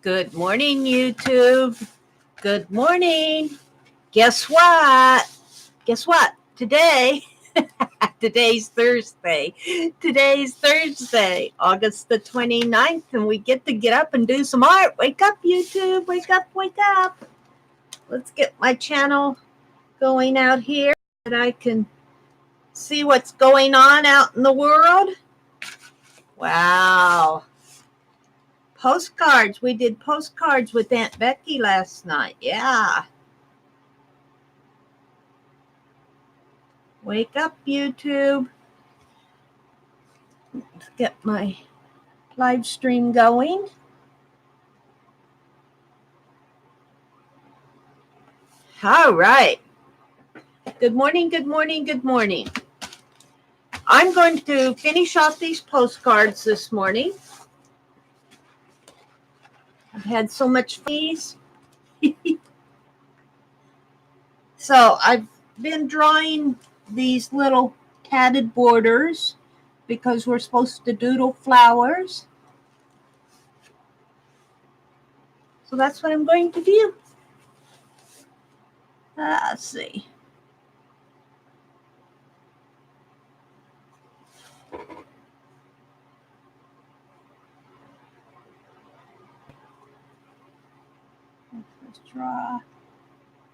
Good morning, YouTube. Good morning. Guess what? Today, today's Thursday. Today's Thursday, August the 29th, and we get to get up and do some art. Wake up, YouTube. Wake up, wake up. Let's get my channel going out here so that I can see what's going on out in the world. Wow. Postcards. We did postcards with Aunt Becky last night. Yeah. Wake up, YouTube. Let's get my live stream going. All right. Good morning, good morning, good morning. I'm going to finish off these postcards this morning. I've had so much fun. So I've been drawing these little tatted borders because we're supposed to doodle flowers. So that's what I'm going to do. Let's see. Let's draw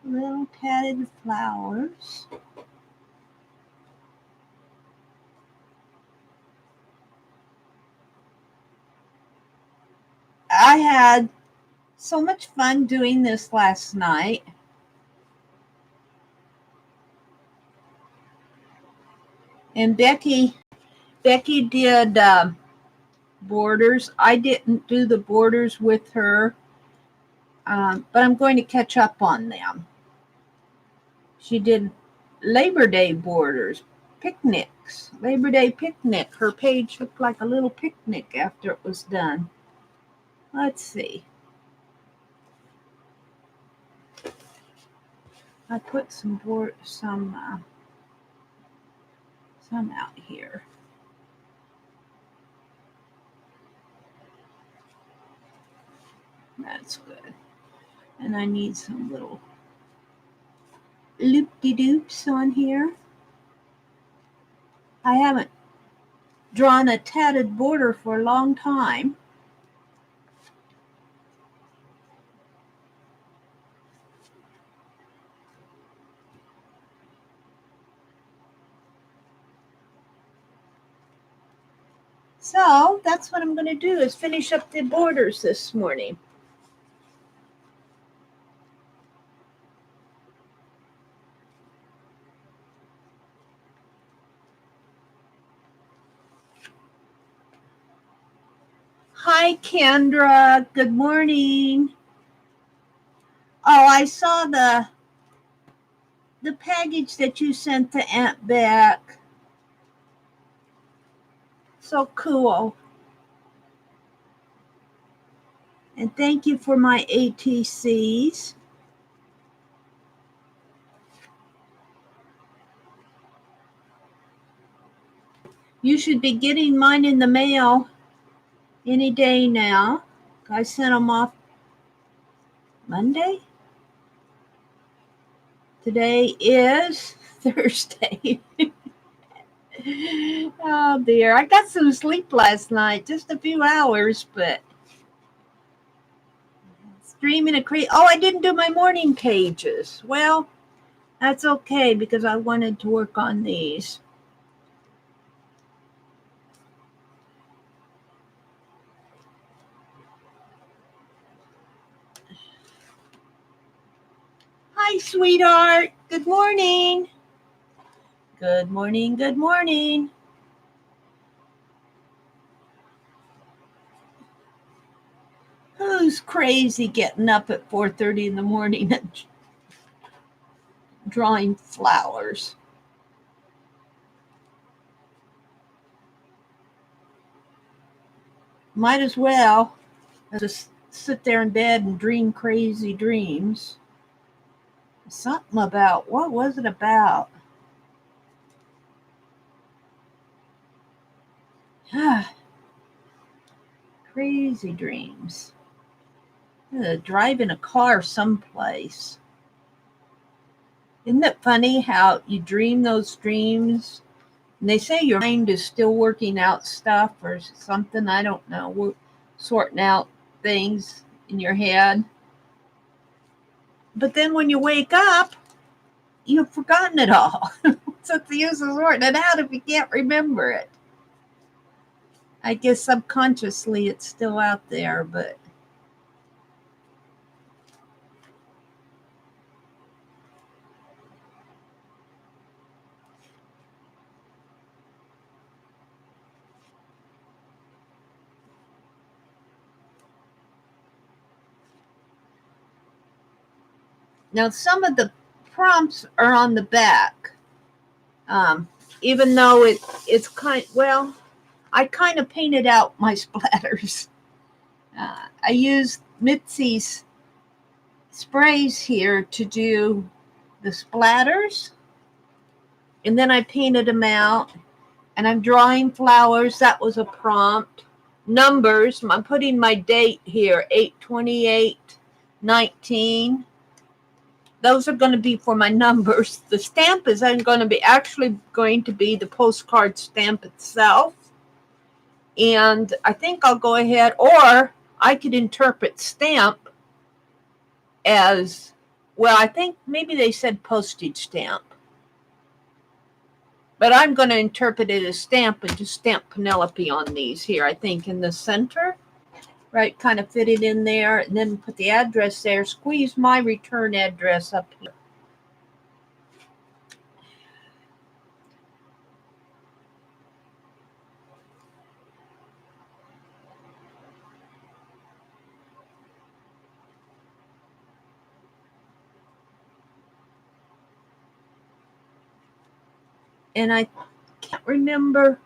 little tatted flowers. I had so much fun doing this last night. And Becky did borders. I didn't do the borders with her, but I'm going to catch up on them. She did Labor Day borders, picnics, Labor Day picnic. Her page looked like a little picnic after it was done. Let's see. I put some out here. That's good. And I need some little loop-de-doops on here. I haven't drawn a tatted border for a long time. So that's what I'm going to do is finish up the borders this morning. Hi, Kendra. Good morning. Oh, I saw the package that you sent to Aunt Beck. So cool. And thank you for my ATCs. You should be getting mine in the mail any day now. I sent them off Monday. Today is Thursday. Oh dear, I got some sleep last night, just a few hours, but streaming a crazy. Oh, I didn't do my morning pages. Well, that's okay because I wanted to work on these. Hi, sweetheart. Good morning. Good morning, good morning. Who's crazy getting up at 4:30 in the morning and drawing flowers? Might as well just sit there in bed and dream crazy dreams. Something about, what was it about? Crazy dreams. drive in a car someplace. Isn't it funny how you dream those dreams? And they say your mind is still working out stuff or something. I don't know. We're sorting out things in your head. But then when you wake up, you've forgotten it all. So it's the use of sorting it out if you can't remember it. I guess subconsciously it's still out there, but now some of the prompts are on the back. Even though it's I kind of painted out my splatters. I used Mitzi's sprays here to do the splatters, and then I painted them out, and I'm drawing flowers. That was a prompt. Numbers, I'm putting my date here, 8/28/19. Those are going to be for my numbers. The stamp is going to be the postcard stamp itself. And I think I'll go ahead, or I could interpret stamp as, well, I think maybe they said postage stamp. But I'm going to interpret it as stamp and just stamp Penelope on these here, I think, in the center. Right, kind of fit it in there, and then put the address there. Squeeze my return address up here. And I can't remember.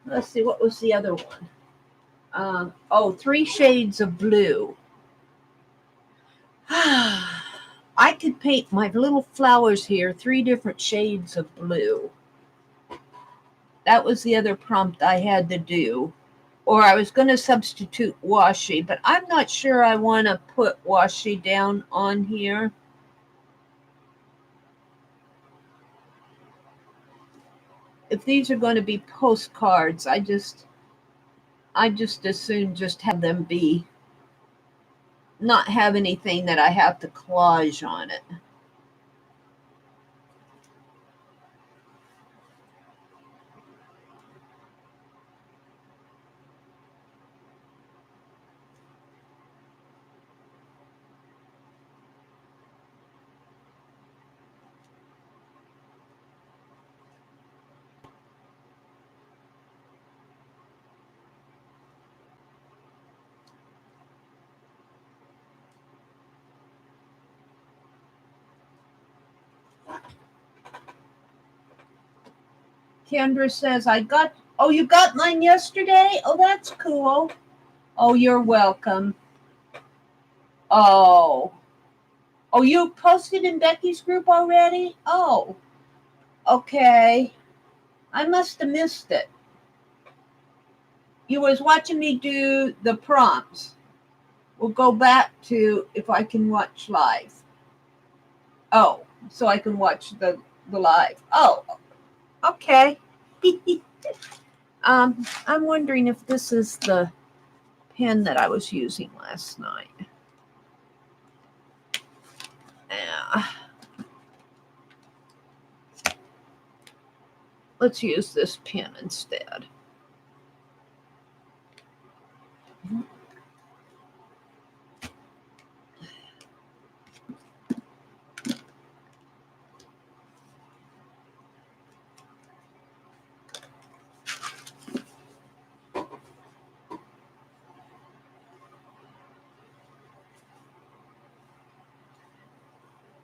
Let's see, what was the other one? 3 shades of blue. I could paint my little flowers here 3 different shades of blue. That was the other prompt I had to do. Or I was going to substitute washi, but I'm not sure I want to put washi down on here. If these are going to be postcards, I just as soon just have them be, not have anything that I have to collage on it. Kendra says, you got mine yesterday? Oh, that's cool. Oh, you're welcome. Oh, you posted in Becky's group already? Oh, okay. I must have missed it. You was watching me do the prompts. We'll go back to if I can watch live. Oh, so I can watch the live. Oh, okay. I'm wondering if this is the pen that I was using last night. Yeah. Let's use this pen instead.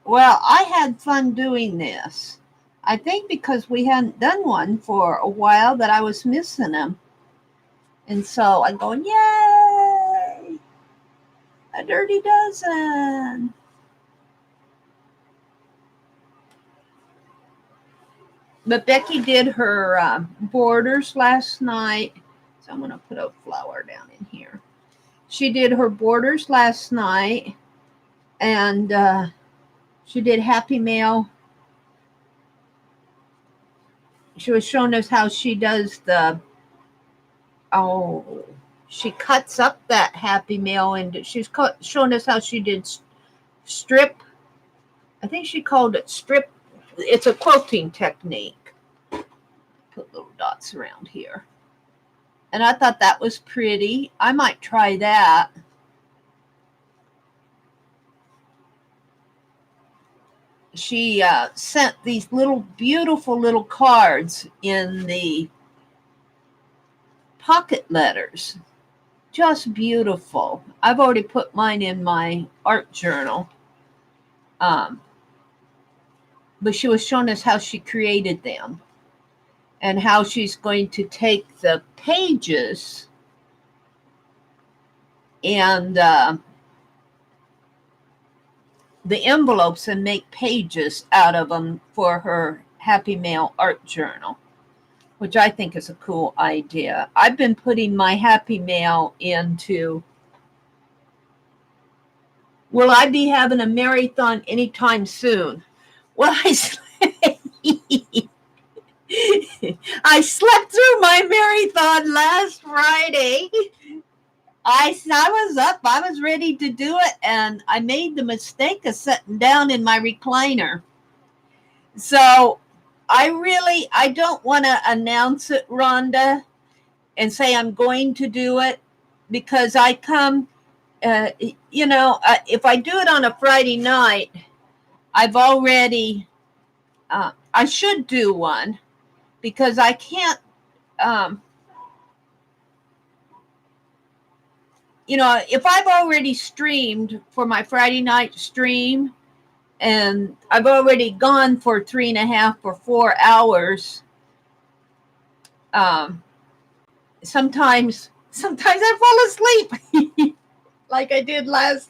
Well, I had fun doing this. I think because we hadn't done one for a while that I was missing them. And so I'm going, yay! A dirty dozen. But Becky did her borders last night. So I'm going to put a flower down in here. She did her borders last night, and she did Happy Mail. She was showing us how she does she cuts up that Happy Mail, and she's showing us how she did strip. I think she called it strip. It's a quilting technique. Put little dots around here. And I thought that was pretty. I might try that. She sent these beautiful little cards in the pocket letters. Just beautiful. I've already put mine in my art journal. But she was showing us how she created them and how she's going to take the pages and the envelopes and make pages out of them for her Happy Mail art journal, which I think is a cool idea. I've been putting my Happy Mail into... Will I be having a marathon anytime soon? Well, I slept through my marathon last Friday. I was up. I was ready to do it, and I made the mistake of sitting down in my recliner. So I don't want to announce it, Rhonda, and say I'm going to do it, because I come, if I do it on a Friday night, I've already, I should do one, because I can't, if I've already streamed for my Friday night stream, and I've already gone for 3.5 or 4 hours, sometimes I fall asleep like I did last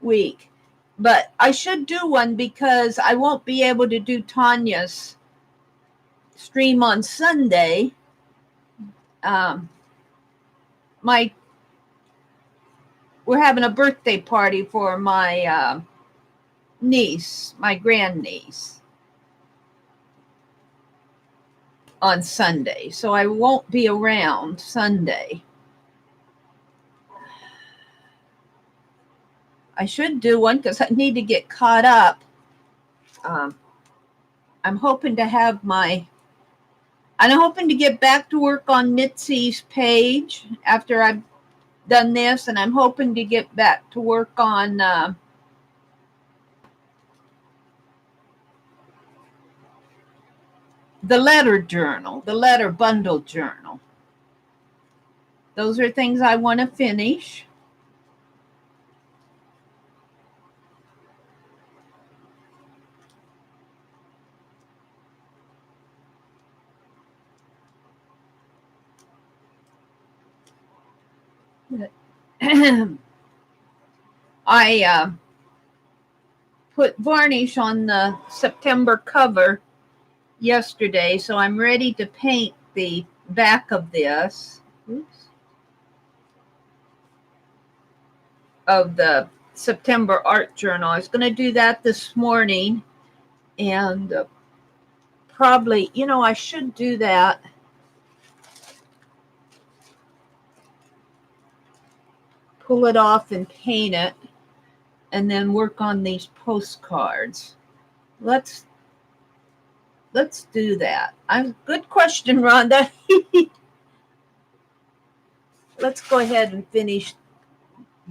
week. But I should do one, because I won't be able to do Tanya's stream on Sunday. We're having a birthday party for my niece, my grandniece, on Sunday. So I won't be around Sunday. I should do one, because I need to get caught up. I'm hoping to get back to work on Mitzi's page after I've done this, and I'm hoping to get back to work on the letter journal, the letter bundle journal. Those are things I want to finish. I put varnish on the September cover yesterday, so I'm ready to paint the back of this. Of the September art journal. I was going to do that this morning, and probably, I should do that. Pull it off and paint it, and then work on these postcards. Let's do that. Good question, Rhonda. Let's go ahead and finish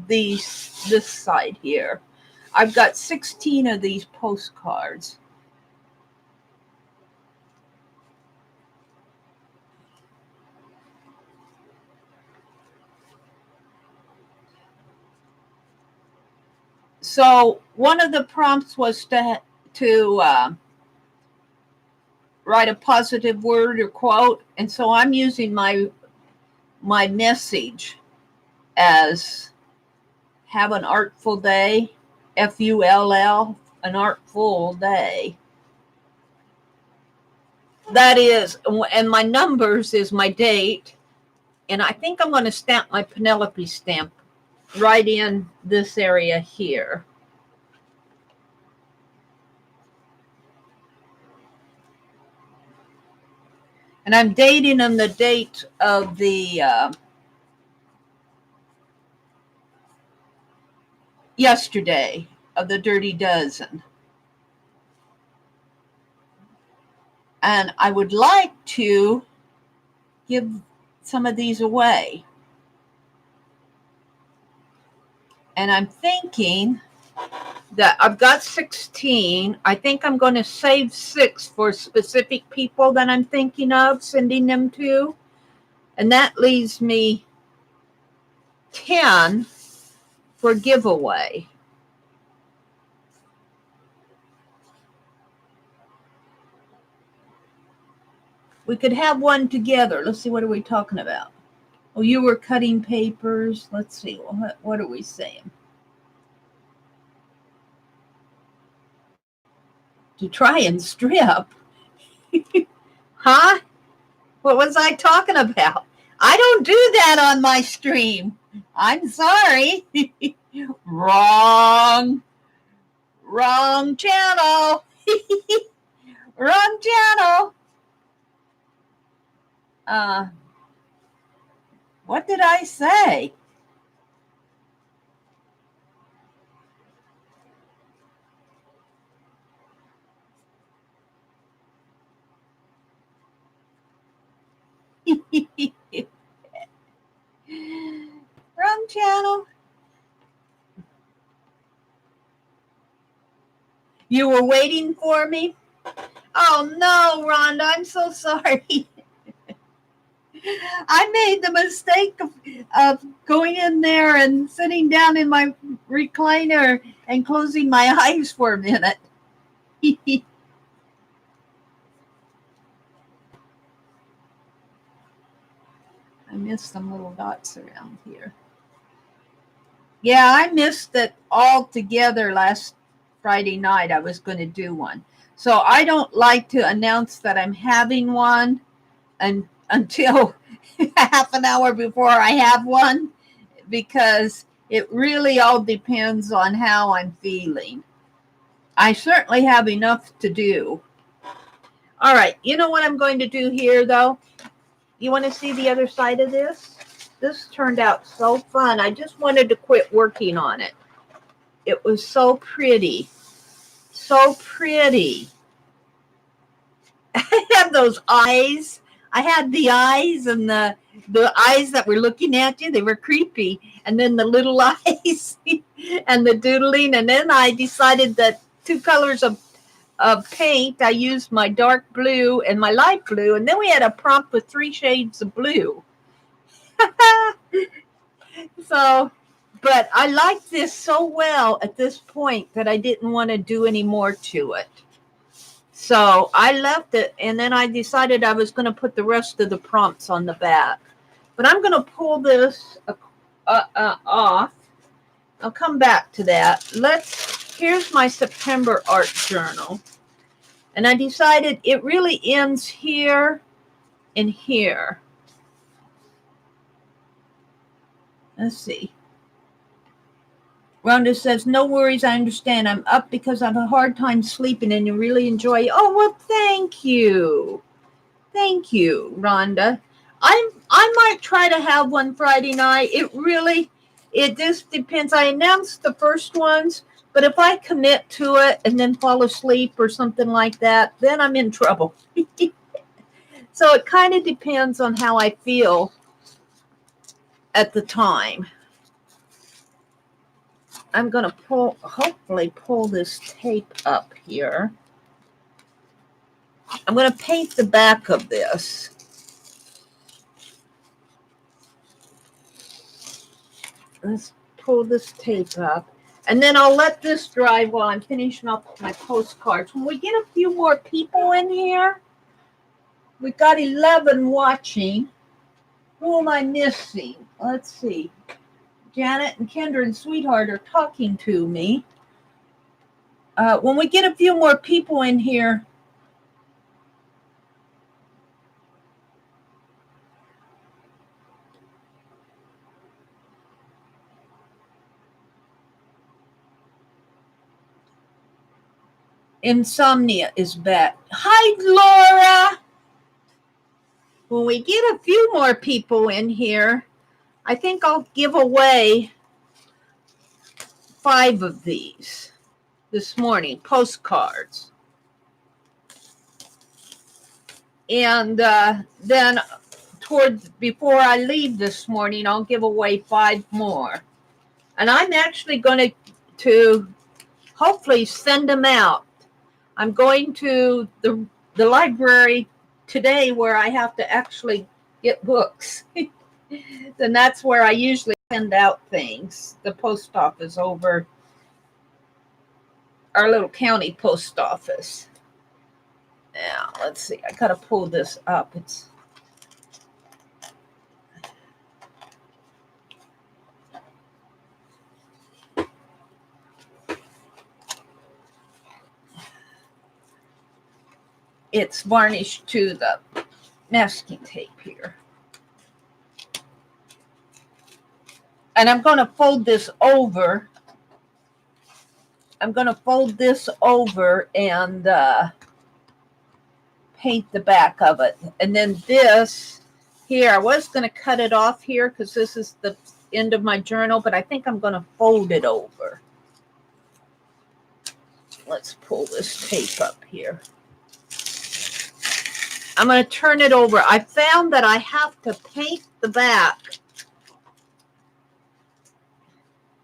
this side here. I've got 16 of these postcards. So one of the prompts was to write a positive word or quote, and so I'm using my message as have an artful day, FULL, an artful day. That is, and my numbers is my date, and I think I'm going to stamp my Penelope stamp right in this area here. And I'm dating them the date of the yesterday of the Dirty Dozen. And I would like to give some of these away. And I'm thinking that I've got 16. I think I'm going to save 6 for specific people that I'm thinking of sending them to. And that leaves me 10 for giveaway. We could have one together. Let's see, what are we talking about? Oh, you were cutting papers. Let's see, what are we saying? To try and strip? Huh? What was I talking about? I don't do that on my stream. I'm sorry. Wrong channel. Wrong channel. What did I say? Wrong channel. You were waiting for me? Oh no, Rhonda, I'm so sorry. I made the mistake of going in there and sitting down in my recliner and closing my eyes for a minute. I missed some little dots around here. Yeah, I missed it altogether last Friday night. I was going to do one. So I don't like to announce that I'm having one until half an hour before I have one, because it really all depends on how I'm feeling. I certainly have enough to do. All right, you know what I'm going to do here, though? You want to see the other side of this? This turned out so fun. I just wanted to quit working on it. It was so pretty. So pretty. I had those eyes. I had the eyes, and the eyes that were looking at you. They were creepy. And then the little eyes and the doodling. And then I decided that 2 colors of paint. I used my dark blue and my light blue. And then we had a prompt with 3 shades of blue. So, but I liked this so well at this point that I didn't want to do any more to it. So I left it, and then I decided I was going to put the rest of the prompts on the back. But I'm going to pull this off. I'll come back to that. Here's my September art journal. And I decided it really ends here and here. Let's see. Rhonda says, no worries, I understand. I'm up because I have a hard time sleeping and you really enjoy it. Oh, well, thank you. Thank you, Rhonda. I might try to have one Friday night. It just depends. I announced the first ones, but if I commit to it and then fall asleep or something like that, then I'm in trouble. So it kind of depends on how I feel at the time. I'm going to hopefully pull this tape up here. I'm going to paint the back of this. Let's pull this tape up. And then I'll let this dry while I'm finishing up my postcards. When we get a few more people in here, we've got 11 watching. Who am I missing? Let's see. Janet and Kendra and Sweetheart are talking to me. When we get a few more people in here, Insomnia is back. Hi, Laura. When we get a few more people in here, I think I'll give away 5 of these this morning, postcards. And then before I leave this morning, I'll give away 5 more. And I'm actually going to hopefully send them out. I'm going to the library today where I have to actually get books. And that's where I usually send out things. The post office over our little county post office. Now, let's see. I got to pull this up. It's varnished to the masking tape here. And I'm going to fold this over. I'm going to fold this over and paint the back of it. And then this here, I was going to cut it off here because this is the end of my journal, but I think I'm going to fold it over. Let's pull this tape up here. I'm going to turn it over. I found that I have to paint the back.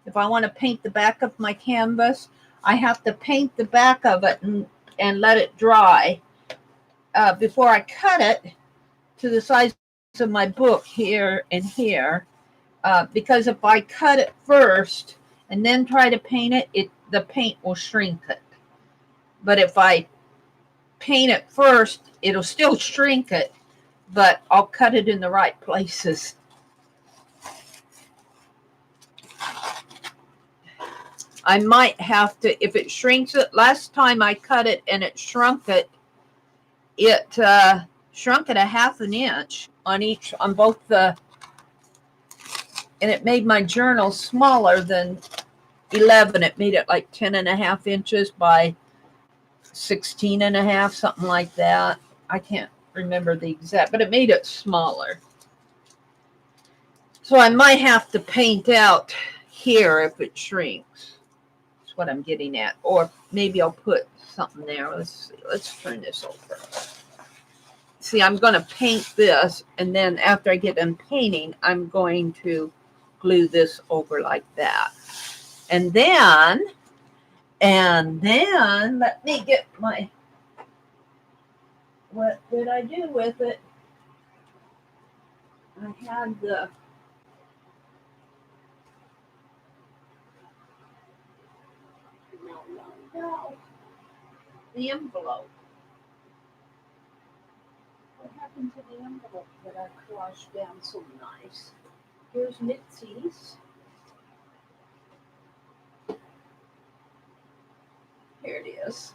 If I want to paint the back of my canvas, I have to paint the back of it and let it dry before I cut it to the size of my book here and here. Because if I cut it first and then try to paint it, the paint will shrink it. But if I paint it first, it'll still shrink it, but I'll cut it in the right places. I might have to, if it shrinks it, last time I cut it and it shrunk it shrunk it a 1/2 inch on both and it made my journal smaller than 11. It made it like 10.5 inches by 16.5, something like that. I can't remember the exact, but it made it smaller. So I might have to paint out here if it shrinks. That's what I'm getting at. Or maybe I'll put something there. Let's see. Let's turn this over. See, I'm going to paint this, and then after I get done painting, I'm going to glue this over like that. And then let me get what did I do with it? I had the envelope. What happened to the envelope that I washed down so nice? Here's Mitzi's. Here it is.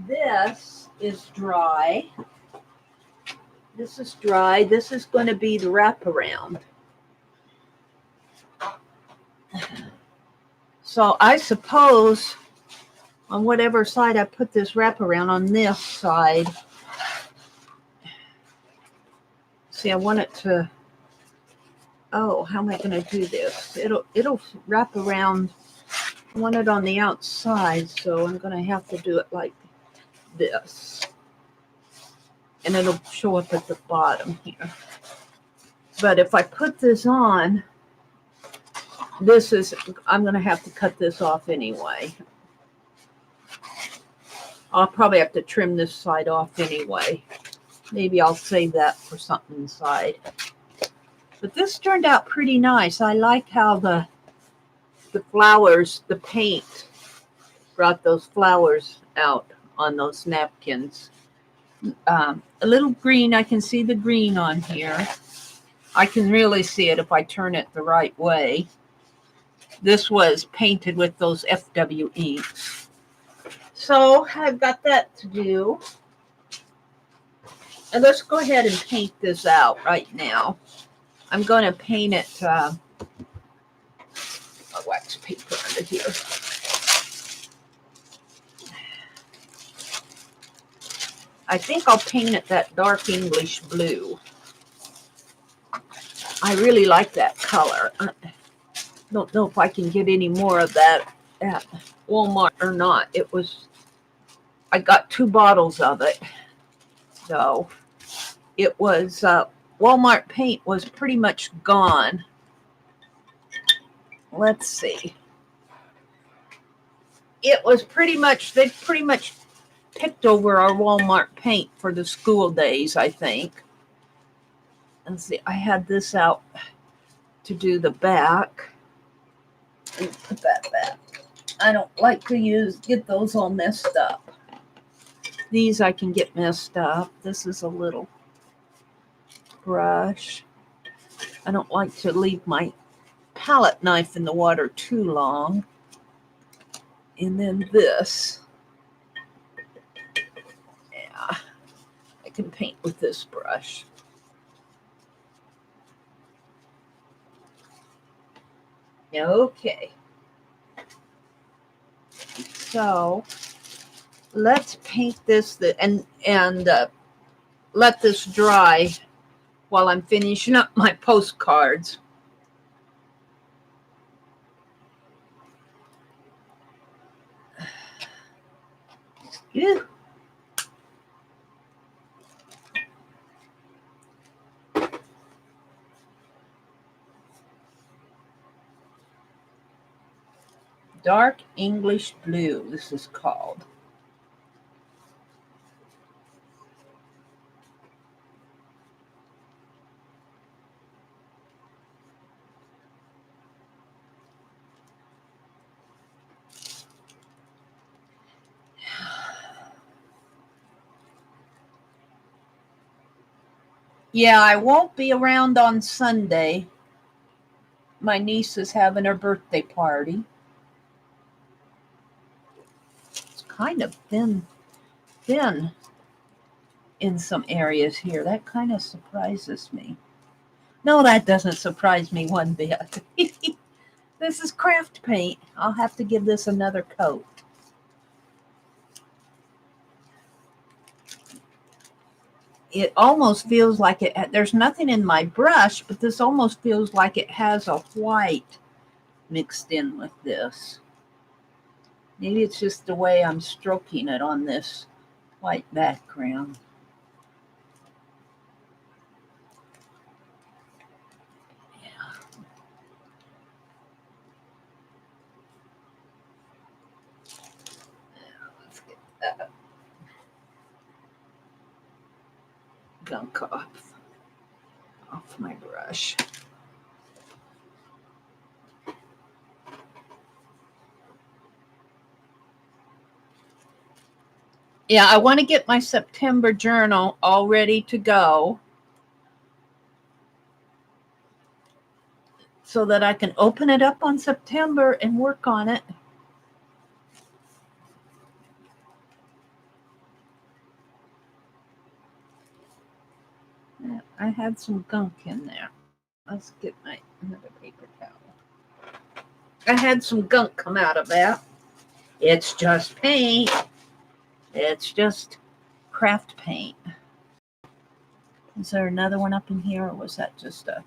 This is dry. This is dry. This is going to be the wraparound. So I suppose on whatever side I put this wraparound, on this side. See, I want it to, oh, how am I going to do this? It'll wrap around. I want it on the outside, so I'm going to have to do it like this. And it'll show up at the bottom here. But if I put this on, I'm going to have to cut this off anyway. I'll probably have to trim this side off anyway. Maybe I'll save that for something inside. But this turned out pretty nice. I like how the flowers, the paint brought those flowers out on those napkins. A little green. I can see the green on here. I can really see it if I turn it the right way. This was painted with those FW inks. So I've got that to do. And let's go ahead and paint this out right now. I'm going to paint it a wax paper under here. I think I'll paint it that dark English blue. I really like that color. I don't know if I can get any more of that at Walmart or not. I got 2 bottles of it. So it was, Walmart paint was pretty much gone. Let's see. It was they pretty much picked over our Walmart paint for the school days, I think. Let's see, I had this out to do the back. And put that back. I don't like to get those all messed up. These I can get messed up. This is a little brush. I don't like to leave my palette knife in the water too long. And then this. Yeah, I can paint with this brush. Okay. So let's paint this and let this dry while I'm finishing up my postcards. Yeah. Dark English blue, this is called. Yeah, I won't be around on Sunday. My niece is having her birthday party. It's kind of thin in some areas here. That kind of surprises me. No, that doesn't surprise me one bit. This is craft paint. I'll have to give this another coat. It almost feels like there's nothing in my brush, but this almost feels like it has a white mixed in with this. Maybe it's just the way I'm stroking it on this white background. Yeah. Let's get that gunk off my brush. Yeah, I want to get my September journal all ready to go so that I can open it up on September and work on it. Yeah, I had some gunk in there. Let's get another paper towel. I had some gunk come out of that. It's just paint. It's just craft paint. Is there another one up in here, or was that just a...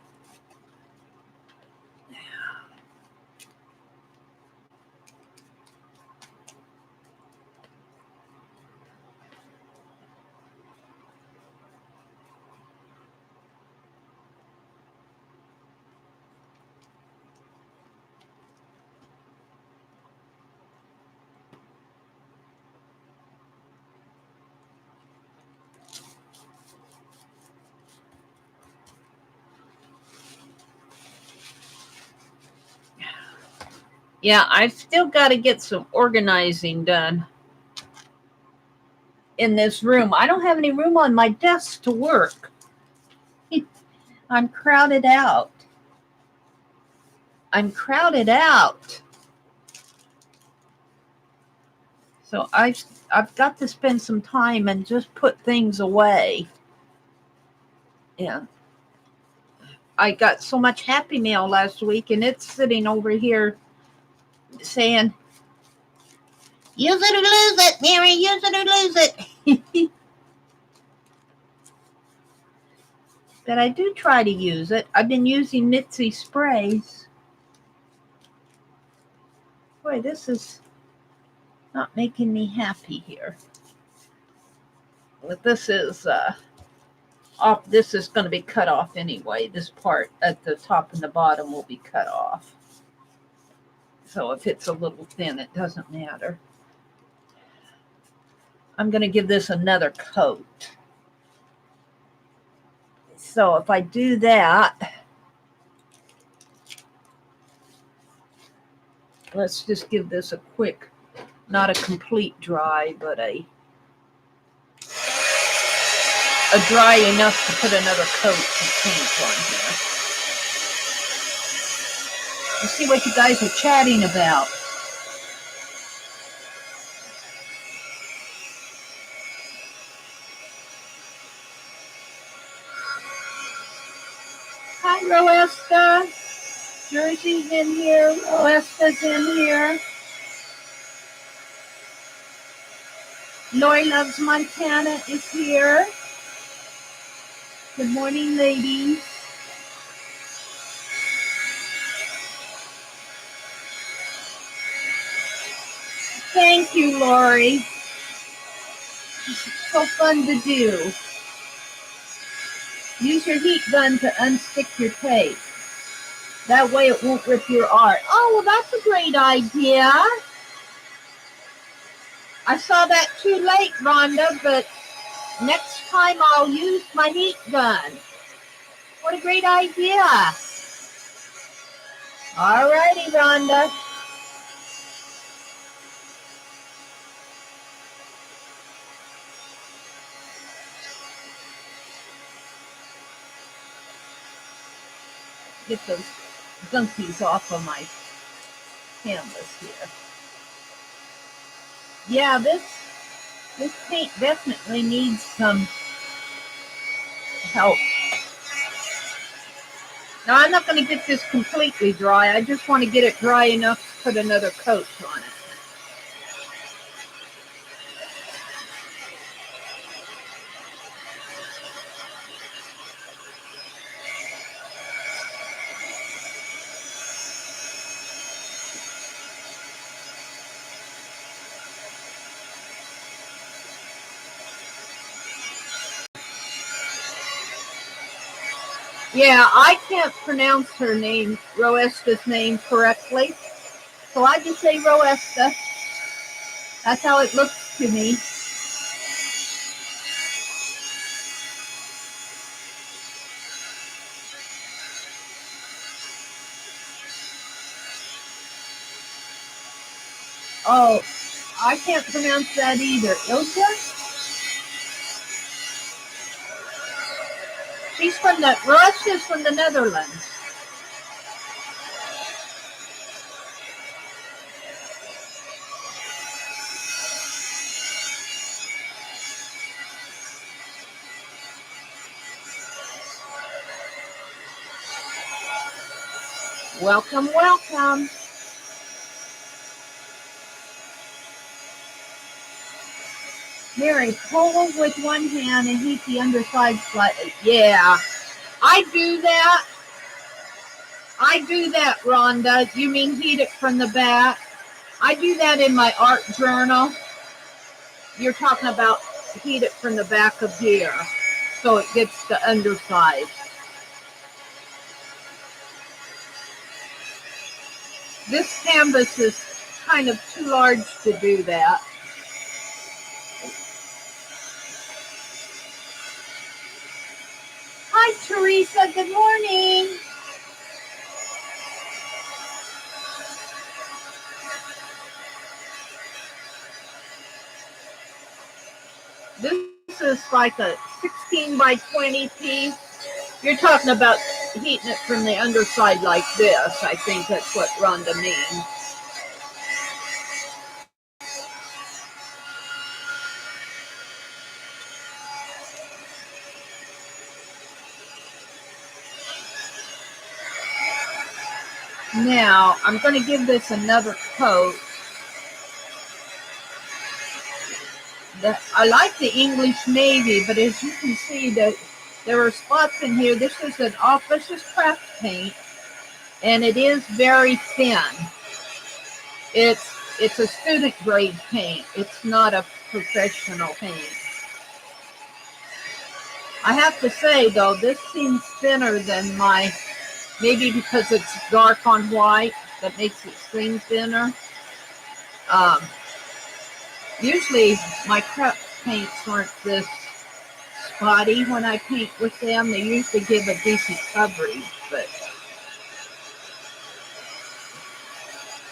Yeah, I've still got to get some organizing done in this room. I don't have any room on my desk to work. I'm crowded out. So I've got to spend some time and just put things away. Yeah. I got so much Happy Mail last week, and it's sitting over here saying, use it or lose it, Mary, use it or lose it. But I do try to use it. I've been using Mitzi sprays. Boy, this is not making me happy here. But this is off. This is going to be cut off anyway. This part at the top and the bottom will be cut off. So if it's a little thin, it doesn't matter. I'm going to give this another coat. So if I do that, let's just give this a quick, not a complete dry, but a dry enough to put another coat of paint on here. Let's see what you guys are chatting about. Hi, Roesta. Jersey's in here. Roesta's in here. Lori Loves Montana is here. Good morning, ladies. Thank you, Lori. It's so fun to do. Use your heat gun to unstick your tape. That way it won't rip your art. Oh, well, that's a great idea. I saw that too late, Rhonda, but next time I'll use my heat gun. What a great idea. All righty, Rhonda. Get those gunkies off of my canvas here. Yeah, this paint definitely needs some help. Now, I'm not going to get this completely dry. I just want to get it dry enough to put another coat on it. Yeah, I can't pronounce her name, Roesta's name, correctly. So I just say Roesta. That's how it looks to me. Oh, I can't pronounce that either. Ilja? Roesta's from the Netherlands. Welcome, welcome. Mary, pull with one hand and heat the underside slightly. Yeah, I do that. I do that, Rhonda. You mean heat it from the back? I do that in my art journal. You're talking about heat it from the back of here so it gets the underside. This canvas is kind of too large to do that. Hi, Teresa. Good morning. This is like a 16 by 20 piece. You're talking about heating it from the underside like this. I think that's what Rhonda means. Now, I'm going to give this another coat. I like the English navy, but as you can see, the there are spots in here. This is this is craft paint, and it is very thin. It's a student grade paint. It's not a professional paint. I have to say though, this seems thinner than my, maybe because it's dark on white, that makes it seem thinner. Usually my craft paints aren't this spotty when I paint with them. They usually give a decent coverage, but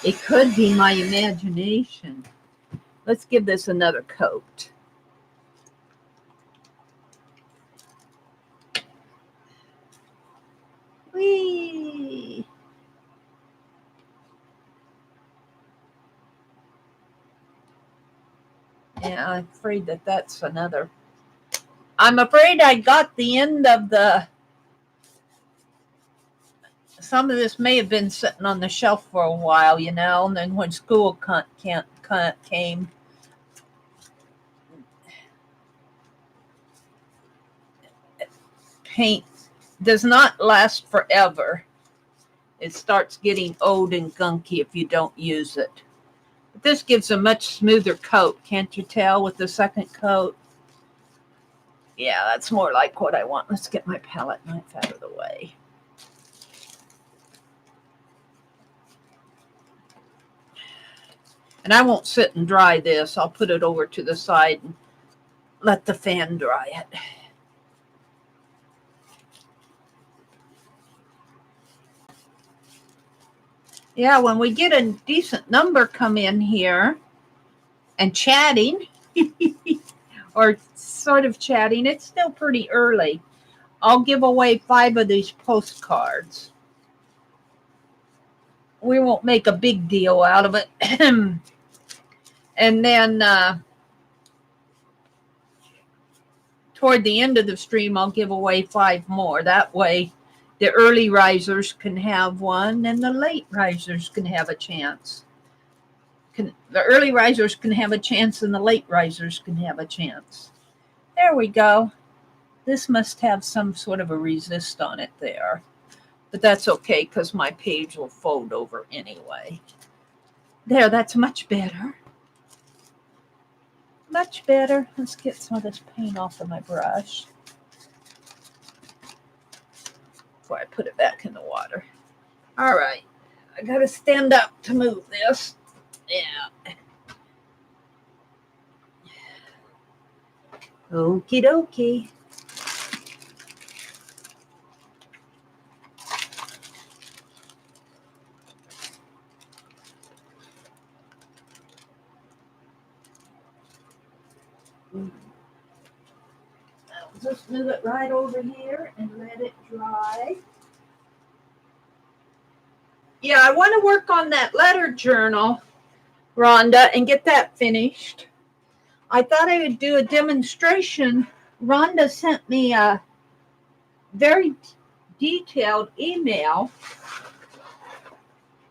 it could be my imagination. Let's give this another coat. Whee! Yeah, I'm afraid that's another. I'm afraid I got the end of the. Some of this may have been sitting on the shelf for a while, you know, and then when school came, paint does not last forever. It starts getting old and gunky if you don't use it. But this gives a much smoother coat, can't you tell, with the second coat? Yeah, that's more like what I want. Let's get my palette knife out of the way. And I won't sit and dry this. I'll put it over to the side and let the fan dry it. Yeah, when we get a decent number come in here and chatting, or sort of chatting, it's still pretty early. I'll give away 5 of these postcards. We won't make a big deal out of it. And then toward the end of the stream, I'll give away 5 more. That way, the early risers can have one, and the late risers can have a chance. The early risers can have a chance, and the late risers can have a chance. There we go. This must have some sort of a resist on it there. But that's okay, because my page will fold over anyway. There, that's much better. Much better. Let's get some of this paint off of my brush before I put it back in the water. All right. I got to stand up to move this. Yeah. Okie dokie. I'll just move it right over here and let it dry. Yeah, I want to work on that letter journal, Rhonda, and get that finished. I thought I would do a demonstration. Rhonda sent me a very detailed email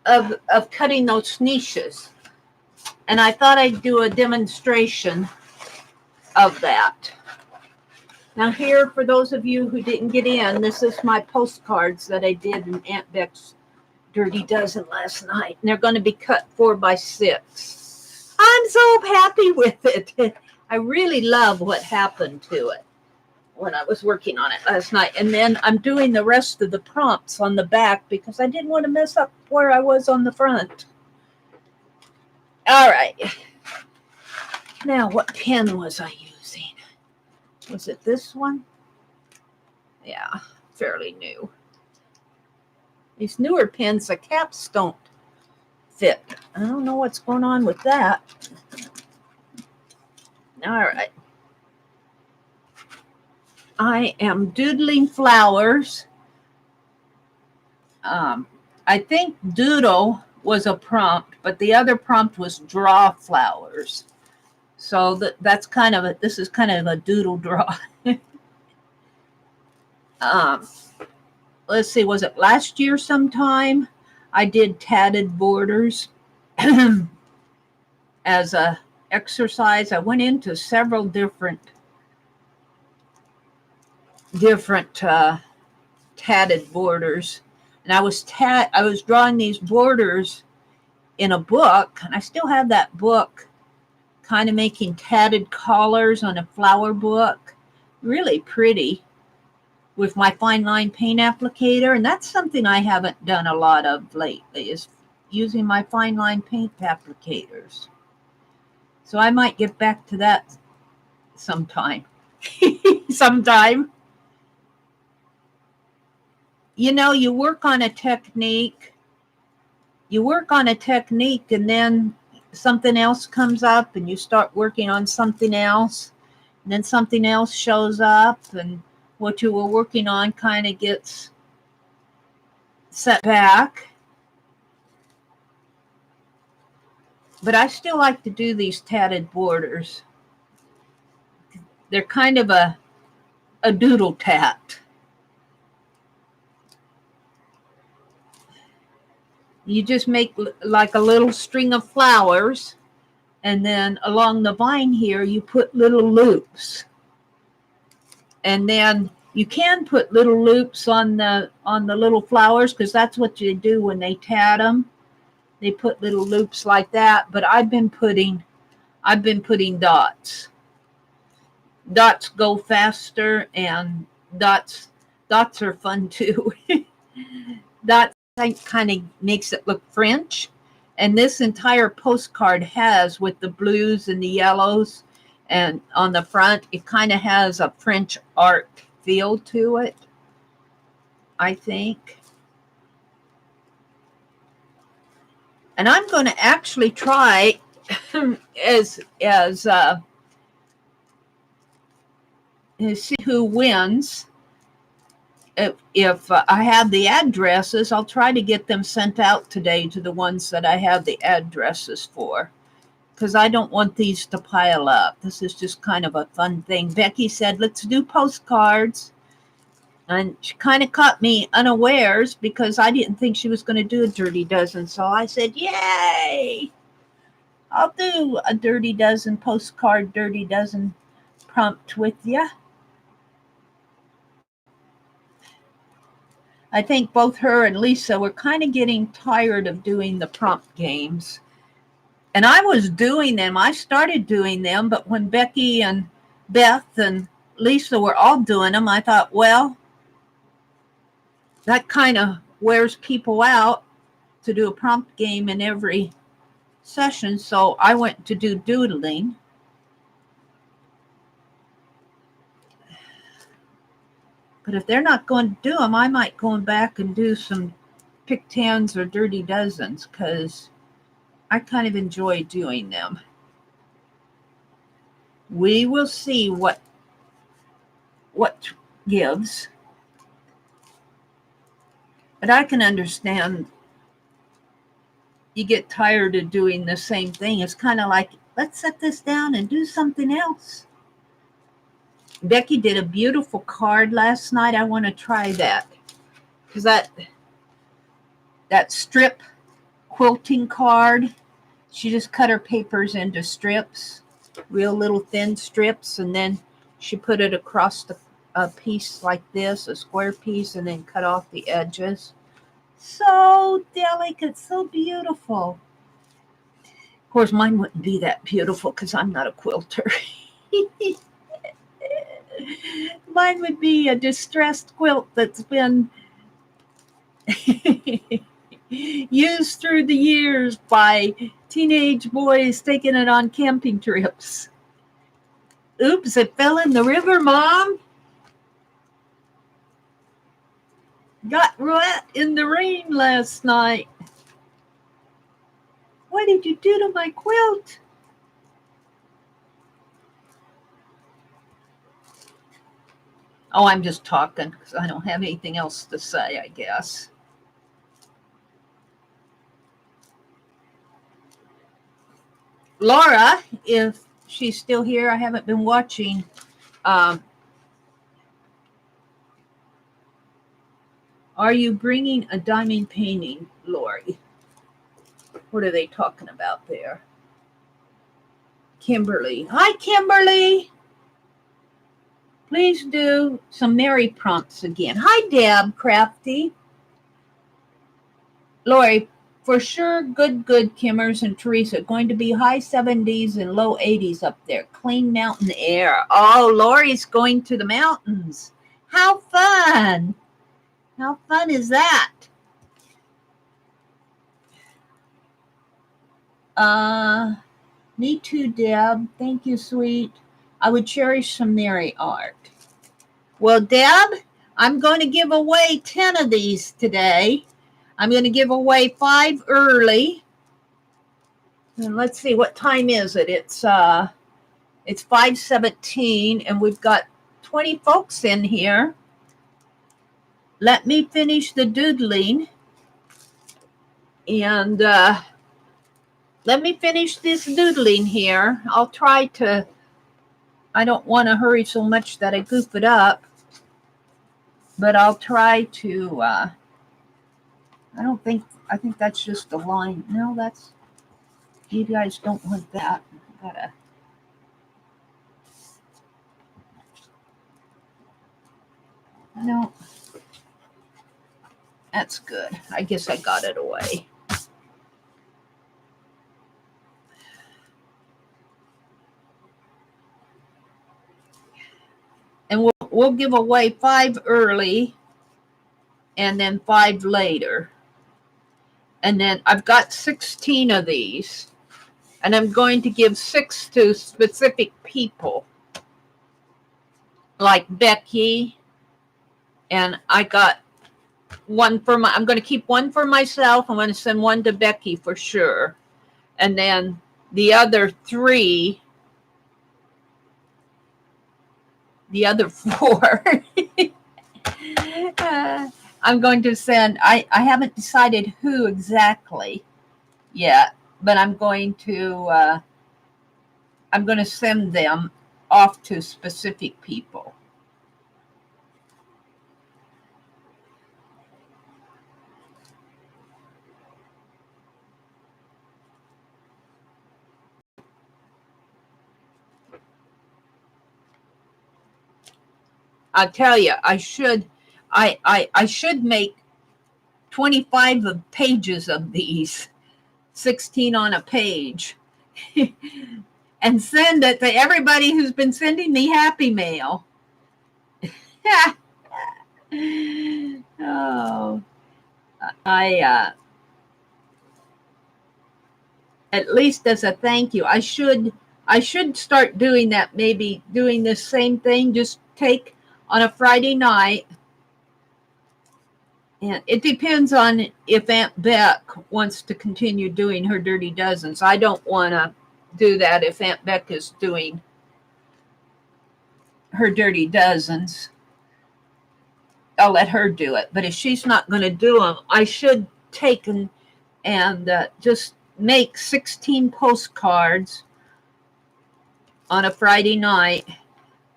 of cutting those niches. And I thought I'd do a demonstration of that. Now here, for those of you who didn't get in, this is my postcards that I did in Aunt Beck's Dirty Dozen last night. And they're going to be cut 4x6. I'm so happy with it. I really love what happened to it when I was working on it last night. And then I'm doing the rest of the prompts on the back because I didn't want to mess up where I was on the front. All right. Now, what pen was I using? Was it this one? Yeah, fairly new. These newer pens, the caps don't fit. I don't know what's going on with that. All right. I am doodling flowers. I think doodle was a prompt, but the other prompt was draw flowers. So that's kind of this is kind of a doodle draw. Let's see, was it last year sometime? I did tatted borders as a exercise. I went into several different different tatted borders. And I was drawing these borders in a book, and I still have that book, kind of making tatted collars on a flower book. Really pretty with my fine line paint applicator. And that's something I haven't done a lot of lately, is using my fine line paint applicators. So I might get back to that sometime. Sometime. You know, you work on a technique, and then something else comes up and you start working on something else, and then something else shows up, and what you were working on kind of gets set back. But I still like to do these tatted borders. They're kind of a doodle tat. You just make like a little string of flowers, and then along the vine here you put little loops. And then you can put little loops on the little flowers, because that's what you do when they tat them. They put little loops like that, but I've been putting dots. Dots go faster, and dots are fun too. Dots kind of makes it look French, and this entire postcard has, with the blues and the yellows, and on the front, it kind of has a French art feel to it, I think. And I'm going to actually try as see who wins. If I have the addresses, I'll try to get them sent out today to the ones that I have the addresses for, because I don't want these to pile up. This is just kind of a fun thing. Becky said, let's do postcards. And she kind of caught me unawares, because I didn't think she was going to do a dirty dozen. So I said, yay! I'll do a dirty dozen postcard, dirty dozen prompt with you. I think both her and Lisa were kind of getting tired of doing the prompt games. And I was doing them. I started doing them, but when Becky and Beth and Lisa were all doing them, I thought, well, that kind of wears people out to do a prompt game in every session. So I went to do doodling. But if they're not going to do them, I might go back and do some pick tens or dirty dozens, because I kind of enjoy doing them. We will see what gives. But I can understand you get tired of doing the same thing. It's kind of like, let's set this down and do something else. Becky did a beautiful card last night. I want to try that, because that strip quilting card, she just cut her papers into strips, real little thin strips, and then she put it across a piece like this, a square piece, and then cut off the edges. So delicate, so beautiful. Of course, mine wouldn't be that beautiful because I'm not a quilter. Mine would be a distressed quilt that's been used through the years by teenage boys taking it on camping trips. Oops, it fell in the river, Mom. Got wet in the rain last night. What did you do to my quilt? Oh, I'm just talking because I don't have anything else to say, I guess. Laura, if she's still here, I haven't been watching. Are you bringing a diamond painting, Lori? What are they talking about there? Kimberly. Hi, Kimberly. please do some Meri prompts again. Hi, Deb Crafty. Lori, for sure, good, Kimmers and Teresa. Going to be high 70s and low 80s up there. Clean mountain air. Oh, Lori's going to the mountains. How fun. How fun is that? Me too, Deb. Thank you, sweet. I would cherish some Meri art. Well, Deb, I'm going to give away 10 of these today. I'm going to give away 5 early. And let's see, what time is it? It's 5:17, and we've got 20 folks in here. Let me finish the doodling. And let me finish this doodling here. I'll try to, I don't want to hurry so much that I goof it up, but I'll try to, I think that's just a line. No, that's, you guys don't want that. No, that's good. I guess I got it away. And we'll give away 5 early and then 5 later. And then I've got 16 of these, and I'm going to give 6 to specific people, like Becky. And I got one for I'm going to keep one for myself. I'm going to send one to Becky for sure. And then the other 3, the other 4, I'm going to send, I haven't decided who exactly yet, but I'm going to send them off to specific people. I'll tell you, I should make 25 of pages of these, 16 on a page, and send it to everybody who's been sending me happy mail. Oh, at least as a thank you, I should start doing that. Maybe doing the same thing, just take on a Friday night. And it depends on if Aunt Beck wants to continue doing her Dirty Dozens. I don't want to do that if Aunt Beck is doing her Dirty Dozens. I'll let her do it. But if she's not going to do them, I should take and just make 16 postcards on a Friday night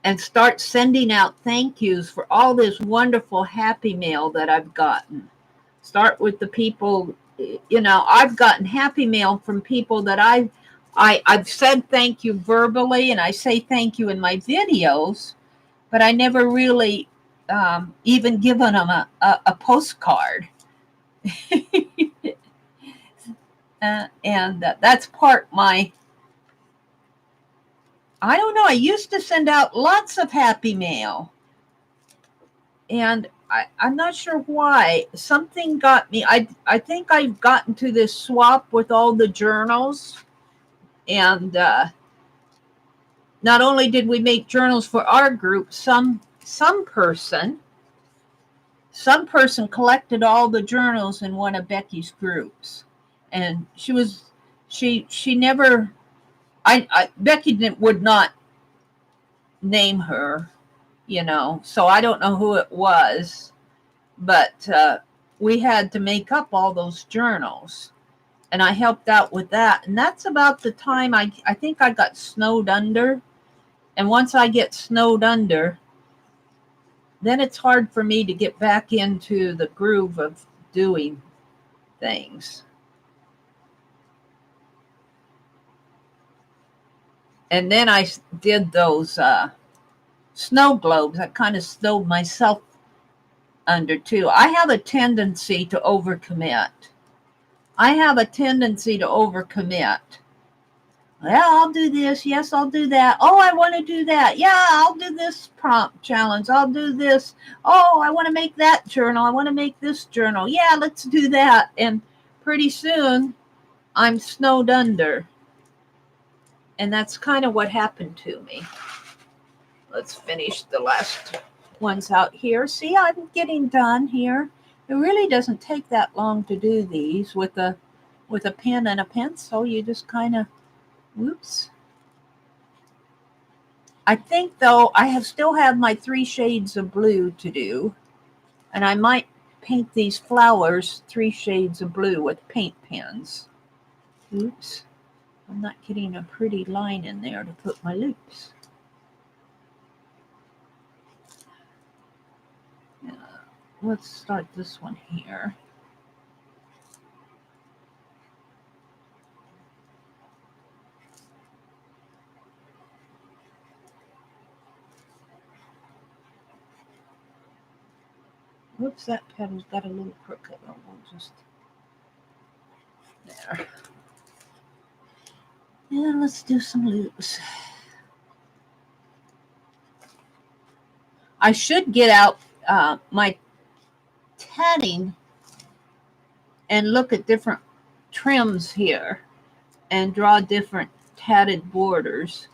and start sending out thank yous for all this wonderful happy mail that I've gotten. Start with the people, I've gotten happy mail from people that I've said thank you verbally, and I say thank you in my videos, but I never really even given them a postcard. And that's part I don't know. I used to send out lots of happy mail, and I'm not sure why. Something got me. I think I've gotten to this swap with all the journals, and not only did we make journals for our group, some person collected all the journals in one of Becky's groups, and she never. Becky would not name her, so I don't know who it was, but we had to make up all those journals, and I helped out with that. And that's about the time I think I got snowed under. And once I get snowed under, then it's hard for me to get back into the groove of doing things. And then I did those snow globes. I kind of snowed myself under too. I have a tendency to overcommit. Well, I'll do this. Yes, I'll do that. Oh, I want to do that. Yeah, I'll do this prompt challenge. I'll do this. Oh, I want to make that journal. I want to make this journal. Yeah, let's do that. And pretty soon I'm snowed under. And that's kind of what happened to me. Let's finish the last ones out here. See, I'm getting done here. It really doesn't take that long to do these with a pen and a pencil. You just kind of, whoops. I think, though, I still have my 3 shades of blue to do. And I might paint these flowers 3 shades of blue with paint pens. Oops. I'm not getting a pretty line in there to put my loops. Let's start this one here. Whoops, that petal's got a little crooked. Oh, we'll just there. And let's do some loops. I should get out my tatting and look at different trims here and draw different tatted borders.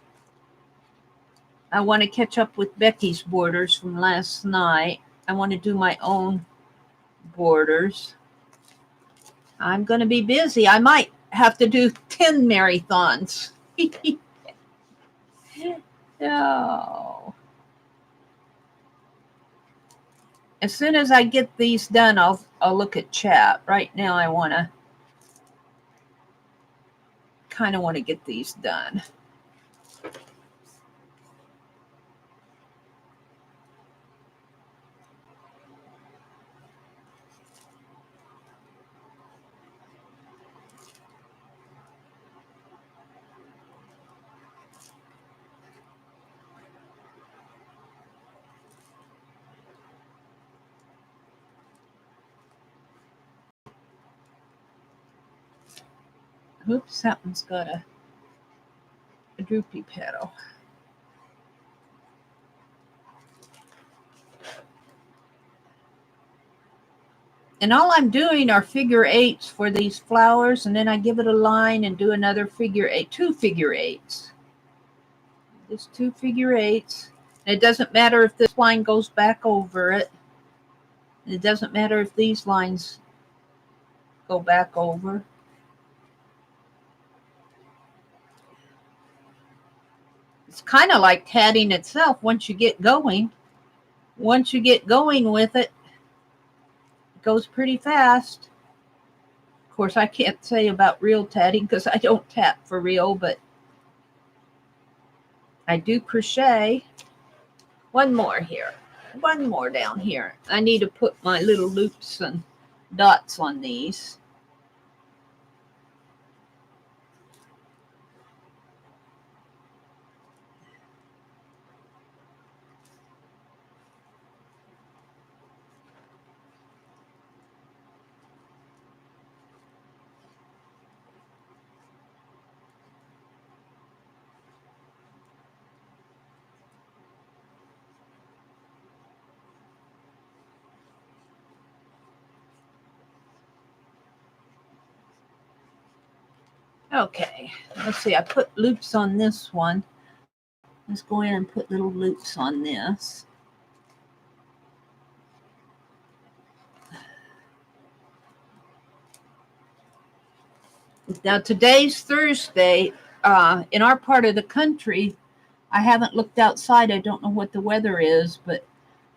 I want to catch up with Becky's borders from last night. I want to do my own borders. I'm going to be busy. I might have to do 10 marathons. Oh. As soon as I get these done, I'll look at chat. Right now, I kind of want to get these done. Oops, that one's got a droopy petal. And all I'm doing are figure 8s for these flowers, and then I give it a line and do another figure 8, 2 figure 8s. Just 2 figure 8s. And it doesn't matter if this line goes back over it. It doesn't matter if these lines go back over. It's kind of like tatting itself once you get going. Once you get going with it, it goes pretty fast. Of course, I can't say about real tatting because I don't tat for real, but I do crochet. One more here. One more down here. I need to put my little loops and dots on these. Okay, let's see. I put loops on this one. Let's go in and put little loops on this. Now, today's Thursday. In our part of the country, I haven't looked outside. I don't know what the weather is, but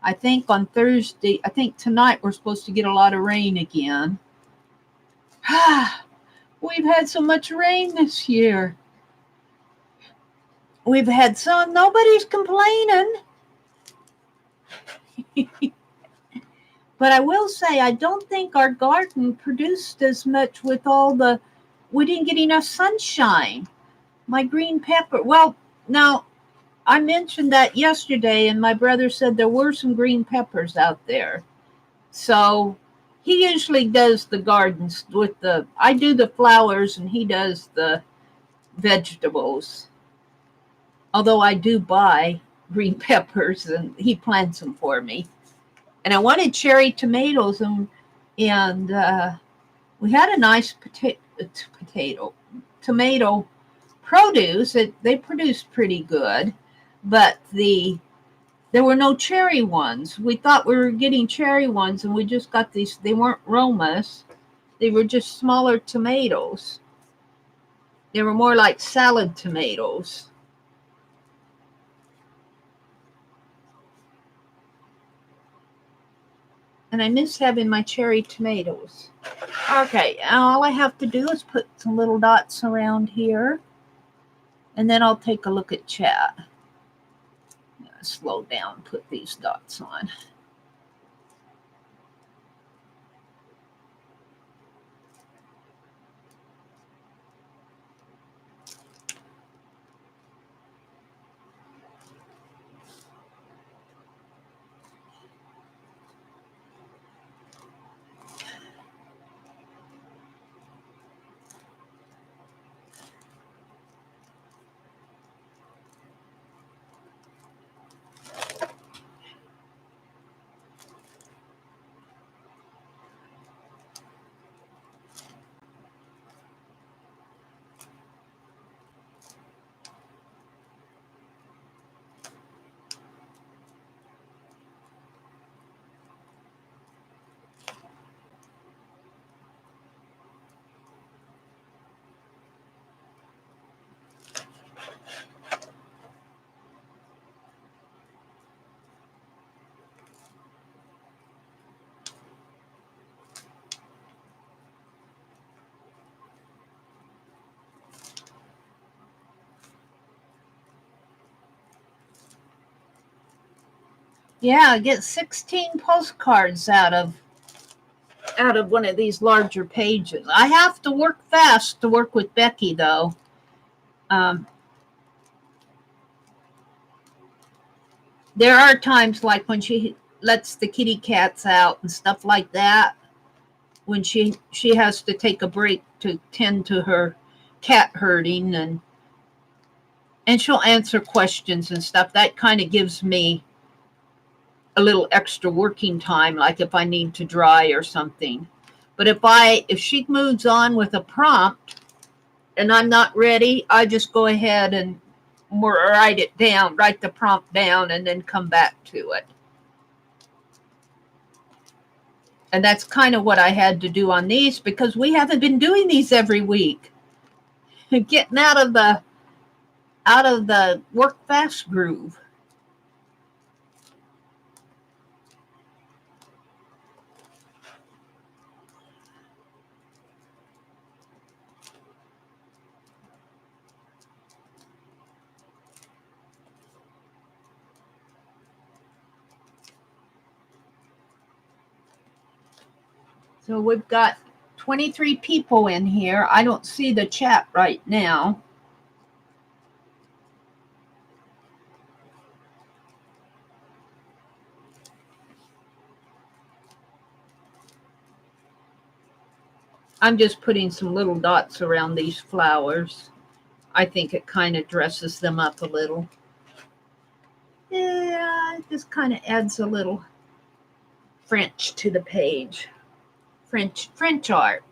I think on Thursday, I think tonight we're supposed to get a lot of rain again. We've had so much rain this year. We've had some. Nobody's complaining. But I will say, I don't think our garden produced as much with all the, we didn't get enough sunshine. My green pepper, well, now, I mentioned that yesterday, and my brother said there were some green peppers out there. So he usually does the gardens with I do the flowers and he does the vegetables. Although I do buy green peppers and he plants them for me. And I wanted cherry tomatoes, and we had a nice tomato produce. They produced pretty good, but there were no cherry ones. We thought we were getting cherry ones, and we just got these. They weren't Romas. They were just smaller tomatoes. They were more like salad tomatoes. And I miss having my cherry tomatoes. Okay, all I have to do is put some little dots around here. And then I'll take a look at chat. Slow down, put these dots on. Yeah, get 16 postcards out of one of these larger pages. I have to work fast to work with Becky, though. There are times like when she lets the kitty cats out and stuff like that, when she has to take a break to tend to her cat herding, and she'll answer questions and stuff. That kind of gives me a little extra working time, like if I need to dry or something. But if she moves on with a prompt and I'm not ready, I just go ahead and write the prompt down, and then come back to it. And that's kind of what I had to do on these, because we haven't been doing these every week. Getting out of the work fast groove. So we've got 23 people in here. I don't see the chat right now. I'm just putting some little dots around these flowers. I think it kind of dresses them up a little. Yeah, it just kind of adds a little French to the page. French art.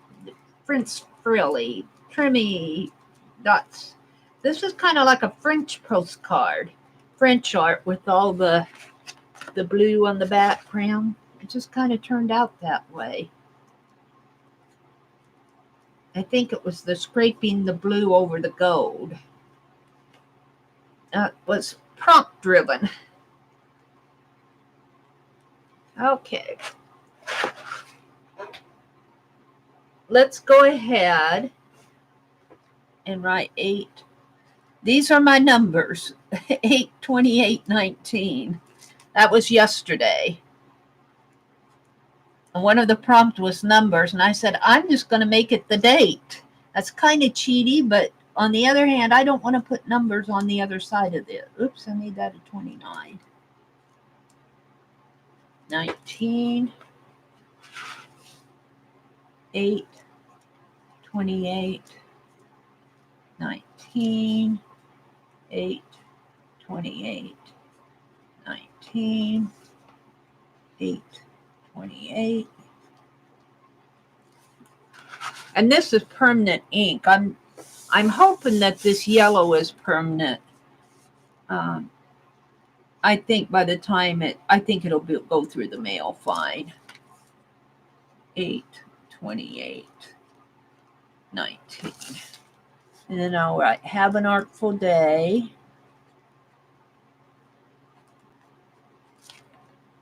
French frilly, trimmy dots. This is kind of like a French postcard. French art with all the blue on the background. It just kind of turned out that way. I think it was the scraping the blue over the gold. That was prompt driven. Okay. Let's go ahead and write 8. These are my numbers. 8, 28, 19. That was yesterday. And one of the prompt was numbers, and I said, I'm just going to make it the date. That's kind of cheaty, but On the other hand, I don't want to put numbers on the other side of it. Oops, I made that a 29. 19, 8, 28, 19, 8, 28, 19, 8, 28. And this is permanent ink. I'm hoping that this yellow is permanent. I think by the time I think it'll go through the mail fine. 8, 28, 19. And then I'll write, have an artful day.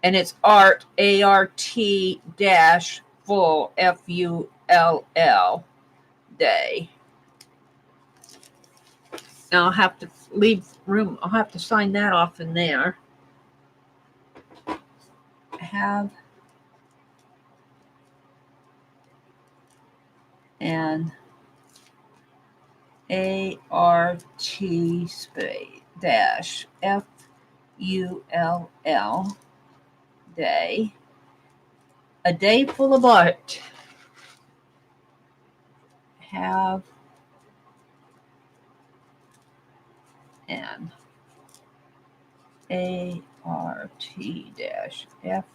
And it's art, A-R-T dash full, F-U-L-L, day. Now I'll have to leave room. I'll have to sign that off in there. Have an A-R-T space dash F-U-L-L day. A day full of art. Have an A-R-T dash F-U-L-L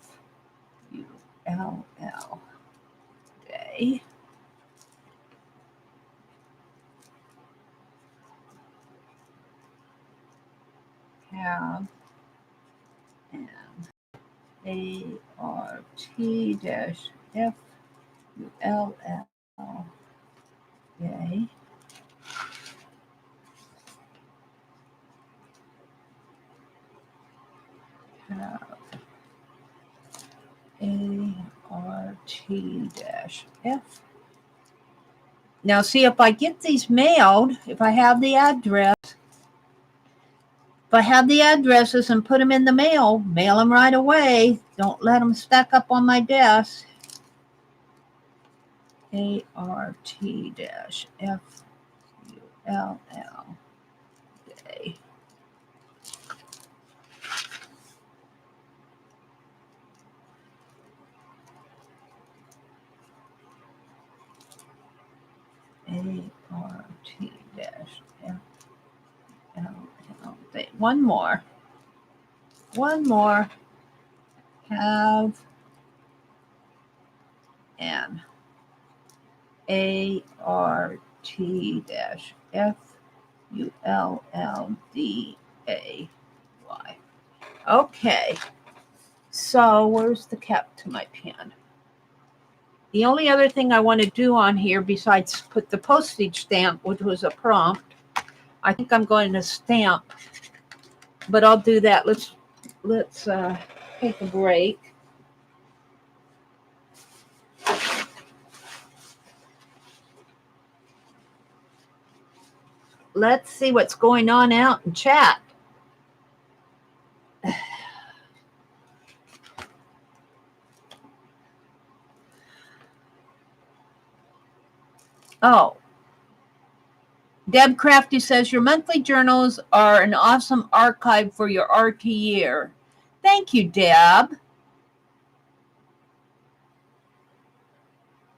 day. Have an A-R-T dash F-U-L-L day. Have A-R-T dash F. Now see, if I get these mailed, if I have the address, if I have the addresses and put them in the mail them right away. Don't let them stack up on my desk. A-R-T dash F-U-L-L day. A-R-T dash F-L-L day. One more. Have an A-R-T dash F-U-L-L-D-A-Y. Okay. So where's the cap to my pen? The only other thing I want to do on here besides put the postage stamp, which was a prompt, I think I'm going to stamp, but I'll do that. Let's take a break. Let's see what's going on out in chat. Oh, Deb Crafty says, your monthly journals are an awesome archive for your RT year. Thank you, Deb.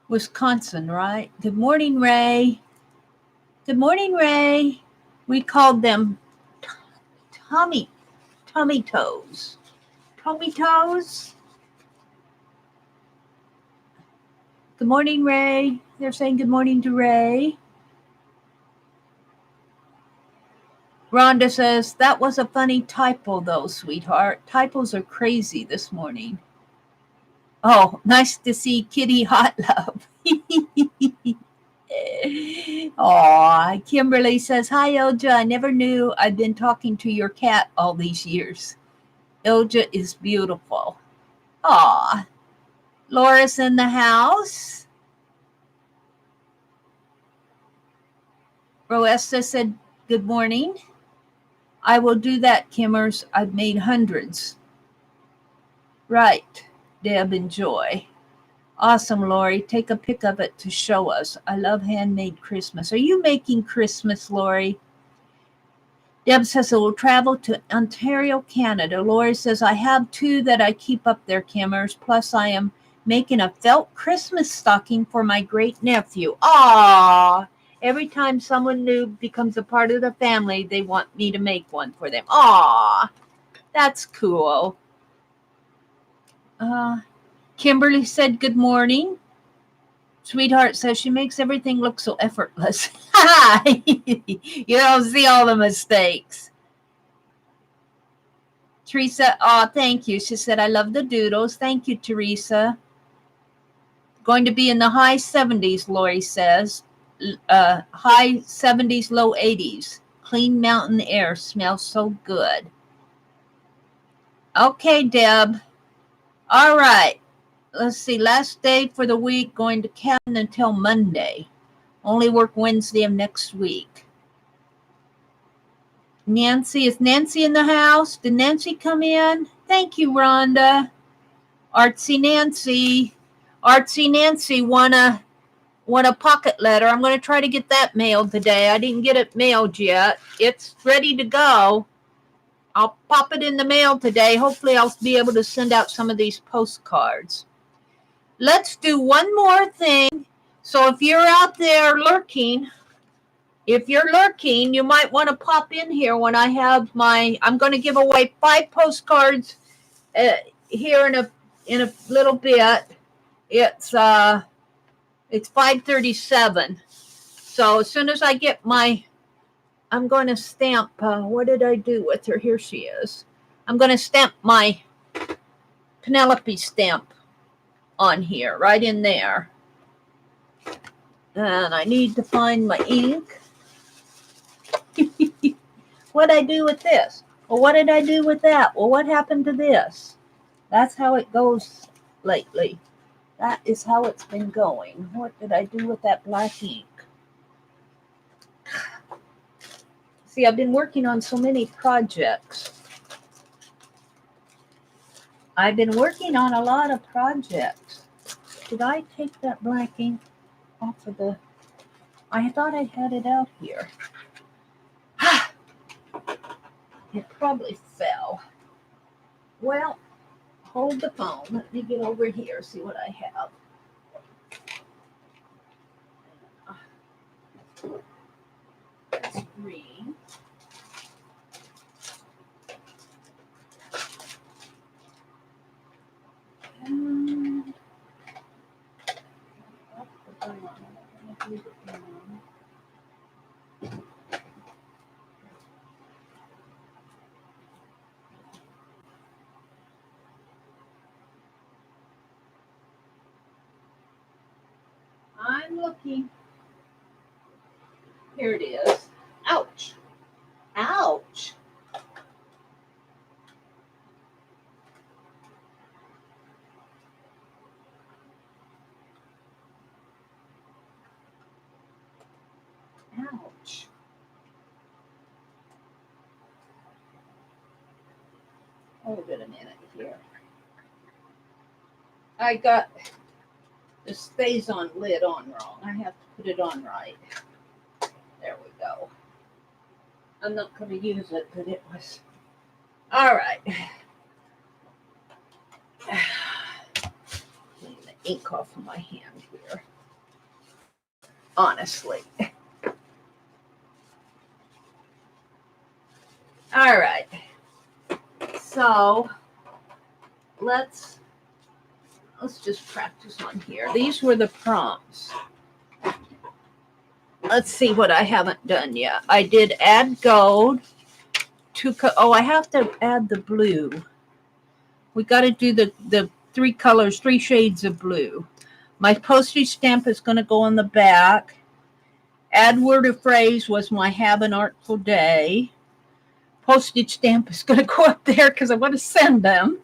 Wisconsin, right? Good morning, Ray. Good morning, Ray. We called them tummy toes. Tummy toes. Good morning, Ray. They're saying good morning to Ray. Rhonda says, that was a funny typo, though, sweetheart. Typos are crazy this morning. Oh, nice to see Kitty Hot Love. Aw, Kimberly says, hi, Ilja. I never knew I'd been talking to your cat all these years. Ilja is beautiful. Aw, Laura's in the house. Roesta said, good morning. I will do that, Kimmers. I've made hundreds. Right, Deb and Joy. Awesome, Lori. Take a pic of it to show us. I love handmade Christmas. Are you making Christmas, Lori? Deb says it will travel to Ontario, Canada. Lori says, I have 2 that I keep up their cameras. Plus, I am making a felt Christmas stocking for my great nephew. Aww. Every time someone new becomes a part of the family, they want me to make one for them. Aww. That's cool. Kimberly said, good morning. Sweetheart says she makes everything look so effortless. You don't see all the mistakes. Teresa, thank you. She said, I love the doodles. Thank you, Teresa. Going to be in the high 70s, Lori says. High 70s, low 80s. Clean mountain air smells so good. Okay, Deb. All right. Let's see. Last day for the week, going to cabin until Monday. Only work Wednesday of next week. Nancy, is Nancy in the house? Did Nancy come in? Thank you, Rhonda. Artsy Nancy won a pocket letter. I'm going to try to get that mailed today. I didn't get it mailed yet. It's ready to go. I'll pop it in the mail today. Hopefully I'll be able to send out some of these postcards. Let's do one more thing. So if you're out there lurking, you might want to pop in here when I have I'm going to give away 5 postcards here in a little bit. It's 5:37. So as soon as I get I'm going to stamp, what did I do with her? Here she is. I'm going to stamp my Penelope stamp on here, right in there. And I need to find my ink. What'd I do with this? Well, what did I do with that? Well, what happened to this? That's how it goes lately. That is how it's been going. What did I do with that black ink? See, I've been working on so many projects. I've been working on a lot of projects. Did I take that black ink off of the... I thought I had it out here. It probably fell. Well, hold the phone. Let me get over here, see what I have. That's green. I'm looking. Here it is. Ouch. Ouch. Ouch. Hold it a minute here. I got the stays on lid on wrong. I have to put it on right. There we go. I'm not going to use it, but it was... All right. Clean the ink off of my hand here. Honestly. All right. So let's just practice on here. These were the prompts. Let's see what I haven't done yet. I did add gold. I have to add the blue. We got to do the 3 colors, 3 shades of blue. My postage stamp is going to go on the back. Add word or phrase was my have an artful day. Postage stamp is going to go up there because I want to send them.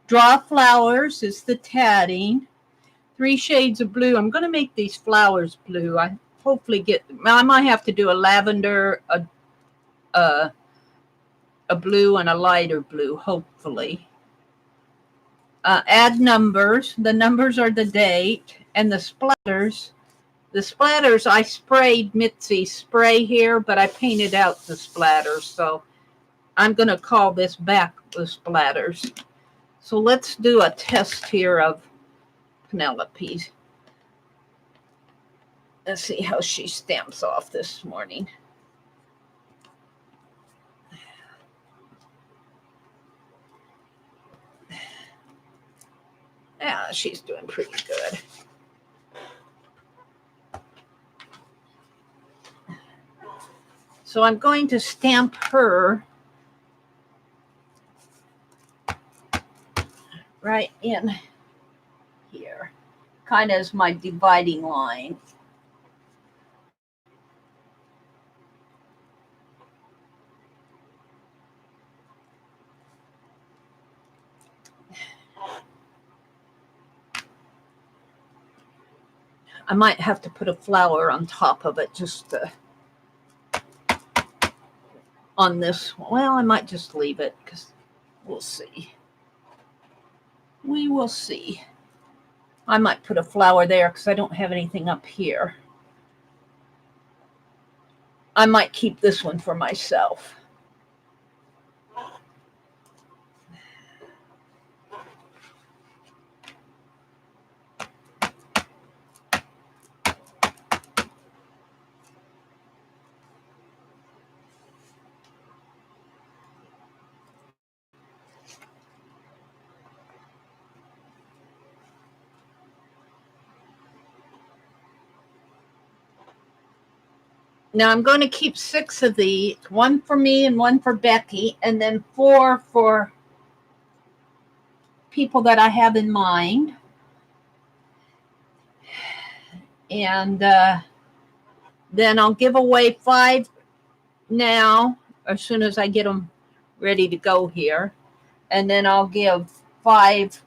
Draw flowers is the tatting. 3 shades of blue. I'm going to make these flowers blue. I might have to do a lavender, a blue, and a lighter blue, hopefully. Add numbers. The numbers are the date, and the splatters. The splatters, I sprayed Mitzi spray here, but I painted out the splatters, so I'm going to call this back the splatters. So let's do a test here of Penelope. Let's see how she stamps off this morning. Yeah, she's doing pretty good. So I'm going to stamp her right in here, kind of as my dividing line. I might have to put a flower on top of it just on this. Well, I might just leave it because we'll see. We will see. I might put a flower there because I don't have anything up here. I might keep this one for myself. Now I'm going to keep 6 of these, 1 for me and 1 for Becky, and then 4 for people that I have in mind. And then I'll give away 5 now, as soon as I get them ready to go here. And then I'll give 5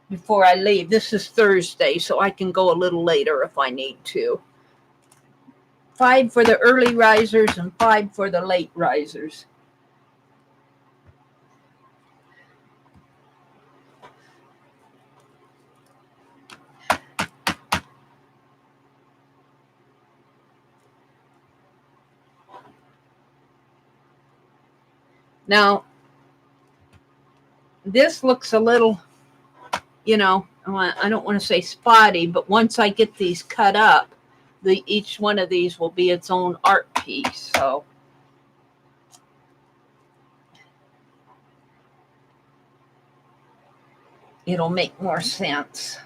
before I leave. This is Thursday, so I can go a little later if I need to. 5 for the early risers and 5 for the late risers. Now, this looks a little, you know, I don't want to say spotty, but once I get these cut up, each one of these will be its own art piece. So it'll make more sense.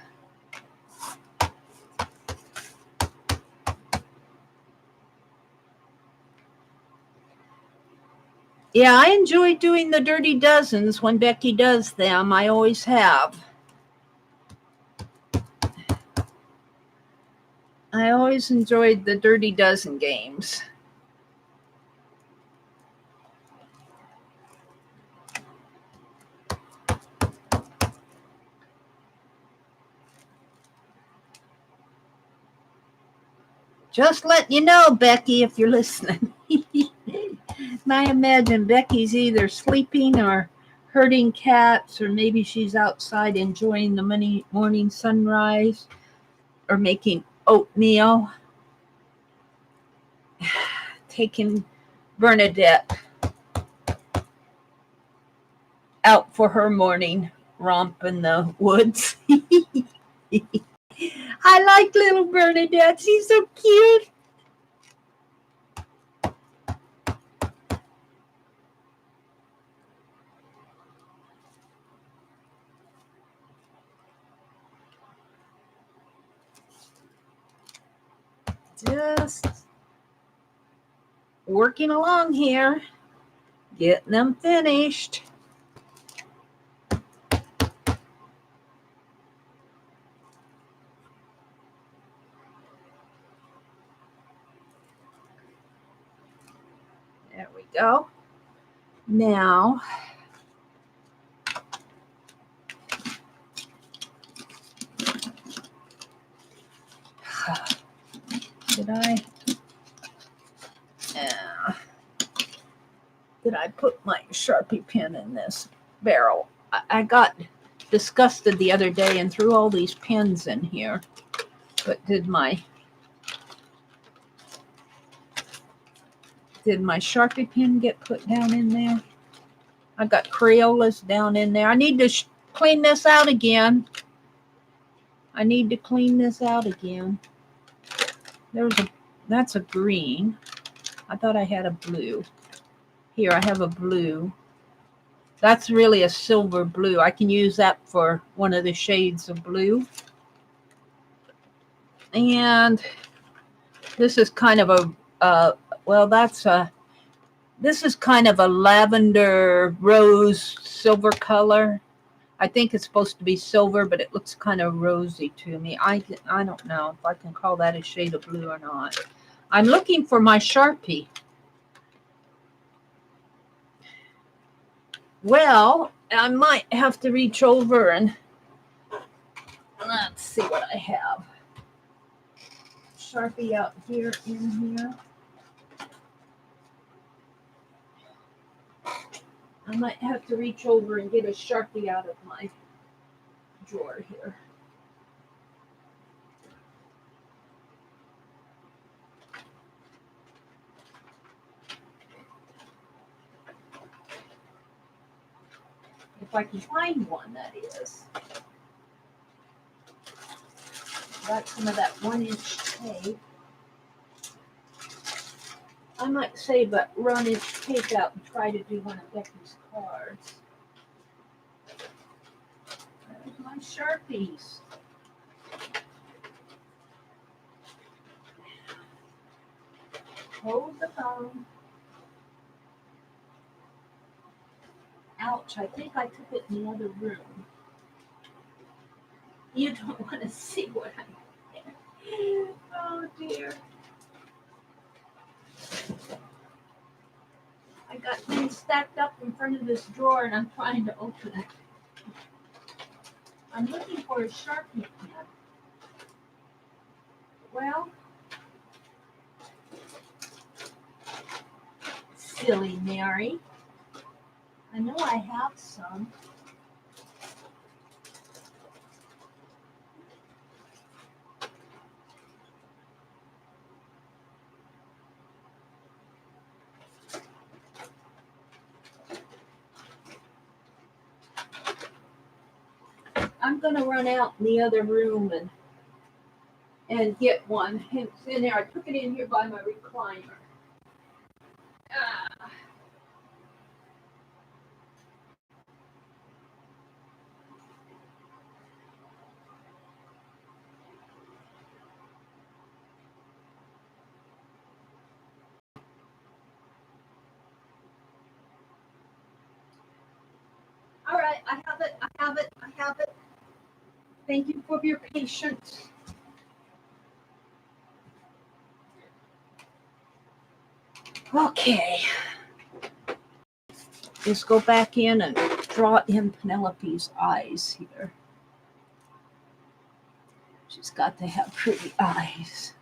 Yeah, I enjoy doing the dirty dozens when Becky does them. I always have. I always enjoyed the dirty dozen games. Just letting you know, Becky, if you're listening. I imagine Becky's either sleeping or herding cats, or maybe she's outside enjoying the morning sunrise or making oatmeal, taking Bernadette out for her morning romp in the woods. I like little Bernadette. She's so cute. Just working along here, getting them finished. There we go. Now, did I put my Sharpie pen in this barrel? I got disgusted the other day and threw all these pens in here. But did my Sharpie pen get put down in there? I got Crayolas down in there. I need to clean this out again. That's a green. I thought I had a blue. Here, I have a blue. That's really a silver blue. I can use that for one of the shades of blue. And this is kind of this is kind of a lavender rose silver color. I think it's supposed to be silver, but it looks kind of rosy to me. I don't know if I can call that a shade of blue or not. I'm looking for my Sharpie. Well, I might have to reach over and let's see what I have. Sharpie out here in here. I might have to reach over and get a Sharpie out of my drawer here. If I can find one, that is. Got some of that 1-inch tape. I might save that 1-inch tape out and try to do one of Becky's cards. There's my Sharpies. Hold the phone. Ouch, I think I took it in the other room. You don't want to see what I'm doing. Oh dear. I got things stacked up in front of this drawer and I'm trying to open it. I'm looking for a Sharpie pen. Well, silly Mary. I know I have some. I'm going to run out in the other room and get one. It's in there. I took it in here by my recliner. All right, I have it. Thank you for your patience. Okay. Let's go back in and draw in Penelope's eyes here. She's got to have pretty eyes.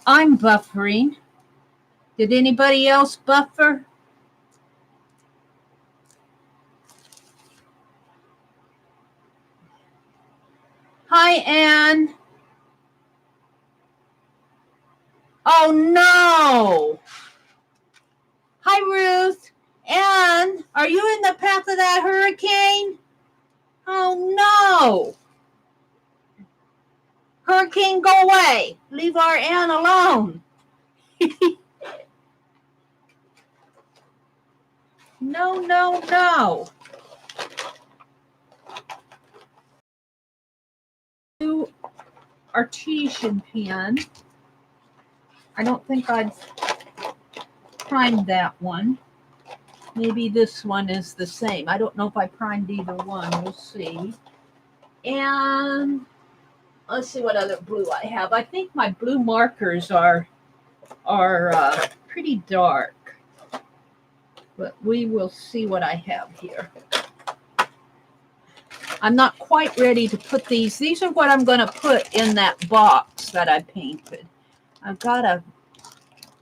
I'm buffering. Did anybody else buffer? Hi, Anne. Oh, no. Hi, Ruth. Anne, are you in the path of that hurricane? Oh, no. Hurricane, go away. Leave our Ann alone. No, no, no. New artesian pen. I don't think I've primed that one. Maybe this one is the same. I don't know if I primed either one. We'll see. And let's see what other blue I have. I think my blue markers are pretty dark. But we will see what I have here. I'm not quite ready to put these. These are what I'm going to put in that box that I painted. I've got a,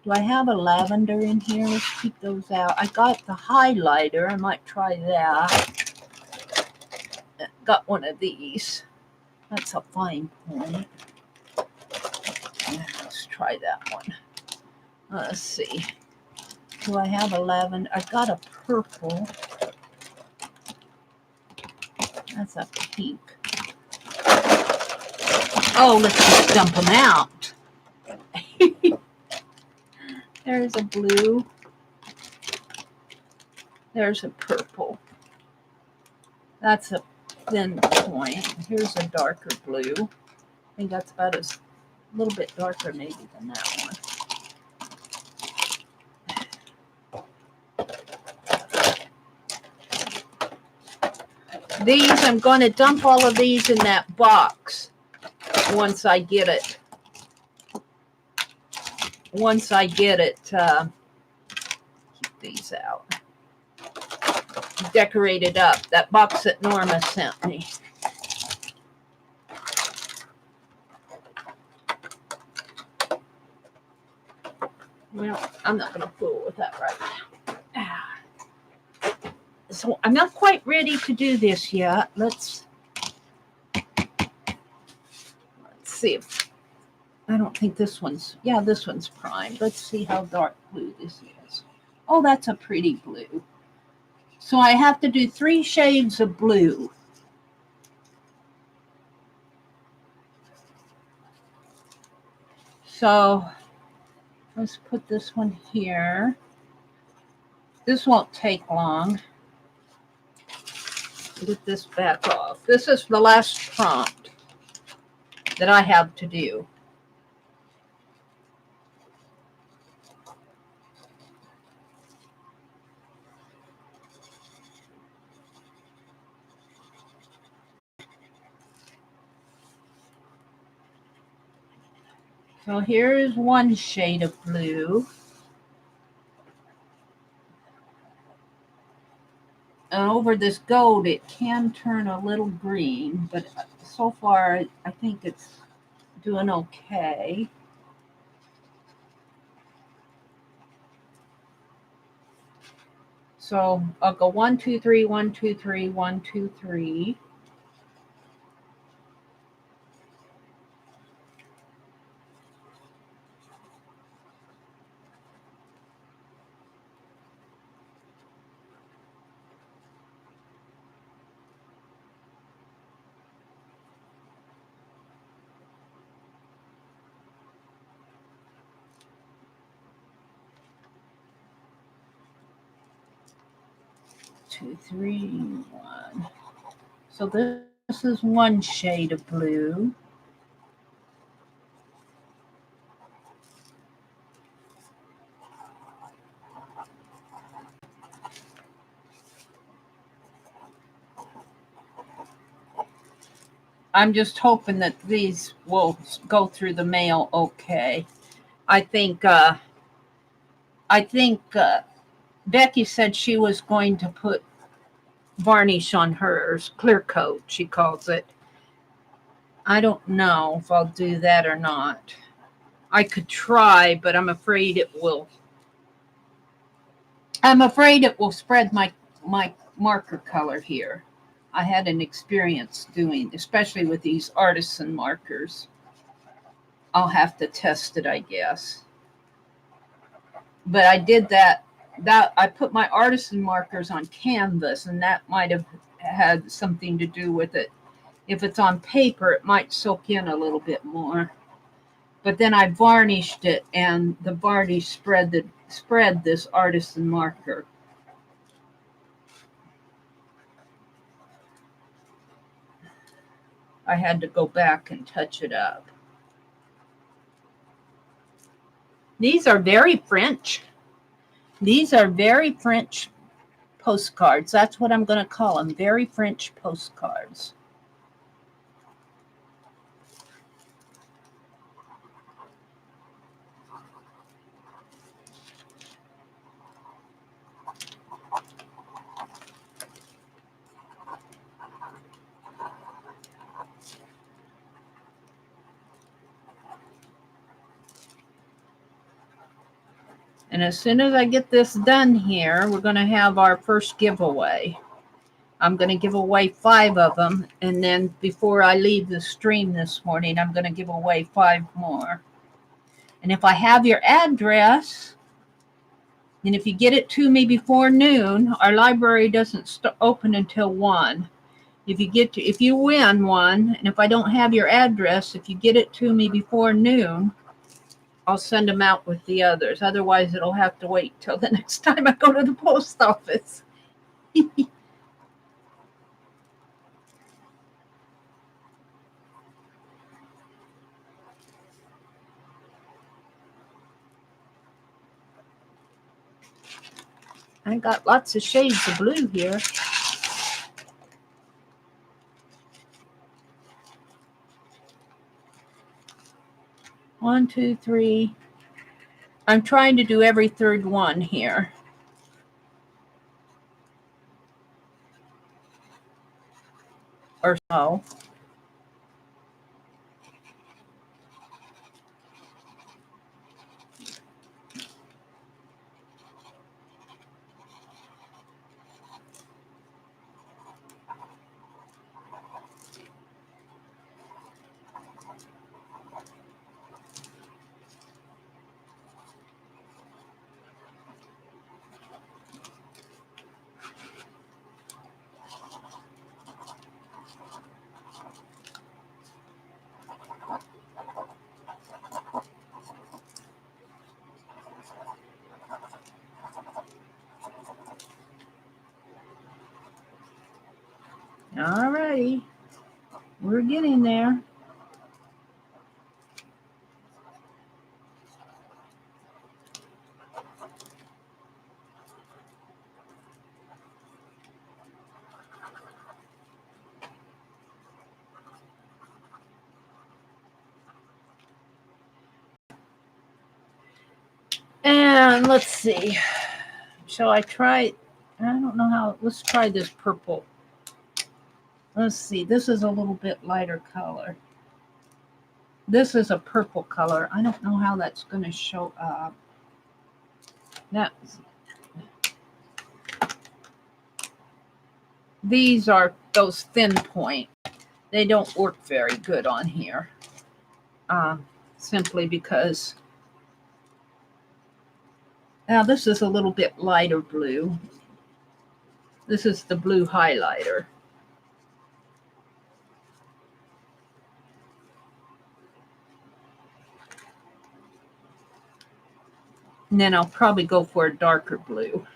do I have a lavender in here? Let's keep those out. I got the highlighter. I might try that. Got one of these. That's a fine point. Let's try that one. Let's see. Do I have a lavender? I've got a purple. That's a pink. Oh, let's just dump them out. There's a blue. There's a purple. That's a thin point. Here's a darker blue. I think that's about a little bit darker maybe than that one. These, I'm going to dump all of these in that box once I get it. Once I get it, keep these out. Decorated up. That box that Norma sent me. Well, I'm not going to fool with that right now. So I'm not quite ready to do this yet. Let's see if, I don't think this one's, yeah, this one's primed. Let's see how dark blue this is. Oh, that's a pretty blue. So I have to do 3 shades of blue. So let's put this one here. This won't take long. Get this back off. This is the last prompt that I have to do. So here's one shade of blue. And over this gold, it can turn a little green, but so far, I think it's doing okay. So I'll go 1, 2, 3, 1, 2, 3, 1, 2, 3. Two, 3, 1. So this is one shade of blue. I'm just hoping that these will go through the mail okay. I think Becky said she was going to put varnish on hers, clear coat, she calls it. I don't know if I'll do that or not. I could try, but I'm afraid it will. I'm afraid it will spread my marker color here. I had an experience doing, especially with these artisan markers. I'll have to test it, I guess. But I did that I put my artisan markers on canvas, and that might have had something to do with it If it's on paper, it might soak in a little bit more. But then I varnished it, and the varnish spread this artisan marker. I had to go back and touch it up. These are very French. These are very French postcards. That's what I'm going to call them, very French postcards. And as soon as I get this done here, we're going to have our first giveaway. I'm going to give away 5 of them. And then before I leave the stream this morning, I'm going to give away 5 more. And if I have your address, and if you get it to me before noon, our library doesn't open until 1. If you win one, and if I don't have your address, if you get it to me before noon, I'll send them out with the others. Otherwise, it'll have to wait till the next time I go to the post office. I got lots of shades of blue here. One, two, three. I'm trying to do every third one here. Or so. All righty. We're getting there. And let's see. Shall I try? I don't know how. Let's try this purple. Let's see. This is a little bit lighter color. This is a purple color. I don't know how that's going to show up. These are those thin point. They don't work very good on here. Simply because now this is a little bit lighter blue. This is the blue highlighter. And then I'll probably go for a darker blue.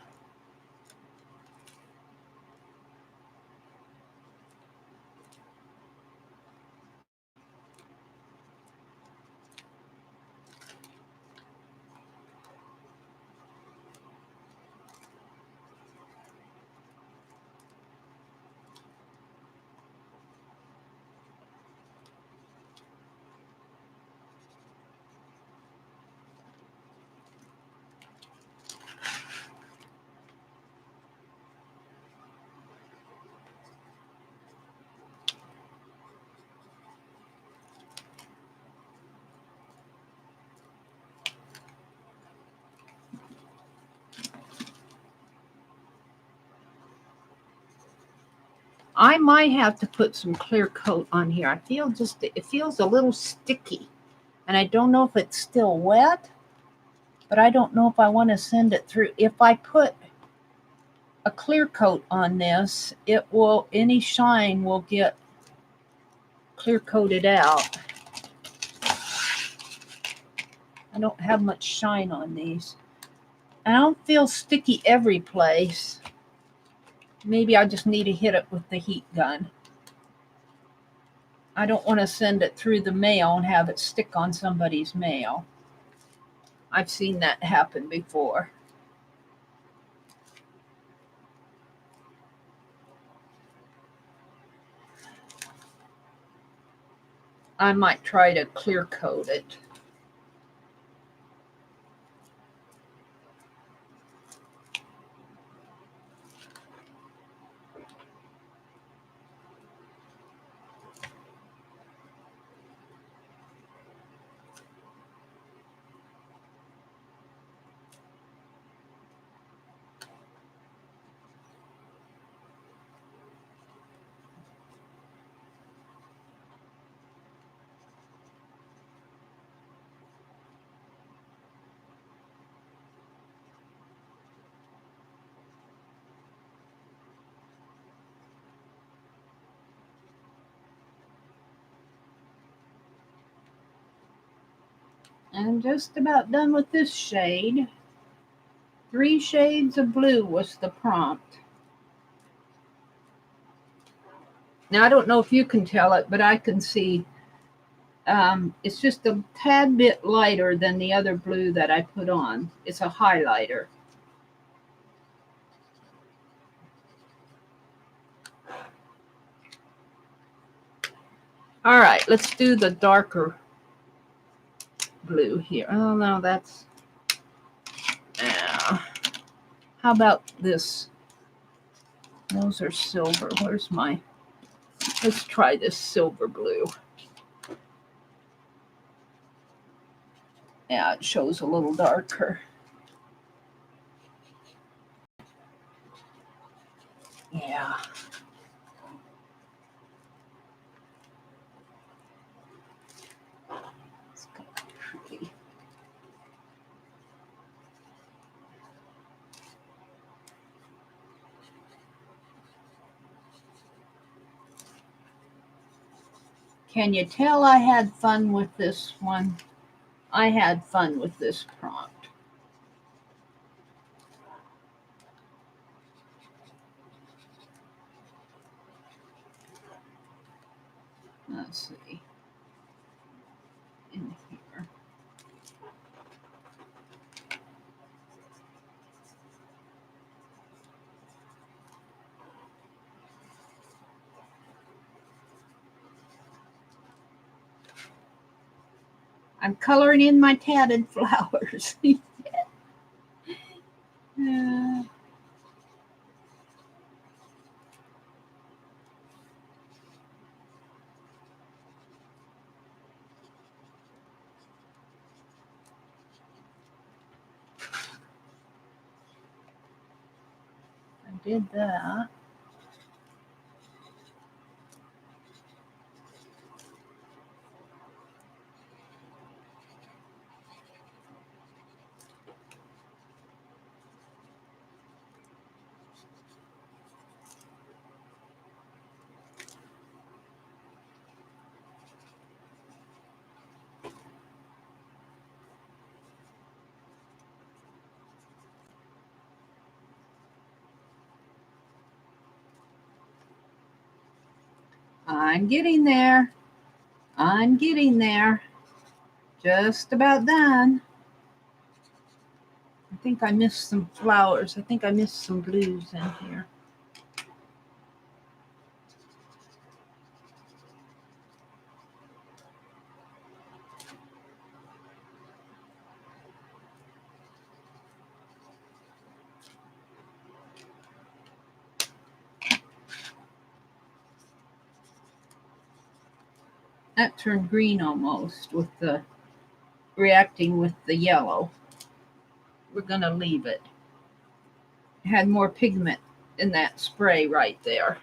I might have to put some clear coat on here. It feels a little sticky. And I don't know if it's still wet, but I don't know if I want to send it through. If I put a clear coat on this, any shine will get clear coat it out. I don't have much shine on these. I don't feel sticky every place. Maybe I just need to hit it with the heat gun. I don't want to send it through the mail and have it stick on somebody's mail. I've seen that happen before. I might try to clear coat it. I'm just about done with this shade. 3 shades of blue was the prompt. Now, I don't know if you can tell it, but I can see it's just a tad bit lighter than the other blue that I put on. It's a highlighter. All right, let's do the darker blue here. Oh, no, that's... How about this? Those are silver. Where's my... Let's try this silver blue. Yeah, it shows a little darker. Yeah. It's kind of pretty. Can you tell I had fun with this one? I had fun with this prompt. Let's see. In here. I'm coloring in my tatted flowers. I did that. I'm getting there. I'm getting there. Just about done. I think I missed some flowers. I think I missed some blues in here. That turned green almost with the reacting with the yellow. We're going to leave it. It had more pigment in that spray right there.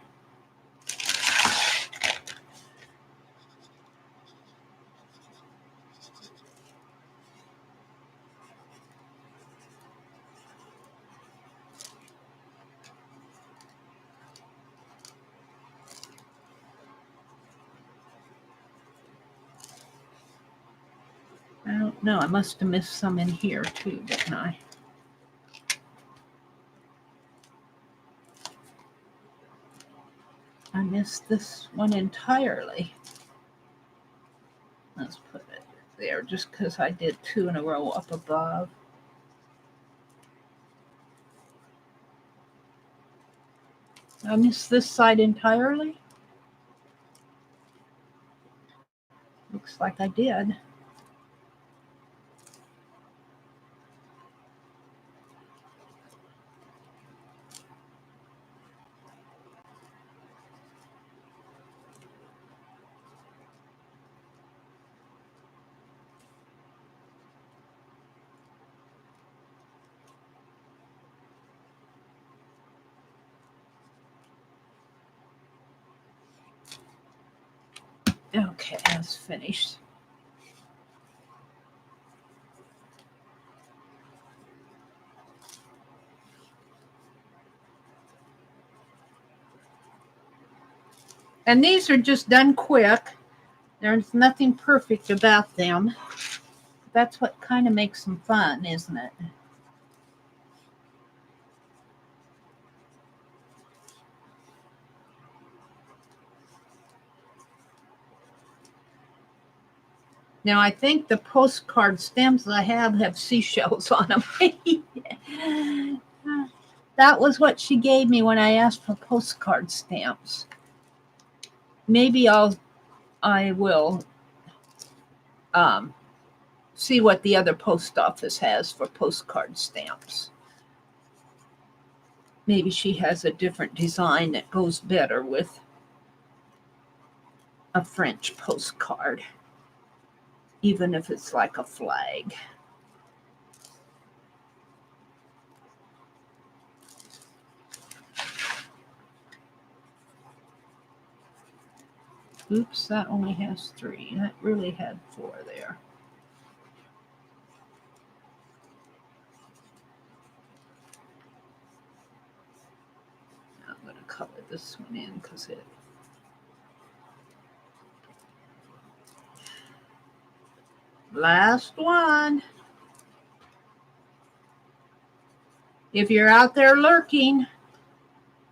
No, I must have missed some in here too, didn't I? I missed this one entirely. Let's put it there just because I did 2 in a row up above. I missed this side entirely. Looks like I did. Okay, that's finished. And these are just done quick. There's nothing perfect about them. That's what kind of makes them fun, isn't it? Now, I think the postcard stamps I have seashells on them. That was what she gave me when I asked for postcard stamps. Maybe I will see what the other post office has for postcard stamps. Maybe she has a different design that goes better with a French postcard, even if it's like a flag. Oops, that only has 3. That really had 4 there. I'm going to color this one in because it... Last one. If you're out there lurking,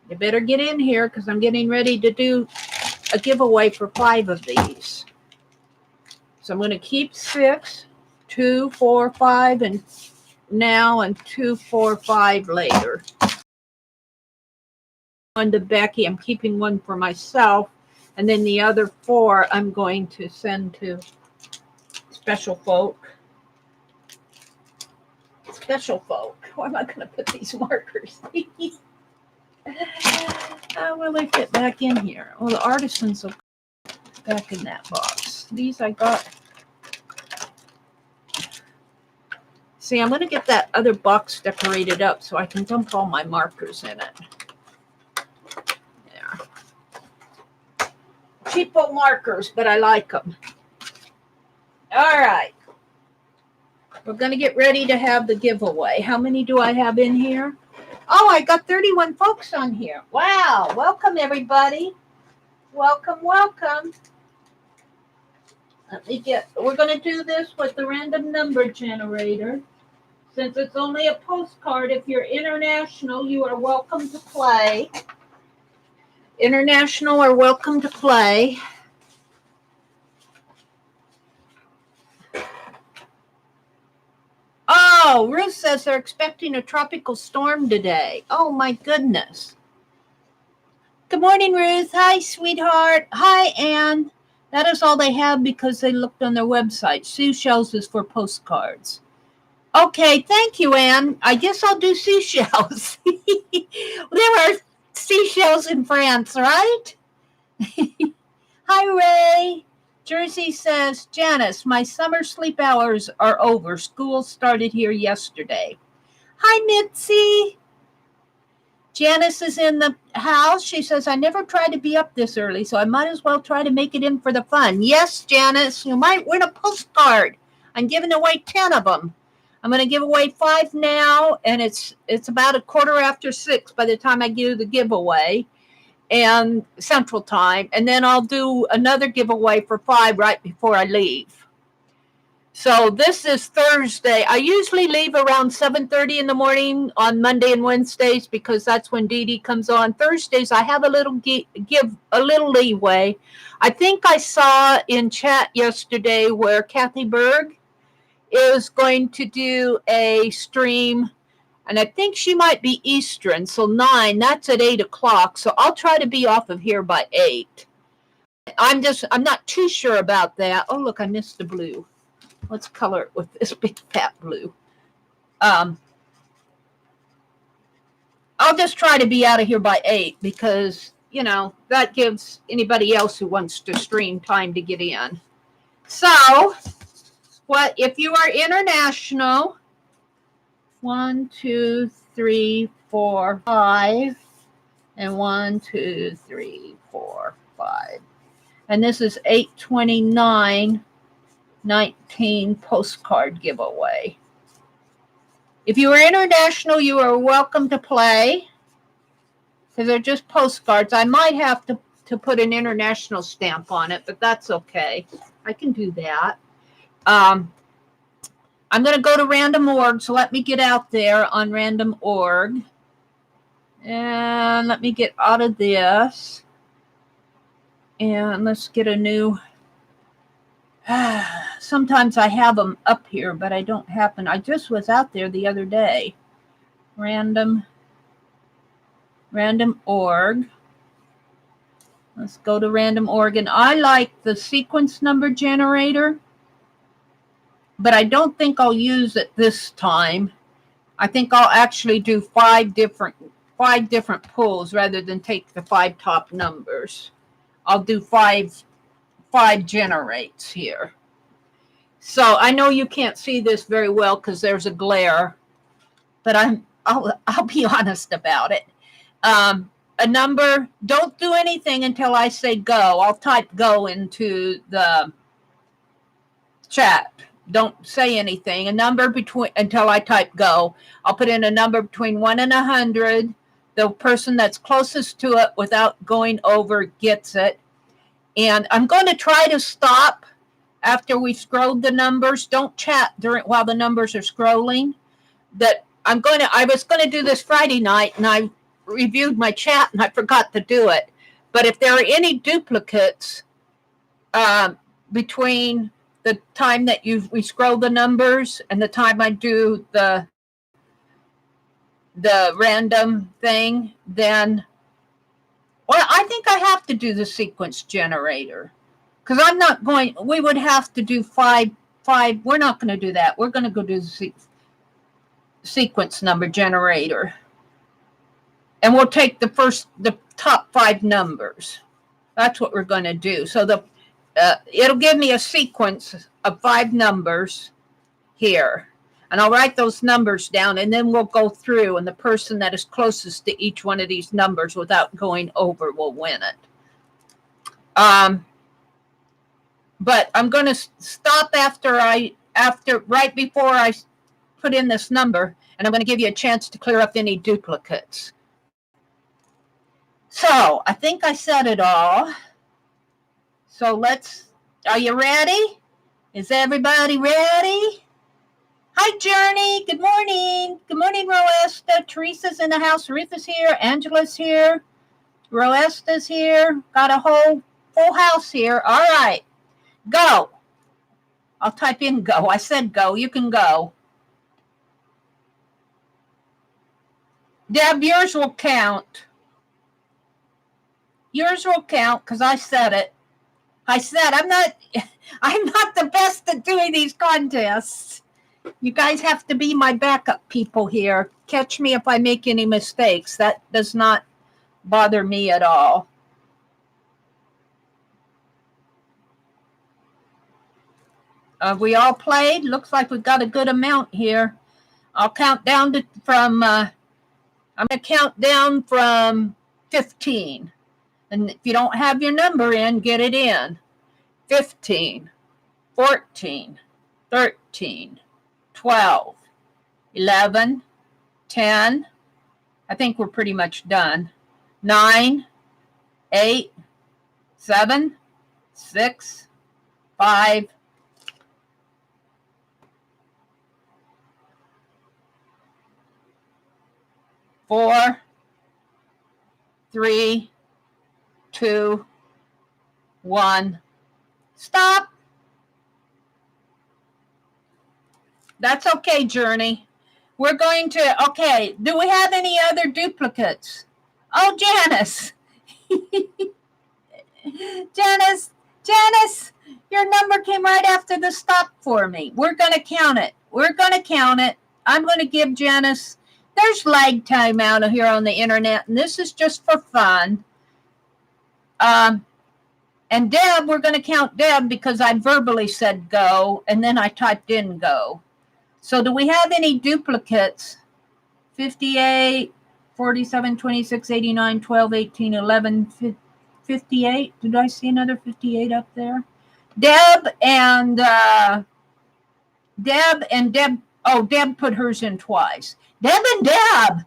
you better get in here because I'm getting ready to do a giveaway for 5 of these. So I'm going to keep 6, 2, 4, 5, and now, and 2, 4, 5 later. One to Becky. I'm keeping one for myself, and then the other 4 I'm going to send to special folk. Special folk. Where am I going to put these markers? How will they fit back in here? Well, the artisans will back in that box. These I got. See, I'm going to get that other box decorated up so I can dump all my markers in it. There. Cheapo markers, but I like them. All right. We're going to get ready to have the giveaway. How many do I have in here? Oh, I got 31 folks on here. Wow. Welcome, everybody. Welcome, welcome. We're going to do this with the random number generator. Since it's only a postcard, if you're international, you are welcome to play. International are welcome to play. Oh, Ruth says they're expecting a tropical storm today. Oh, my goodness. Good morning, Ruth. Hi, sweetheart. Hi, Anne. That is all they have because they looked on their website. Seashells is for postcards. Okay, thank you, Anne. I guess I'll do seashells. There are seashells in France, right? Hi, Ray. Jersey says, Janice, my summer sleep hours are over. School started here yesterday. Hi, Mitzi. Janice is in the house. She says, I never tried to be up this early, so I might as well try to make it in for the fun. Yes, Janice, you might win a postcard. I'm giving away 10 of them. I'm going to give away 5 now, and it's about 6:15 by the time I do the giveaway, and Central Time, and then I'll do another giveaway for 5 right before I leave. So this is Thursday. I usually leave around 7:30 in the morning on Monday and Wednesdays because that's when Dee Dee comes on. Thursdays, I have a little give a little leeway. I think I saw in chat yesterday where Kathy Berg is going to do a stream, and I think she might be Eastern, so 9, that's at 8 o'clock. So I'll try to be off of here by 8. I'm not too sure about that. Oh, look, I missed the blue. Let's color it with this big fat blue. I'll just try to be out of here by 8 because, you know, that gives anybody else who wants to stream time to get in. So, what if you are international? 1, 2, 3, 4, 5, and 1, 2, 3, 4, 5. And this is 8/29/19 postcard giveaway. If you are international, you are welcome to play because they're just postcards. I might have to put an international stamp on it, but that's okay. I can do that. I'm going to go to random.org, so let me get out there on random.org. And let me get out of this. And let's get a new... Sometimes I have them up here, but I don't happen. I just was out there the other day. Random.org. Let's go to random.org. And I like the sequence number generator, but I don't think I'll use it this time. I think I'll actually do 5 different pulls rather than take the 5 top numbers. I'll do 5 generates here. So I know you can't see this very well because there's a glare, but I'll be honest about it. A number, don't do anything until I say go. I'll type go into the chat. Don't say anything. A number until I type go. I'll put in a number between 1 and 100. The person that's closest to it without going over gets it. And I'm going to try to stop after we've scrolled the numbers. Don't chat while the numbers are scrolling. I was going to do this Friday night, and I reviewed my chat, and I forgot to do it. But if there are any duplicates between the time that we scroll the numbers and the time I do the random thing, then, well, I think I have to do the sequence generator. Because we would have to do 5. We're not going to do that. We're going to go do the sequence number generator. And we'll take the top 5 numbers. That's what we're going to do. So it'll give me a sequence of 5 numbers here. And I'll write those numbers down, and then we'll go through, and the person that is closest to each one of these numbers without going over will win it. But I'm going to stop right before I put in this number, and I'm going to give you a chance to clear up any duplicates. So I think I said it all. So are you ready? Is everybody ready? Hi, Journey. Good morning. Good morning, Roesta. Teresa's in the house. Ruth is here. Angela's here. Roesta's here. Got a whole full house here. All right. Go. I'll type in go. I said go. You can go. Deb, yours will count. Yours will count because I said it. I said I'm not the best at doing these contests. You guys have to be my backup people here. Catch me if I make any mistakes. That does not bother me at all. We all played. Looks like we've got a good amount here. I'll count down I'm going to count down from 15. And if you don't have your number in, get it in. 15, 14, 13, 12, 11, 10. I think we're pretty much done. 9, 8, 7, 6, 5, 4, 3, 2, 1. Stop. That's okay, Journey. We're going to, okay, do we have any other duplicates? Oh, Janice. Janice, your number came right after the stop for me. We're going to count it. I'm going to give Janice, there's lag time out here on the internet, and this is just for fun. And Deb, we're going to count Deb because I verbally said go, and then I typed in go. So do we have any duplicates? 58, 47, 26, 89, 12, 18, 11, 58. Did I see another 58 up there? Deb. Oh, Deb put hers in twice. Deb and Deb.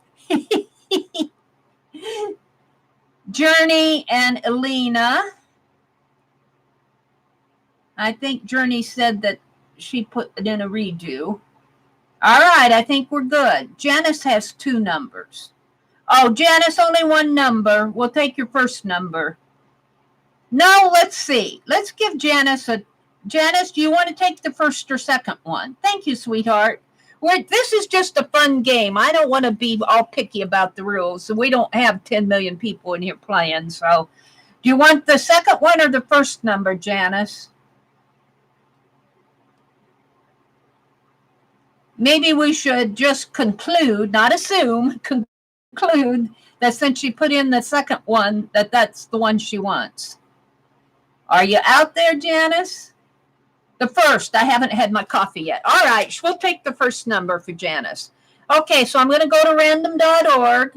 Journey and Elena. I think Journey said that she put it in a redo. All right, I think we're good. Janice has 2 numbers. Oh, Janice, only 1 number. We'll take your first number. No, let's see. Let's give Janice a... Janice, do you want to take the first or second one? Thank you, sweetheart. This is just a fun game. I don't want to be all picky about the rules. So we don't have 10 million people in here playing. So do you want the second one or the first number, Janice? Maybe we should just conclude, not assume, conclude that since she put in the second one, that's the one she wants. Are you out there, Janice? The first. I haven't had my coffee yet. All right, we'll take the first number for Janice. Okay, so I'm going to go to random.org,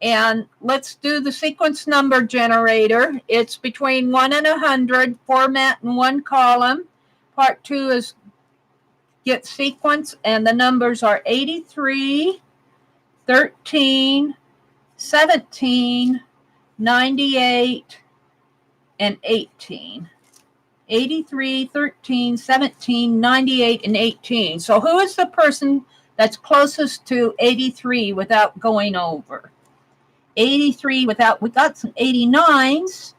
and let's do the sequence number generator. It's between 1 and 100, format in 1 column. Part 2 is get sequence, and the numbers are 83, 13, 17, 98, and 18. 83, 13, 17, 98, and 18. So who is the person that's closest to 83 without going over? 83 without, we got some 89s.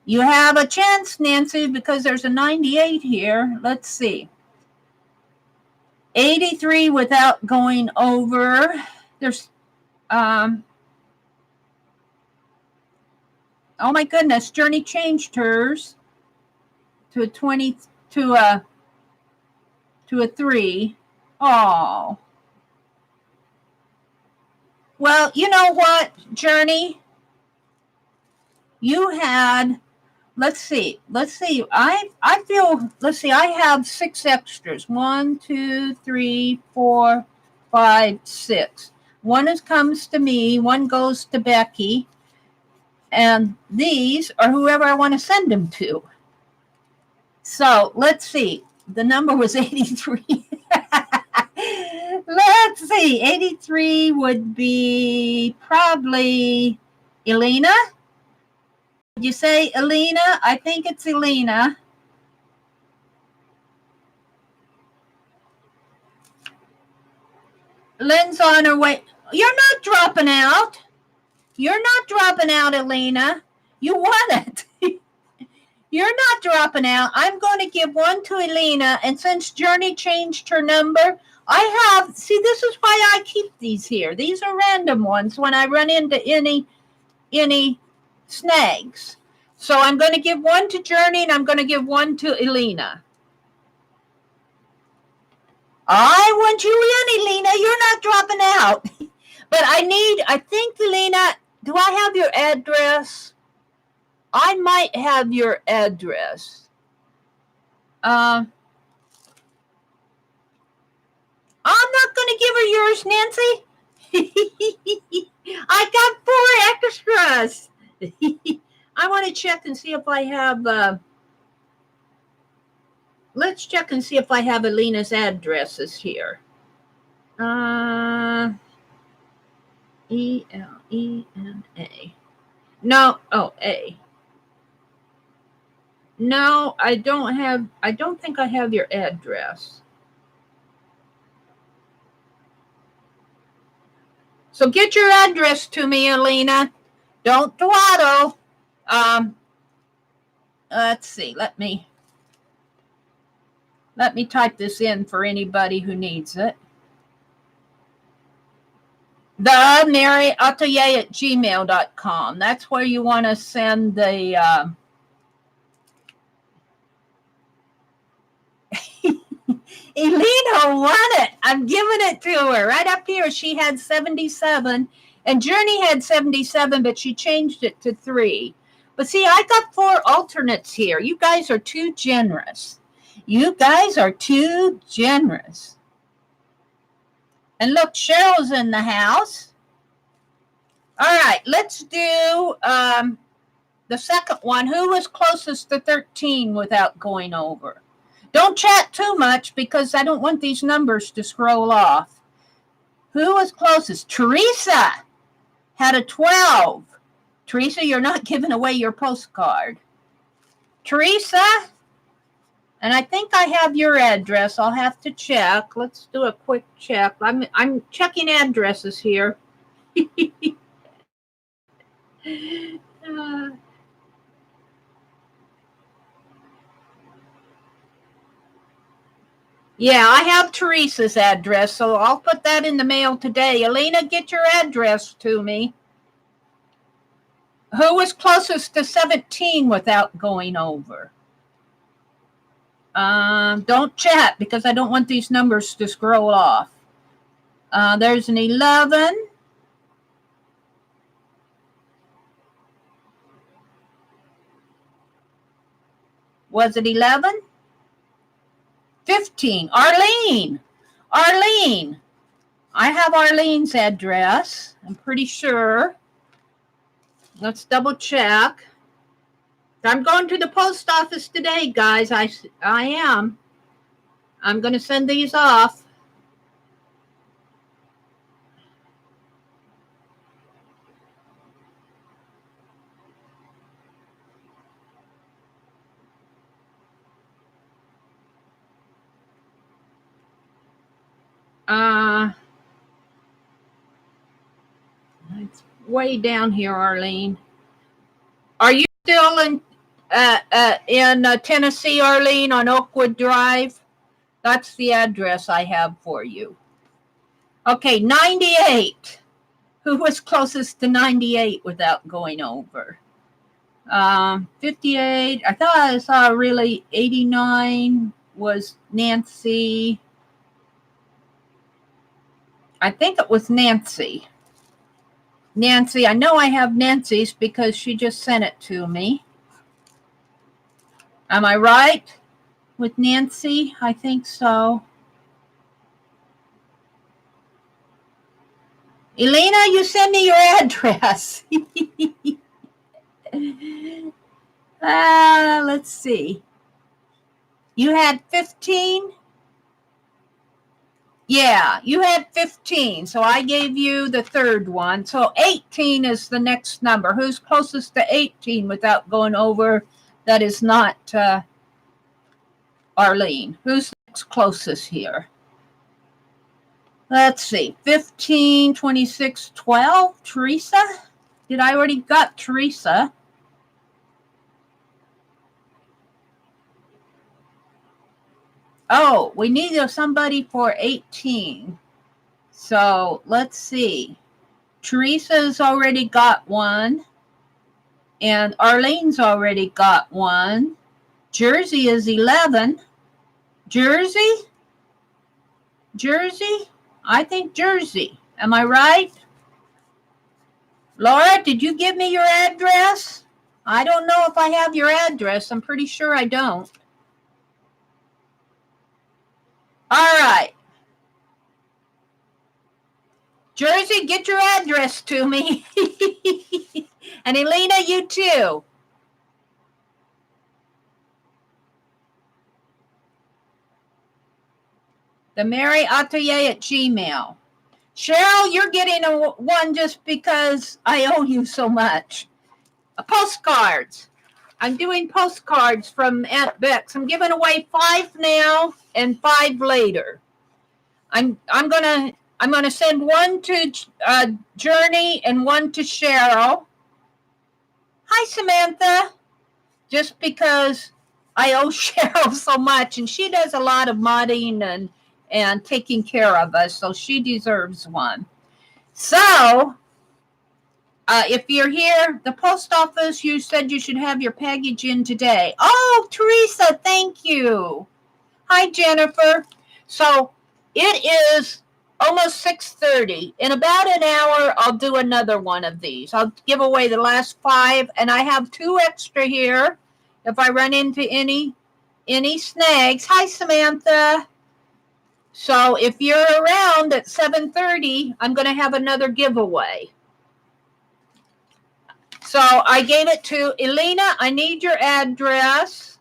You have a chance, Nancy, because there's a 98 here. Let's see. 83 without going over. There's, oh my goodness, Journey changed hers to a 20, to a 3. Oh. Well, you know what, Journey? You had, let's see. I feel, let's see, I have 6 extras. 1, 2, 3, 4, 5, 6. One comes to me, 1 goes to Becky, and these are whoever I want to send them to. So let's see. The number was 83. Let's see. 83 would be probably Elena. Did you say Elena? I think it's Elena. Lynn's on her way. You're not dropping out. You're not dropping out, Elena. You won it. You're not dropping out. I'm going to give 1 to Elena, and since Journey changed her number, I have, see, this is why I keep these here. These are random ones when I run into any snags. So I'm going to give 1 to Journey, and I'm going to give 1 to Elena. I want you in, Elena. You're not dropping out. But I think, Elena, do I have your address? I might have your address. I'm not going to give her yours, Nancy. I got 4 extras. I want to check and see if I have, let's check and see if I have Elena's addresses here. E-L-E-N-A. No, oh, A. No, I don't think I have your address. So get your address to me, Alina. Don't twaddle. Let's see. Let me type this in for anybody who needs it. TheMeriAtelier at gmail.com. That's where you want to send the Elena won it. I'm giving it to her. Right up here, she had 77. And Journey had 77, but she changed it to 3. But see, I got 4 alternates here. You guys are too generous. You guys are too generous. And look, Cheryl's in the house. All right, let's do the second one. Who was closest to 13 without going over? Don't chat too much because I don't want these numbers to scroll off. Who was closest? Teresa had a 12. Teresa, you're not giving away your postcard. Teresa, and I think I have your address. I'll have to check. Let's do a quick check. I'm checking addresses here. Yeah, I have Teresa's address, so I'll put that in the mail today. Elena, get your address to me. Who was closest to 17 without going over? Don't chat because I don't want these numbers to scroll off. There's an 11. Was it 11? 15. Arlene. Arlene. I have Arlene's address. I'm pretty sure. Let's double check. I'm going to the post office today, guys. I am. I'm going to send these off. It's way down here, Arlene. Are you still in Tennessee, Arlene, on Oakwood Drive? That's the address I have for you. Okay, 98. Who was closest to 98 without going over? 58. I thought I saw really 89 was Nancy. I think it was Nancy. Nancy, I know I have Nancy's because she just sent it to me. Am I right with Nancy? I think so. Elena, you send me your address. Let's see. You had 15? Yeah, you had 15, so I gave you the third one. So 18 is the next number. Who's closest to 18 without going over? That is not Arlene. Who's next closest here? Let's see. 15, 26, 12. Teresa? Did I already got Teresa? Oh, we need somebody for 18. So let's see. Teresa's already got one. And Arlene's already got one. Jersey is 11. Jersey? Jersey? I think Jersey. Am I right? Laura, did you give me your address? I don't know if I have your address. I'm pretty sure I don't. All right. Jersey, get your address to me. And Elena, you too. TheMeriAtelier at Gmail. Cheryl, you're getting one just because I owe you so much. Postcards. I'm doing postcards from Aunt Bex. I'm giving away 5 now and 5 later. I'm gonna I'm going to send one to Journey and one to Cheryl. Hi, Samantha. Just because I owe Cheryl so much, and she does a lot of modding and taking care of us, so she deserves one. So, if you're here, the post office, you said you should have your package in today. Oh, Teresa, thank you. Hi, Jennifer. So, it is almost 6:30. In about an hour, I'll do another one of these. I'll give away the last 5, and I have 2 extra here. If I run into any snags. Hi, Samantha. So if you're around at 7:30, I'm going to have another giveaway. So I gave it to Elena. I need your address.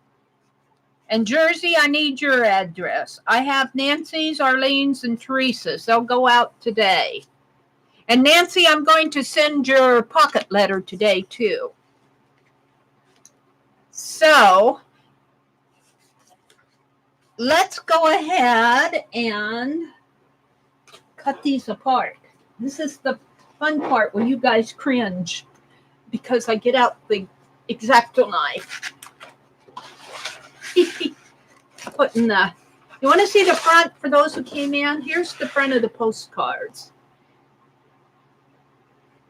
And Jersey, I need your address. I have Nancy's, Arlene's, and Teresa's. They'll go out today. And Nancy, I'm going to send your pocket letter today, too. So let's go ahead and cut these apart. This is the fun part where you guys cringe because I get out the X-Acto knife. Putting the, you want to see the front for those who came in? Here's the front of the postcards.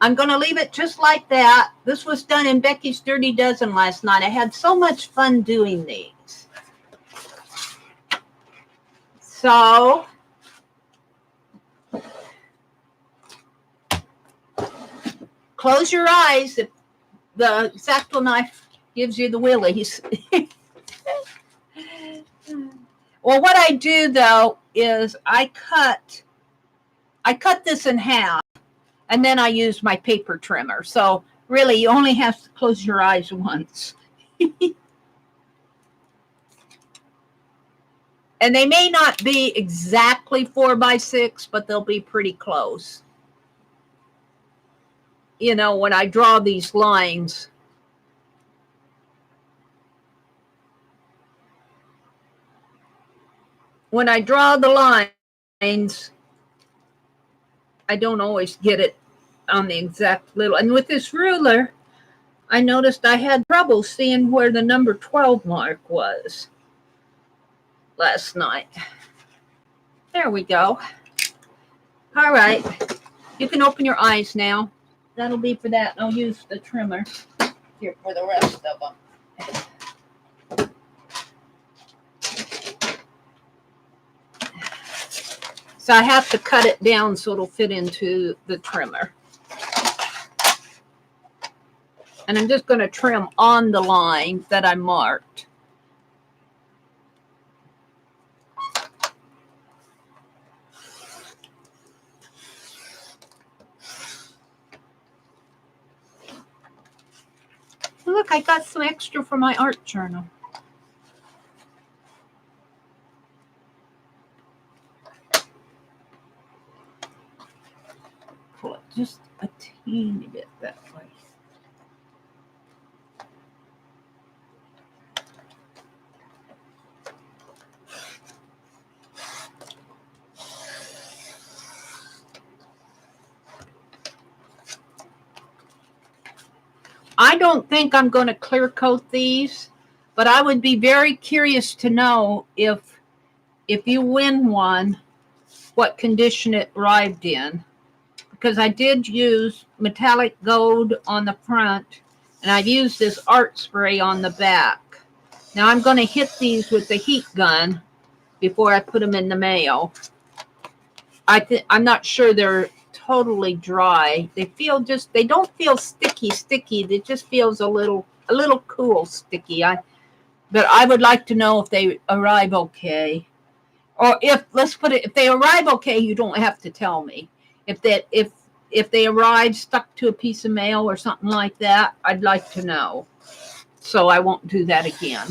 I'm going to leave it just like that. This was done in Becky's Dirty Dozen last night. I had so much fun doing these. So, close your eyes if the X-Acto knife gives you the willies. Well, what I do, though, is I cut this in half, and then I use my paper trimmer. So, really, you only have to close your eyes once. And they may not be exactly 4x6, but they'll be pretty close. You know, when I draw these lines. When I draw the lines, I don't always get it on the exact little. And with this ruler, I noticed I had trouble seeing where the number 12 mark was last night. There we go. All right. You can open your eyes now. That'll be for that. I'll use the trimmer here for the rest of them. So I have to cut it down so it'll fit into the trimmer. And I'm just going to trim on the line that I marked. Look, I got some extra for my art journal. Pull it just a teeny bit that way. I don't think I'm going to clear coat these, but I would be very curious to know if you win one, what condition it arrived in. Because I did use metallic gold on the front, and I've used this art spray on the back. Now I'm going to hit these with the heat gun before I put them in the mail. I'm not sure they're totally dry. They don't feel sticky. It just feels a little cool sticky. But I would like to know if they arrive okay. Or if they arrive okay, you don't have to tell me. If they arrive stuck to a piece of mail or something like that, I'd like to know. So I won't do that again.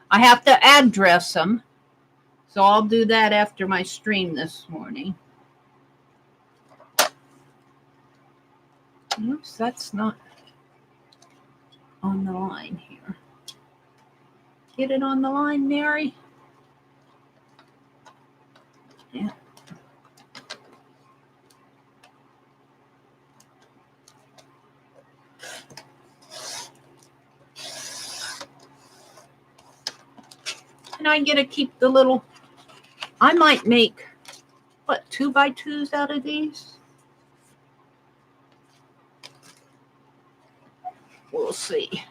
I have to address them. So I'll do that after my stream this morning. Oops, that's not. on the line here. Get it on the line, Mary. Yeah. And I get to keep the little, I might make, what, 2x2s out of these? We'll see.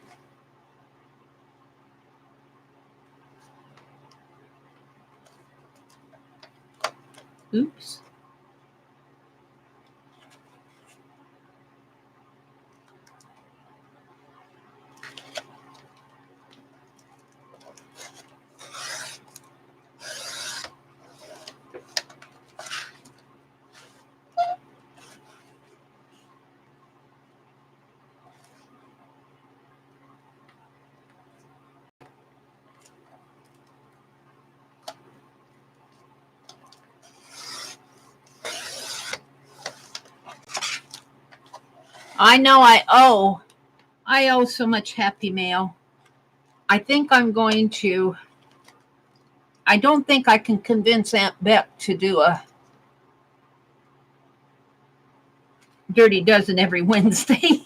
Oops. I know I owe so much Happy Mail. I think I'm going to, I don't think I can convince Aunt Beck to do a Dirty Dozen every Wednesday.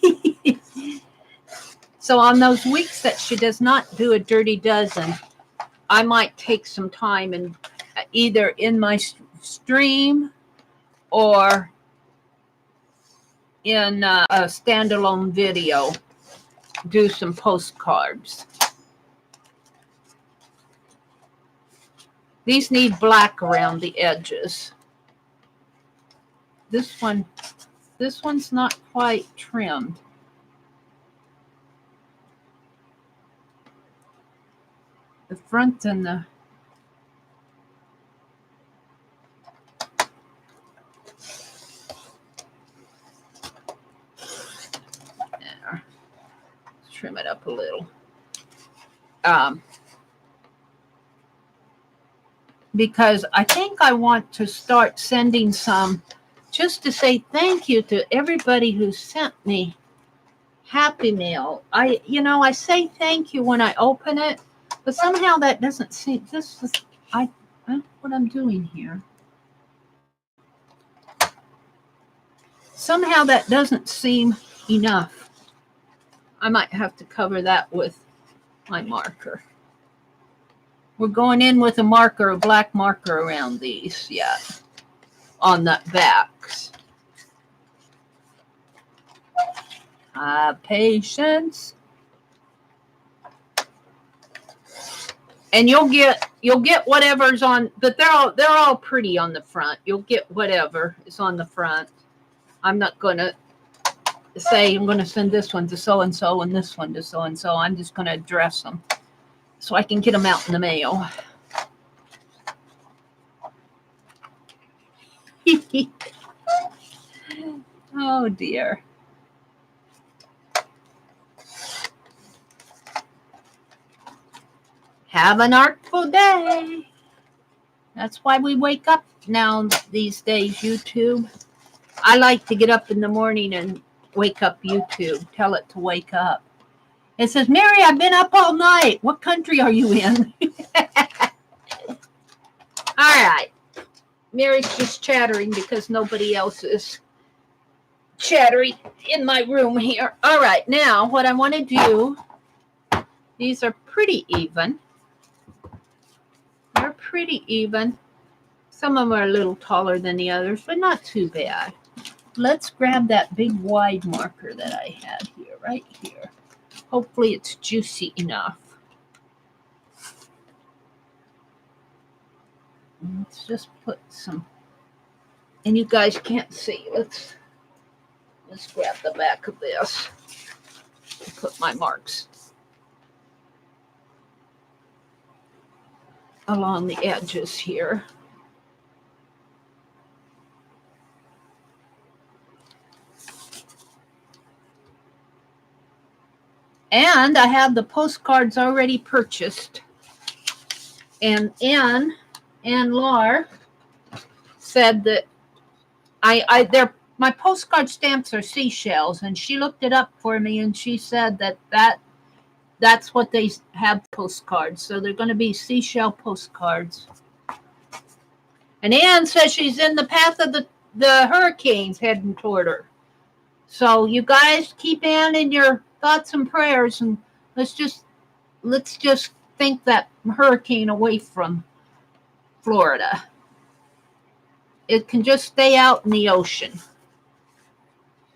So on those weeks that she does not do a Dirty Dozen, I might take some time and either in my stream or in a standalone video do some postcards. These need black around the edges. This one's not quite trimmed. The front and the there. Trim it up a little. Because I think I want to start sending some just to say thank you to everybody who sent me Happy Mail. I say thank you when I open it, but somehow that doesn't seem, I don't know what I'm doing here. Somehow that doesn't seem enough. I might have to cover that with my marker. We're going in with a marker, a black marker around these, yeah, on the backs. Patience. And you'll get whatever's on, but they're all pretty on the front. You'll get whatever is on the front. I'm not going to say I'm going to send this one to so-and-so and this one to so-and-so. I'm just going to address them so I can get them out in the mail. Oh, dear. Have an artful day. That's why we wake up now these days, YouTube. I like to get up in the morning and wake up YouTube. Tell it to wake up. It says, Mary, I've been up all night. What country are you in? All right. Mary's just chattering because nobody else is chattering in my room here. All right. Now, what I want to do, these are pretty even. They're pretty even. Some of them are a little taller than the others, but not too bad. Let's grab that big wide marker that I had here, right here. Hopefully it's juicy enough. Let's just put some, and you guys can't see. Let's grab the back of this and put my marks along the edges here. And I have the postcards already purchased. And Ann Lar said that my postcard stamps are seashells, and she looked it up for me, and she said that that's what they have postcards. So they're going to be seashell postcards. And Anne says she's in the path of the hurricanes heading toward her. So you guys keep Anne in your thoughts and prayers, and let's just think that hurricane away from Florida. It can just stay out in the ocean.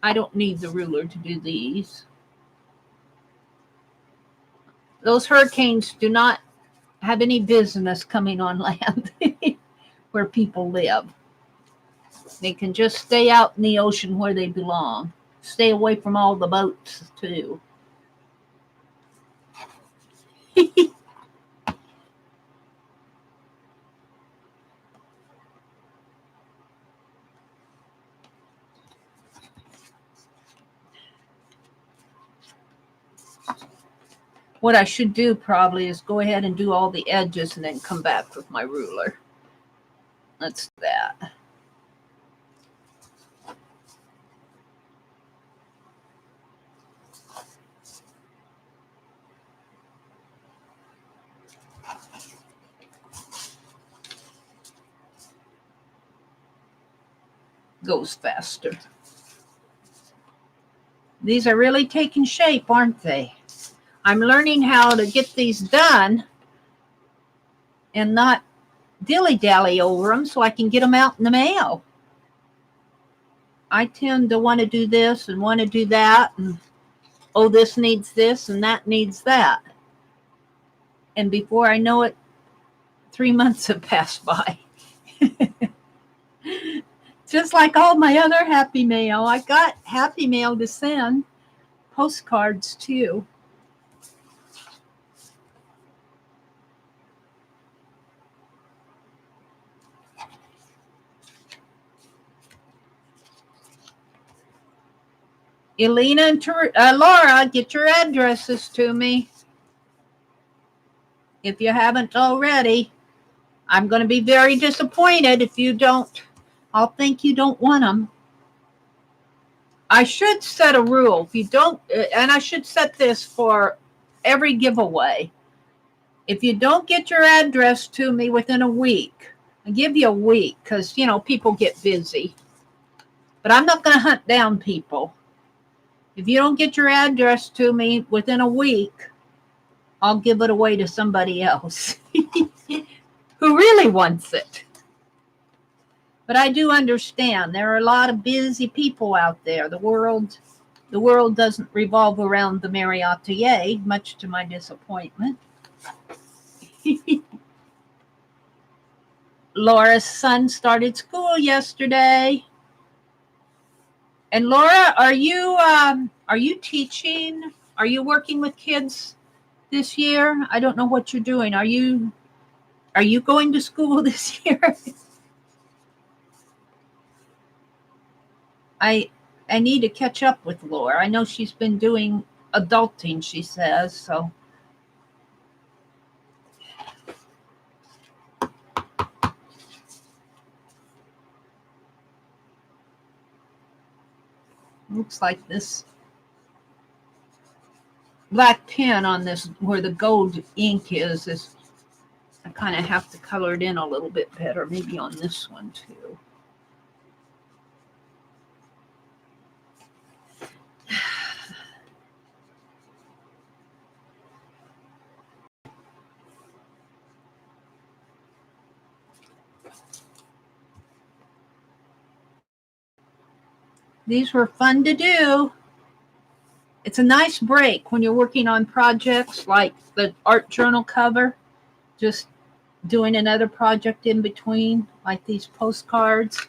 I don't need the ruler to do these. Those hurricanes do not have any business coming on land where people live. They can just stay out in the ocean where they belong. Stay away from all the boats, too. What I should do probably is go ahead and do all the edges and then come back with my ruler. Let's do that. Goes faster. These are really taking shape, aren't they? I'm learning how to get these done and not dilly-dally over them so I can get them out in the mail. I tend to want to do this and want to do that, and oh, this needs this and that needs that. And before I know it, 3 months have passed by. Just like all my other Happy Mail. I got Happy Mail to send, postcards too. Elena and Laura, get your addresses to me. If you haven't already, I'm going to be very disappointed if you don't. I'll think you don't want them. I should set a rule. If you don't, and I should set this for every giveaway. If you don't get your address to me within a week, I'll give you a week because, people get busy. But I'm not going to hunt down people. If you don't get your address to me within a week, I'll give it away to somebody else who really wants it. But I do understand there are a lot of busy people out there. The world doesn't revolve around the TheMeriAtelier, much to my disappointment. Laura's son started school yesterday. And Laura, are you teaching? Are you working with kids this year? I don't know what you're doing. Are you going to school this year? I need to catch up with Laura. I know she's been doing adulting, she says, so. Looks like this black pen on this, where the gold ink is I kind of have to color it in a little bit better, maybe on this one too. These were fun to do. It's a nice break when you're working on projects like the art journal cover, just doing another project in between, like these postcards.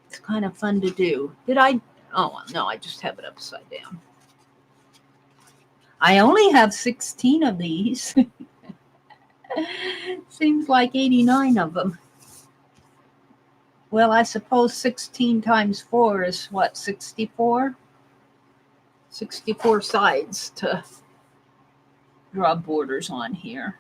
It's kind of fun to do. Oh, no, I just have it upside down. I only have 16 of these. Seems like 89 of them. Well, I suppose 16 times 4 is what, 64? 64 sides to draw borders on here.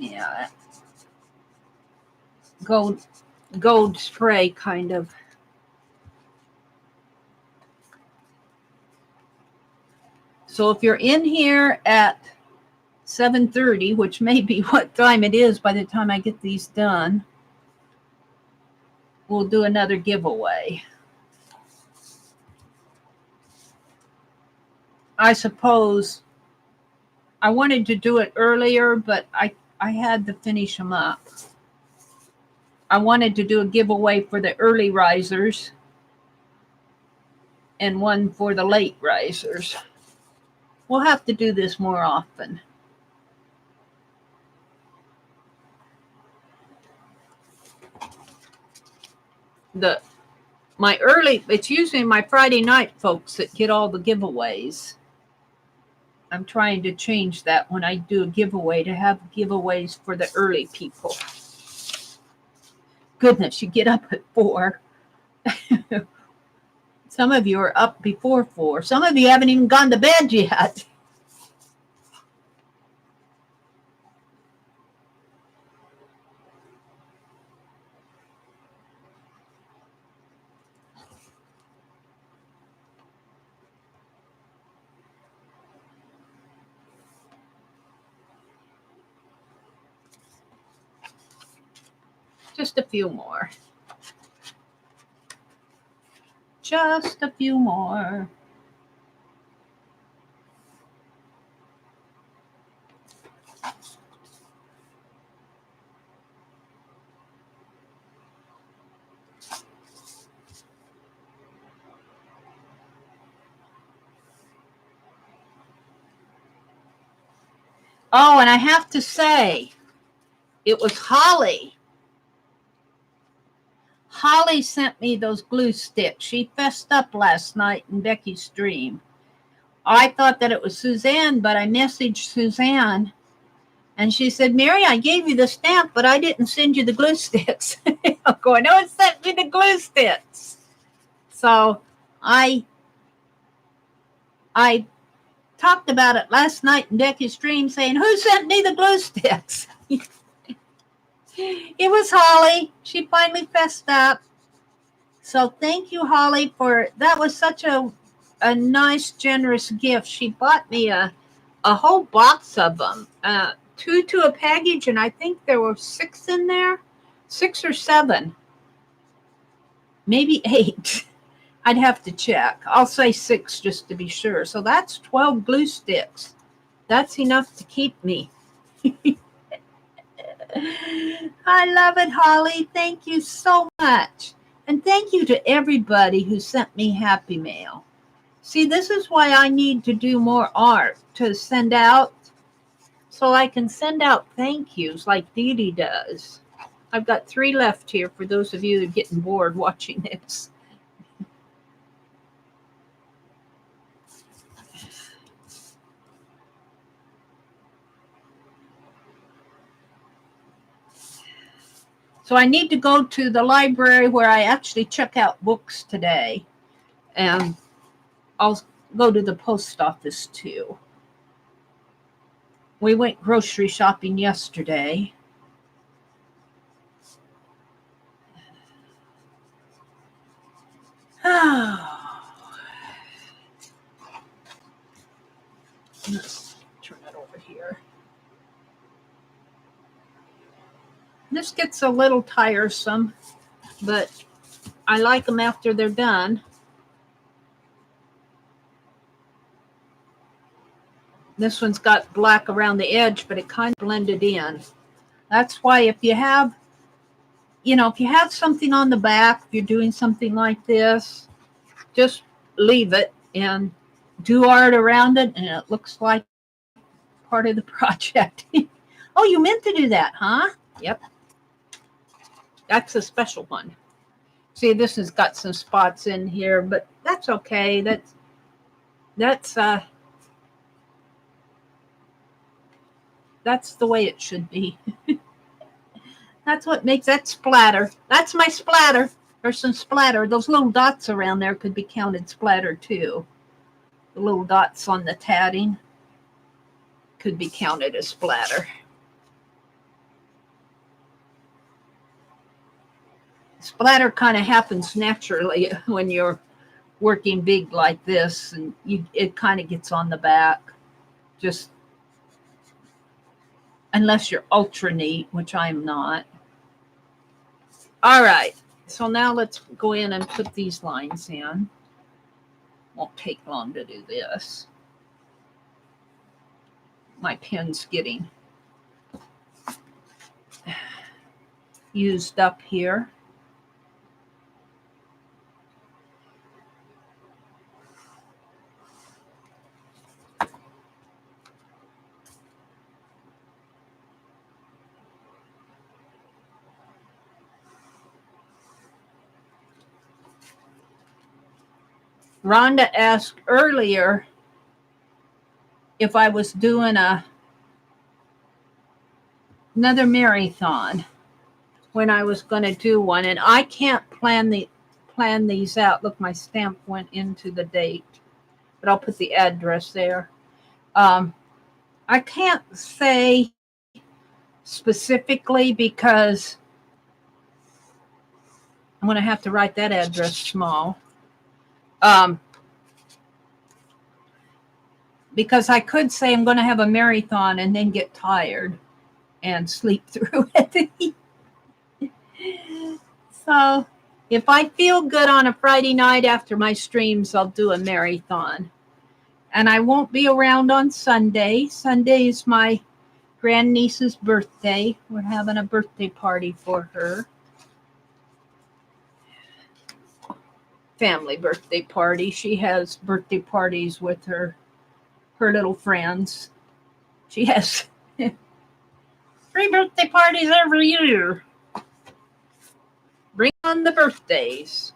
Yeah, gold spray kind of. So if you're in here at 7:30, which may be what time it is by the time I get these done, we'll do another giveaway. I suppose I wanted to do it earlier, but I had to finish them up. I wanted to do a giveaway for the early risers and one for the late risers. We'll have to do this more often. It's usually my Friday night folks that get all the giveaways. I'm trying to change that when I do a giveaway to have giveaways for the early people. Goodness, you get up at 4. Some of you are up before 4. Some of you haven't even gone to bed yet. Just a few more. Just a few more. Oh, and I have to say, it was Holly. Holly sent me those glue sticks. She fessed up last night in Becky's stream. I thought that it was Suzanne, but I messaged Suzanne, and she said, Mary, I gave you the stamp, but I didn't send you the glue sticks. I'm going, no, it sent me the glue sticks. So I talked about it last night in Becky's stream, saying, who sent me the glue sticks? It was Holly. She finally fessed up. So thank you, Holly, that was such a nice, generous gift. She bought me a whole box of them, 2 to a package, and I think there were 6 in there, 6 or 7, maybe 8. I'd have to check. I'll say 6 just to be sure. So that's 12 glue sticks. That's enough to keep me. I love it, Holly. Thank you so much. And thank you to everybody who sent me Happy Mail. See, this is why I need to do more art to send out, so I can send out thank yous like Dee Dee does. I've got 3 left here for those of you that are getting bored watching this. So I need to go to the library where I actually check out books today. And I'll go to the post office too. We went grocery shopping yesterday. Let's turn it over here. This gets a little tiresome, but I like them after they're done. This one's got black around the edge, but it kind of blended in. That's why if you have something on the back, if you're doing something like this, just leave it and do art around it, and it looks like part of the project. Oh, you meant to do that, huh? Yep. That's a special one. See, this has got some spots in here, but that's okay. That's the way it should be. That's what makes that splatter. That's my splatter. There's some splatter. Those little dots around there could be counted splatter too. The little dots on the tatting could be counted as splatter. Splatter kind of happens naturally when you're working big like this, and it kind of gets on the back. Just unless you're ultra neat, which I'm not. All right, so now let's go in and put these lines in. Won't take long to do this. My pen's getting used up here. Rhonda asked earlier if I was doing another marathon, when I was going to do one, and I can't plan these out. Look, my stamp went into the date, but I'll put the address there. I can't say specifically because I'm going to have to write that address small. Because I could say I'm going to have a marathon and then get tired and sleep through it. So if I feel good on a Friday night after my streams, I'll do a marathon. And I won't be around on Sunday. Sunday is my grandniece's birthday. We're having a birthday party for her. Family birthday party. She has birthday parties with her little friends. She has 3 birthday parties every year. Bring on the birthdays.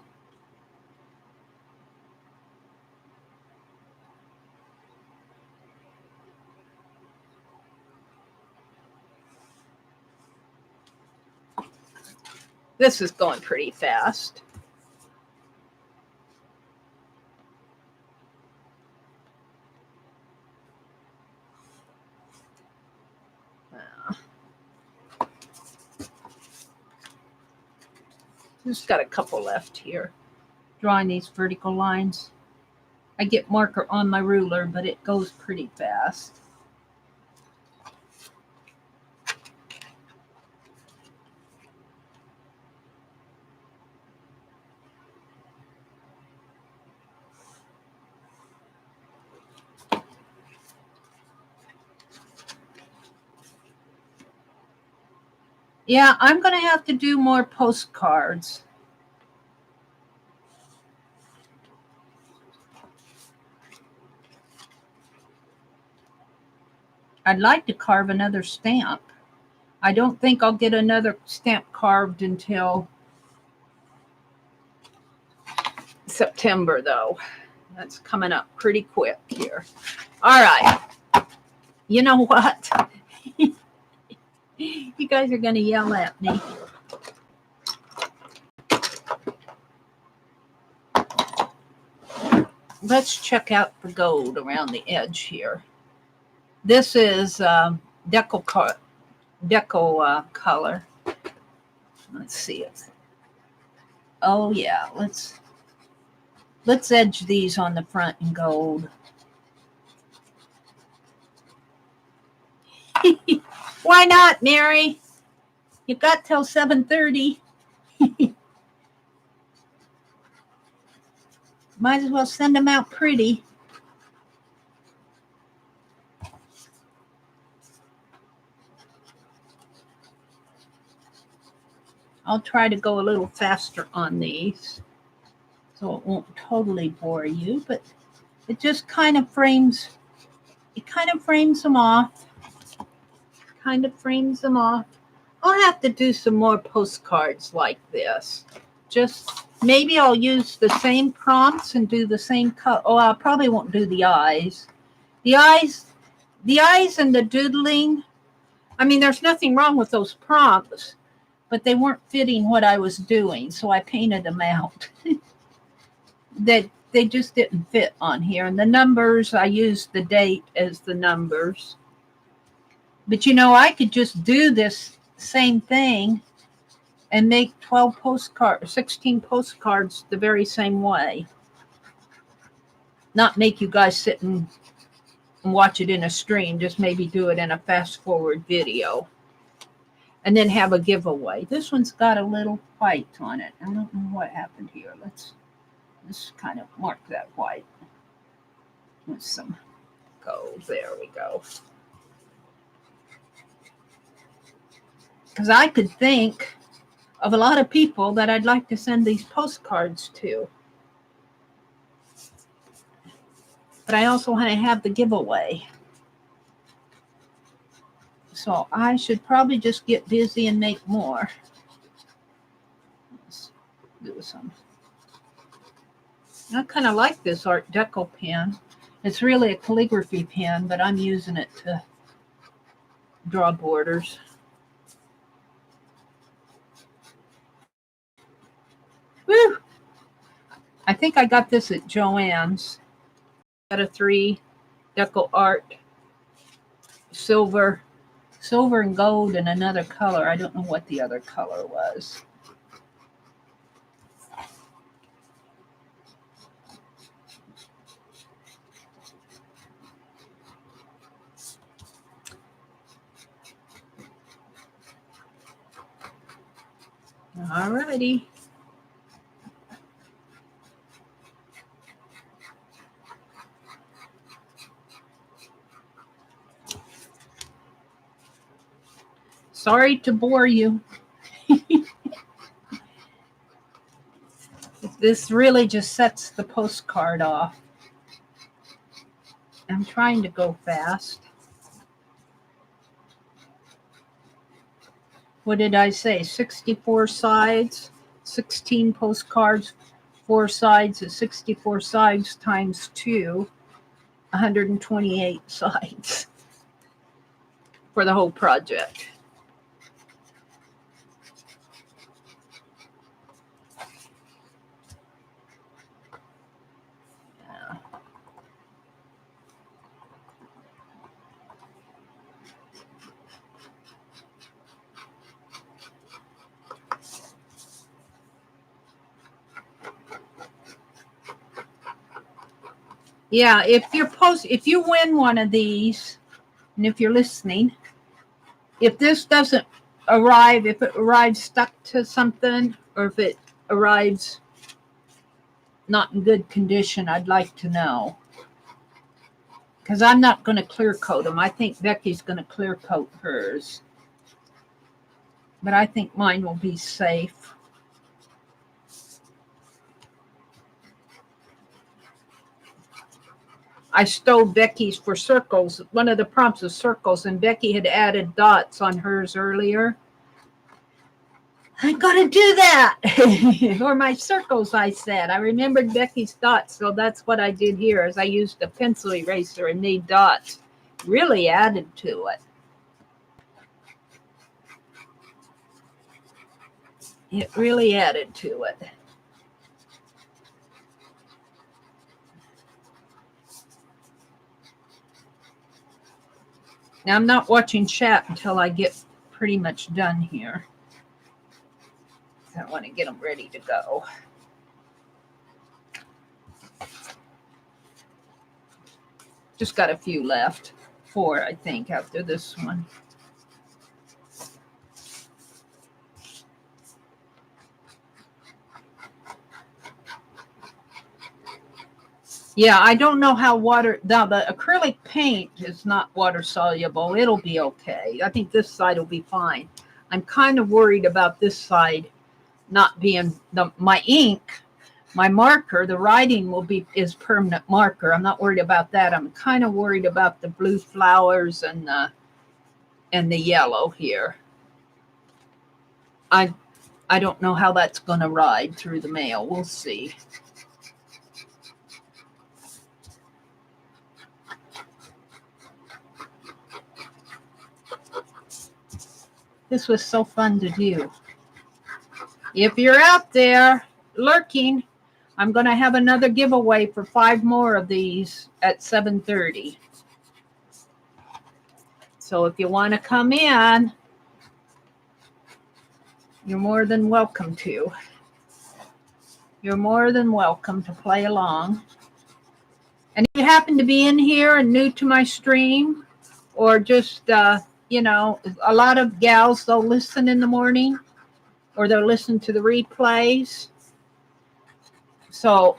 This is going pretty fast. Just got a couple left here. Drawing these vertical lines. I get marker on my ruler, but it goes pretty fast. Yeah, I'm going to have to do more postcards. I'd like to carve another stamp. I don't think I'll get another stamp carved until September, though. That's coming up pretty quick here. All right. You know what? You guys are going to yell at me. Let's check out the gold around the edge here. This is deco color. Let's see it. Oh yeah, let's edge these on the front in gold. Why not, Mary? You got till 7:30. Might as well send them out pretty. I'll try to go a little faster on these so it won't totally bore you, but it just kind of frames them off. I'll have to do some more postcards like this. Just maybe I'll use the same prompts and do the same color. Oh, I probably won't do the eyes. The eyes and the doodling. I mean, there's nothing wrong with those prompts, but they weren't fitting what I was doing, so I painted them out. That they just didn't fit on here. And the numbers, I used the date as the numbers. But you know, I could just do this same thing and make 12 postcards, 16 postcards the very same way. Not make you guys sit and watch it in a stream, just maybe do it in a fast forward video. And then have a giveaway. This one's got a little white on it. I don't know what happened here. Let's kind of mark that white with some gold. There we go. Because I could think of a lot of people that I'd like to send these postcards to. But I also want to have the giveaway. So I should probably just get busy and make more. Let's do some. I kind of like this Art Deco pen. It's really a calligraphy pen, but I'm using it to draw borders. Woo! I think I got this at Joann's. Got a 3 Deco Art, silver and gold, and another color. I don't know what the other color was. Alrighty. Sorry to bore you. This really just sets the postcard off. I'm trying to go fast. What did I say? 64 sides, 16 postcards, 4 sides is 64 sides times 2, 128 sides for the whole project. Yeah, if you win one of these, and if you're listening, if this doesn't arrive, if it arrives stuck to something, or if it arrives not in good condition, I'd like to know. Because I'm not going to clear coat them. I think Becky's going to clear coat hers. But I think mine will be safe. I stole Becky's for circles. One of the prompts was circles, and Becky had added dots on hers earlier. I'm going to do that. Or my circles, I said. I remembered Becky's dots, so that's what I did here, is I used a pencil eraser and made dots. Really added to it. It really added to it. Now, I'm not watching chat until I get pretty much done here. I want to get them ready to go. Just got a few left. 4, I think, after this one. Yeah, I don't know how now the acrylic paint is not water soluble. It'll be okay. I think this side will be fine. I'm kind of worried about this side not being my ink, my marker, the writing is permanent marker. I'm not worried about that. I'm kind of worried about the blue flowers and the yellow here. I don't know how that's going to ride through the mail. We'll see. This was so fun to do. If you're out there lurking, I'm going to have another giveaway for 5 more of these at 7:30. So if you want to come in, You're more than welcome to. You're more than welcome to play along. And if you happen to be in here and new to my stream, or just, you know, a lot of gals, they'll listen in the morning or they'll listen to the replays. So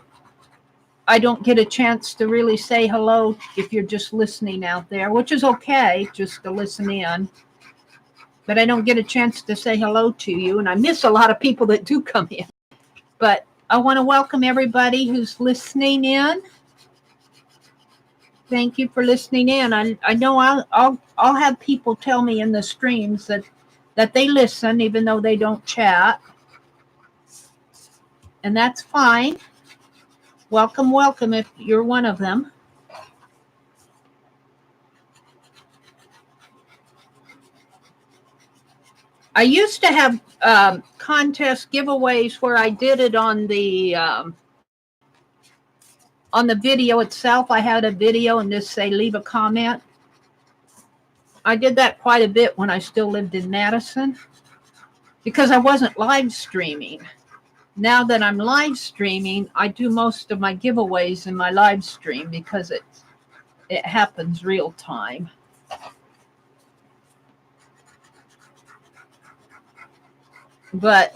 I don't get a chance to really say hello if you're just listening out there, which is okay, just to listen in. But I don't get a chance to say hello to you, and I miss a lot of people that do come in. But I want to welcome everybody who's listening in. Thank you for listening in. I know I'll have people tell me in the streams that they listen, even though they don't chat, and that's fine. Welcome, welcome if you're one of them. I used to have contest giveaways where I did it on the video itself. I had a video and just say leave a comment. I did that quite a bit when I still lived in Madison because I wasn't live streaming. Now that I'm live streaming, I do most of my giveaways in my live stream because it happens real time. But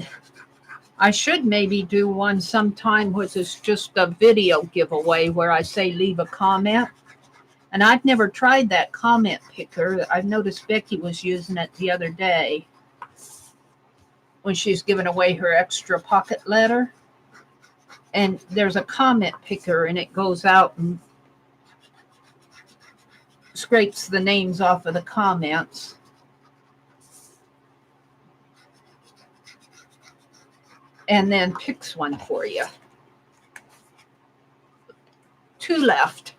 I should maybe do one sometime which is just a video giveaway where I say leave a comment. And I've never tried that comment picker. I've noticed Becky was using it the other day when she's giving away her extra pocket letter. And there's a comment picker and it goes out and scrapes the names off of the comments. And then picks one for you. 2 left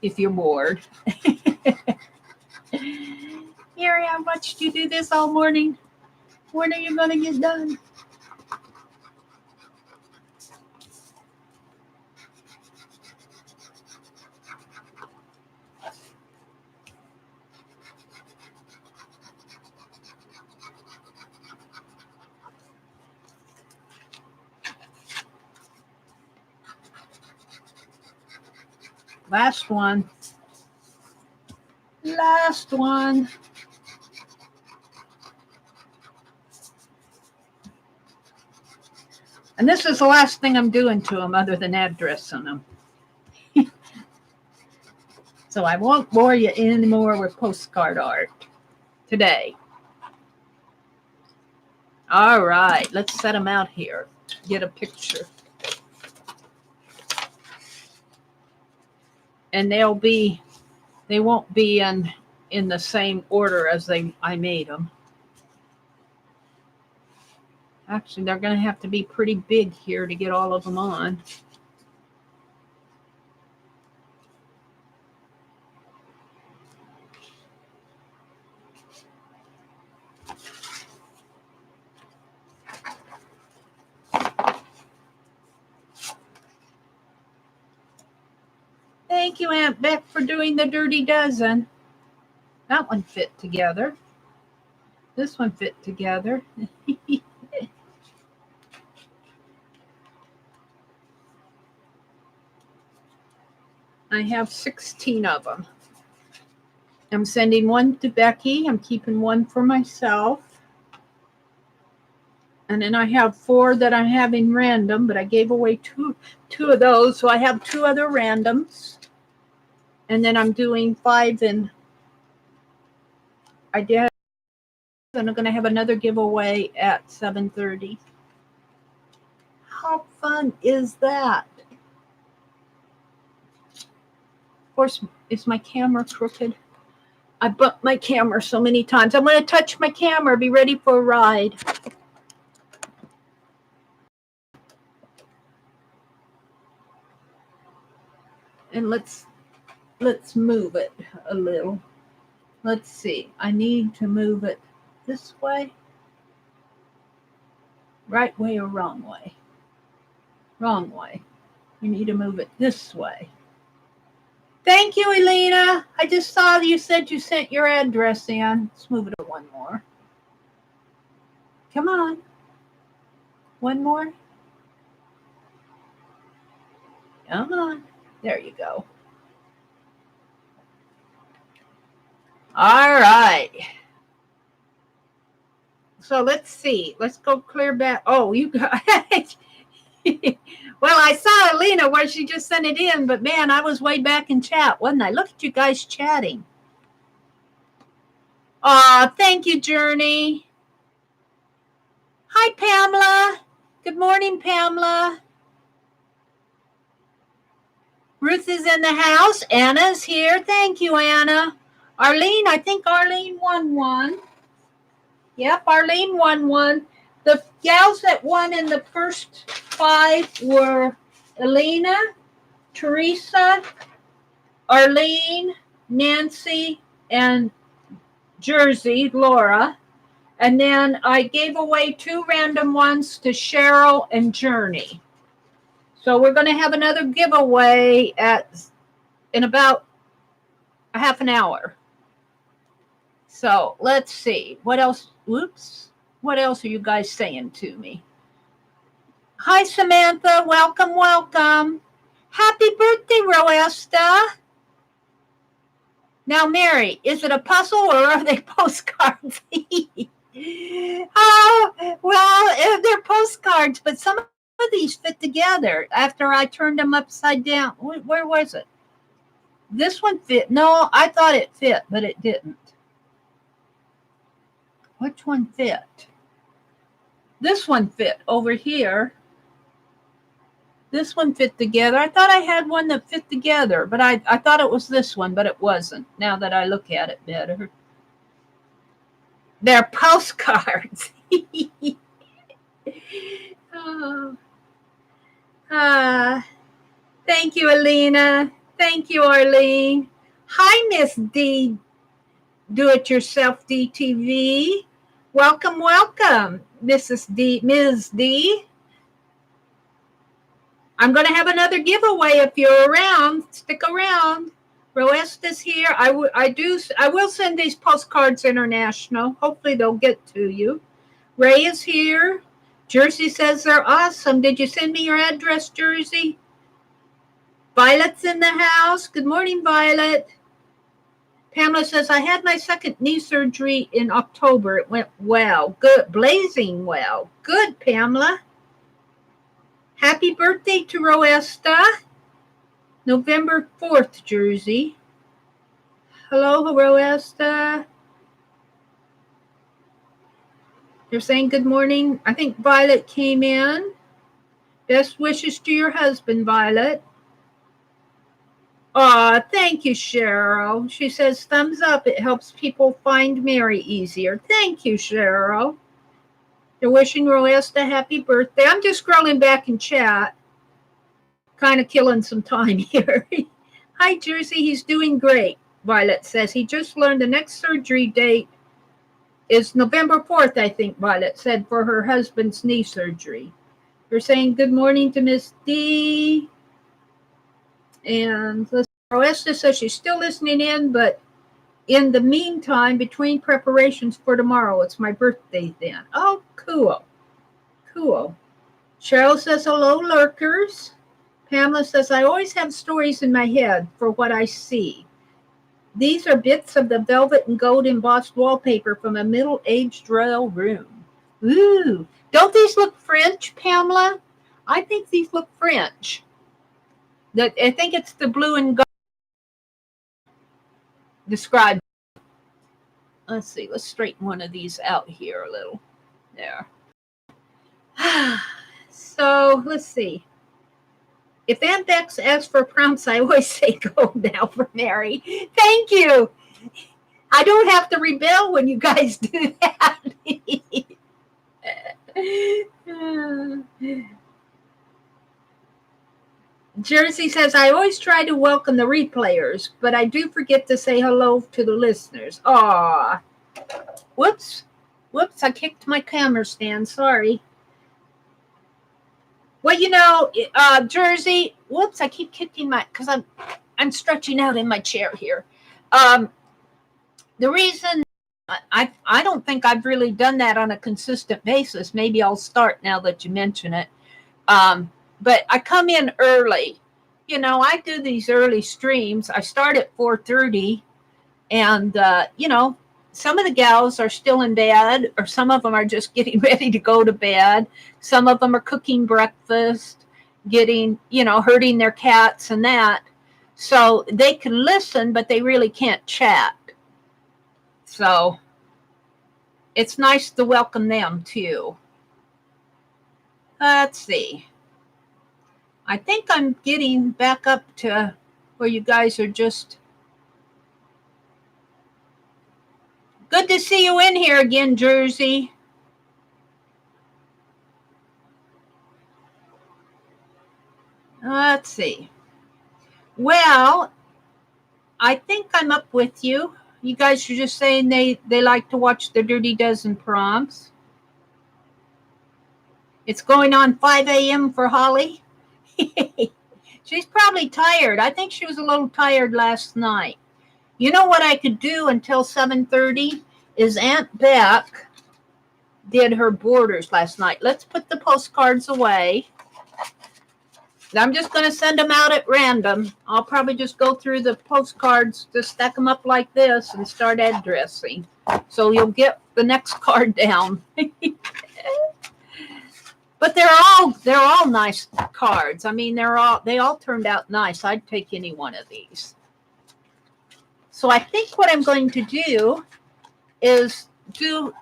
if you're bored. Mary, I watched you do this all morning. When are you going to get done? Last one. Last one. And this is the last thing I'm doing to them other than addressing them. So I won't bore you anymore with postcard art today. All right, let's set them out here. Get a picture. And they won't be in the same order as I made them. Actually, they're going to have to be pretty big here to get all of them on. Thank you, Aunt Beck, for doing the dirty dozen. That one fit together. This one fit together. I have 16 of them. I'm sending one to Becky. I'm keeping one for myself. And then I have 4 that I'm having random, but I gave away two of those. So I have 2 other randoms. And then I'm doing 5 and I did. And I'm going to have another giveaway at 7:30. How fun is that? Of course, is my camera crooked? I bumped my camera so many times. I'm going to touch my camera. Be ready for a ride. And let's move it a little. Let's see. I need to move it this way. Right way or wrong way? Wrong way. You need to move it this way. Thank you, Elena. I just saw you said you sent your address in. Let's move it one more. Come on. One more. Come on. There you go. All right. So let's see. Let's go clear back. Oh, you guys. Well, I saw Alina where she just sent it in, but man, I was way back in chat, wasn't I? Look at you guys chatting. Oh, thank you, Journey. Hi, Pamela. Good morning, Pamela. Ruth is in the house. Anna's here. Thank you, Anna. Arlene, I think Arlene won one. Yep, Arlene won one. The gals that won in the first 5 were Elena, Teresa, Arlene, Nancy, and Jersey, Laura. And then I gave away 2 random ones to Cheryl and Journey. So we're going to have another giveaway in about a half an hour. So let's see. What else? Whoops. What else are you guys saying to me? Hi, Samantha. Welcome, welcome. Happy birthday, Roesta. Now, Mary, is it a puzzle or are they postcards? Oh, well, they're postcards, but some of these fit together after I turned them upside down. Where was it? This one fit. No, I thought it fit, but it didn't. Which one fit? This one fit over here. This one fit together. I thought I had one that fit together, but I thought it was this one, but it wasn't. Now that I look at it better. They're postcards. Oh. Thank you, Alina. Thank you, Arlene. Hi, Miss D. Do-it-yourself DTV. Welcome, welcome, Mrs. D. Ms. D. I'm going to have another giveaway if you're around. Stick around. Roesta's here. I will send these postcards international. Hopefully they'll get to you. Ray is here. Jersey says they're awesome. Did you send me your address, Jersey? Violet's in the house. Good morning, Violet. Pamela says, I had my second knee surgery in October. It went well. Good. Blazing well. Good, Pamela. Happy birthday to Roesta. November 4th, Jersey. Hello, Roesta. They're saying good morning. I think Violet came in. Best wishes to your husband, Violet. Aw, thank you, Cheryl. She says, thumbs up. It helps people find Mary easier. Thank you, Cheryl. They're wishing Roesta a happy birthday. I'm just scrolling back in chat. Kind of killing some time here. Hi, Jersey. He's doing great, Violet says. He just learned the next surgery date is November 4th, I think, Violet said, for her husband's knee surgery. They're saying good morning to Miss D. And Roesta says she's still listening in, but in the meantime, between preparations for tomorrow, it's my birthday then. Oh, cool. Cool. Cheryl says, hello, lurkers. Pamela says, I always have stories in my head for what I see. These are bits of the velvet and gold embossed wallpaper from a middle-aged royal room. Ooh. Don't these look French, Pamela? I think these look French. I think it's the blue and gold described. Let's see. Let's straighten one of these out here a little. There. So, let's see. If Aunt Bex asks for prompts, I always say go now for Mary. Thank you. I don't have to rebel when you guys do that. Jersey says, I always try to welcome the replayers, but I do forget to say hello to the listeners. Aw. Whoops. Whoops, I kicked my camera stand. Sorry. Well, you know, Jersey, whoops, I keep kicking because I'm stretching out in my chair here. The reason I don't think I've really done that on a consistent basis. Maybe I'll start now that you mention it. But I come in early. You know, I do these early streams. I start at 4:30, and you know, some of the gals are still in bed, or some of them are just getting ready to go to bed. Some of them are cooking breakfast, getting, you know, herding their cats and that. So they can listen, but they really can't chat. So it's nice to welcome them too. Let's see. I think I'm getting back up to where you guys are just. Good to see you in here again, Jersey. Let's see. Well, I think I'm up with you. You guys are just saying they like to watch the Dirty Dozen proms. It's going on 5 a.m. for Holly. She's probably tired. I think she was a little tired last night. You know what I could do until 7:30 is Aunt Beck did her borders last night. Let's put the postcards away. I'm just going to send them out at random. I'll probably just go through the postcards, just stack them up like this and start addressing. So you'll get the next card down. But they're all nice cards. I mean, they all turned out nice. I'd take any one of these. So I think what I'm going to do is do.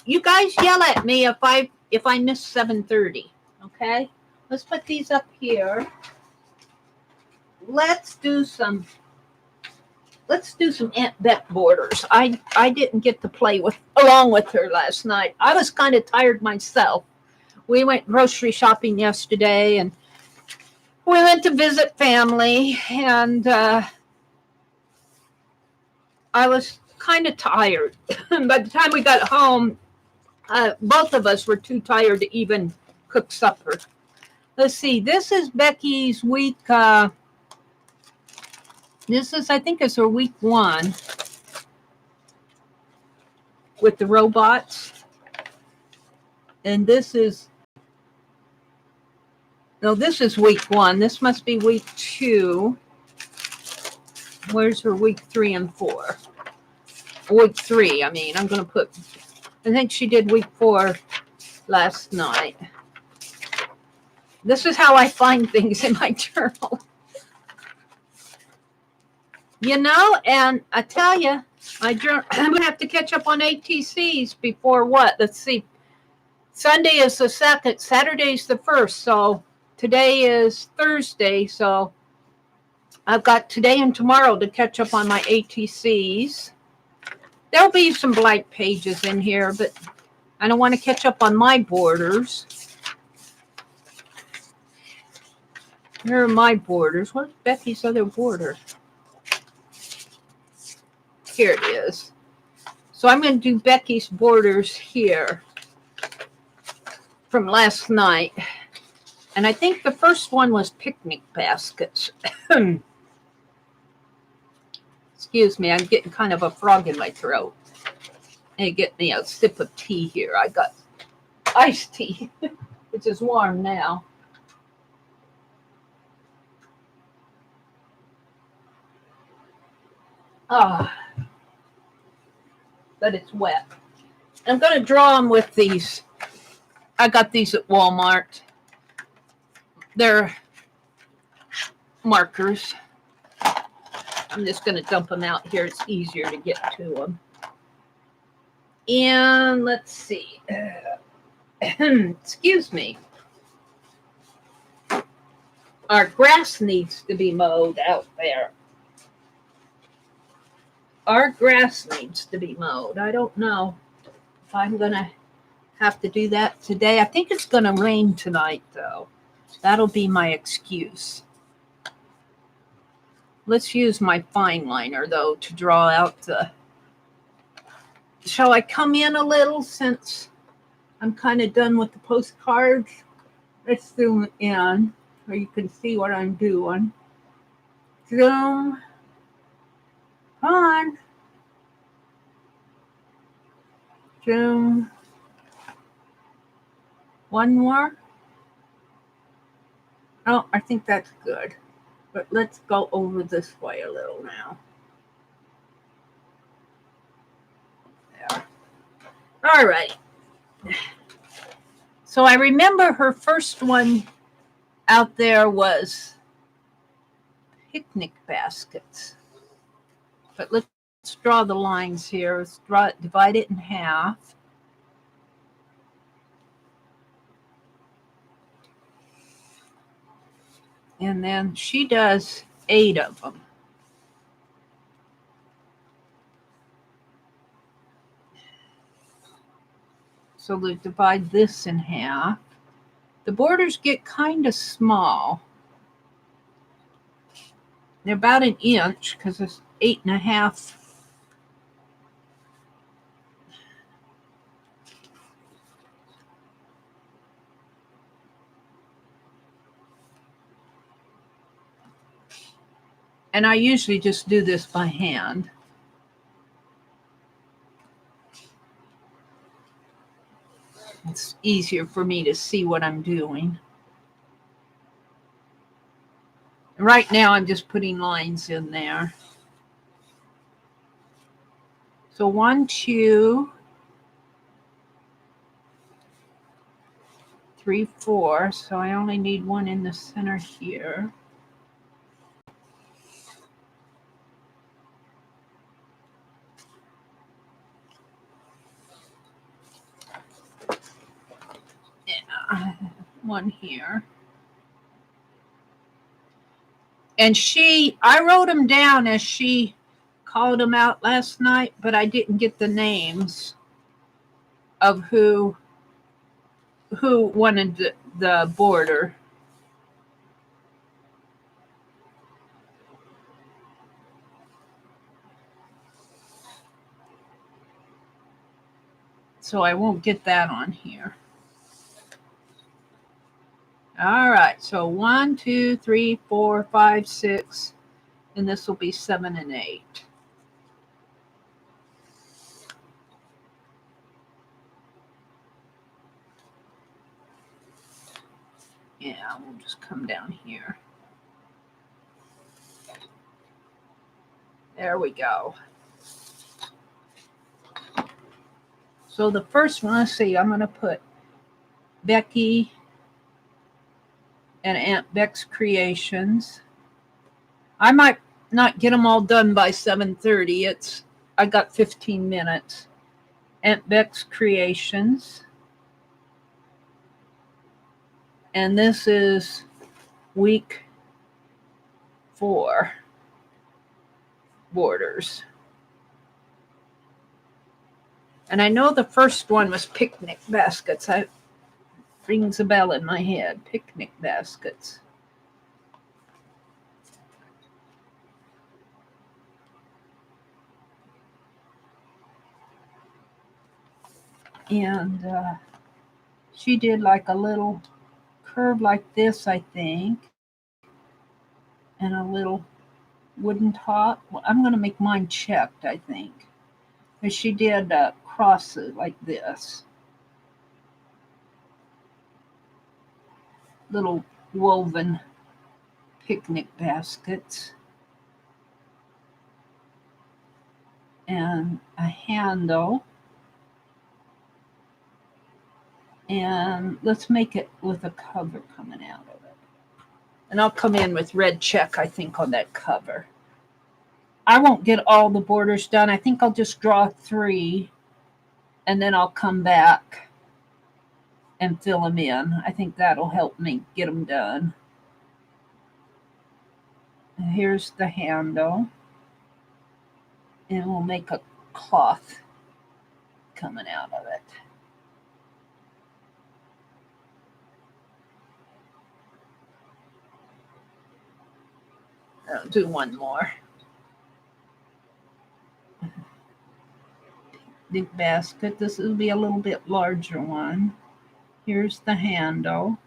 You guys yell at me if I miss 7:30. Okay. Let's put these up here. Let's do some Aunt Beck borders. I didn't get to play along with her last night. I was kind of tired myself. We went grocery shopping yesterday, and we went to visit family, and I was kind of tired. By the time we got home, both of us were too tired to even cook supper. Let's see. This is Becky's week. This is, I think, it's her week 1 with the robots, and this is. No, this is week 1. This must be week 2. Where's her week 3 and 4? Week 3. I mean, I'm going to put. I think she did week 4 last night. This is how I find things in my journal. You know, and I tell you, I'm going to have to catch up on ATCs before what? Let's see. Sunday is the 2nd. Saturday is the 1st. So today is Thursday. So I've got today and tomorrow to catch up on my ATCs. There'll be some blank pages in here, but I don't want to catch up on my borders. Here are my borders. What's Becky's other border? Here it is. So I'm going to do Becky's borders here from last night. And I think the first one was picnic baskets. Excuse me, I'm getting kind of a frog in my throat. And get me a sip of tea here. I got iced tea, which is warm now. But it's wet. I'm going to draw them with these. I got these at Walmart. They're markers. I'm just going to dump them out here. It's easier to get to them. And let's see. Excuse me. Our grass needs to be mowed out there. Our grass needs to be mowed. I don't know if I'm going to have to do that today. I think it's going to rain tonight, though. That'll be my excuse. Let's use my fine liner, though, to draw out the... Shall I come in a little since I'm kind of done with the postcards? Let's zoom in so you can see what I'm doing. Zoom. Come on. do one more. Oh, I think that's good. But let's go over this way a little now. There. All right. So I remember her first one out there was picnic baskets. But let's draw the lines here. Let's divide it in half. And then she does 8 of them. So we divide this in half. The borders get kind of small. They're about an inch because it's 8.5. And I usually just do this by hand. It's easier for me to see what I'm doing. Right now, I'm just putting lines in there. So 1, 2, 3, 4. So I only need one in the center here. Yeah, one here. And I wrote them down as she called them out last night, but I didn't get the names of who wanted the border. So I won't get that on here. All right, so 1, 2, 3, 4, 5, 6, and this will be 7 and 8. Yeah, we'll just come down here. There we go. So the first one, let's see, I'm going to put Becky and AuntBecscreations. I might not get them all done by 7:30. I got 15 minutes. AuntBecscreations. And this is week 4 borders. And I know the first one was picnic baskets. It rings a bell in my head. Picnic baskets. And she did like a little curve like this, I think. And a little wooden top. Well, I'm going to make mine checked, I think. But she did crosses like this. Little woven picnic baskets. And a handle. And let's make it with a cover coming out of it. And I'll come in with red check, I think, on that cover. I won't get all the borders done. I think I'll just draw 3, and then I'll come back and fill them in. I think that'll help me get them done. And here's the handle. And we'll make a cloth coming out of it. I'll do one more. Picnic basket. This will be a little bit larger one. Here's the handle.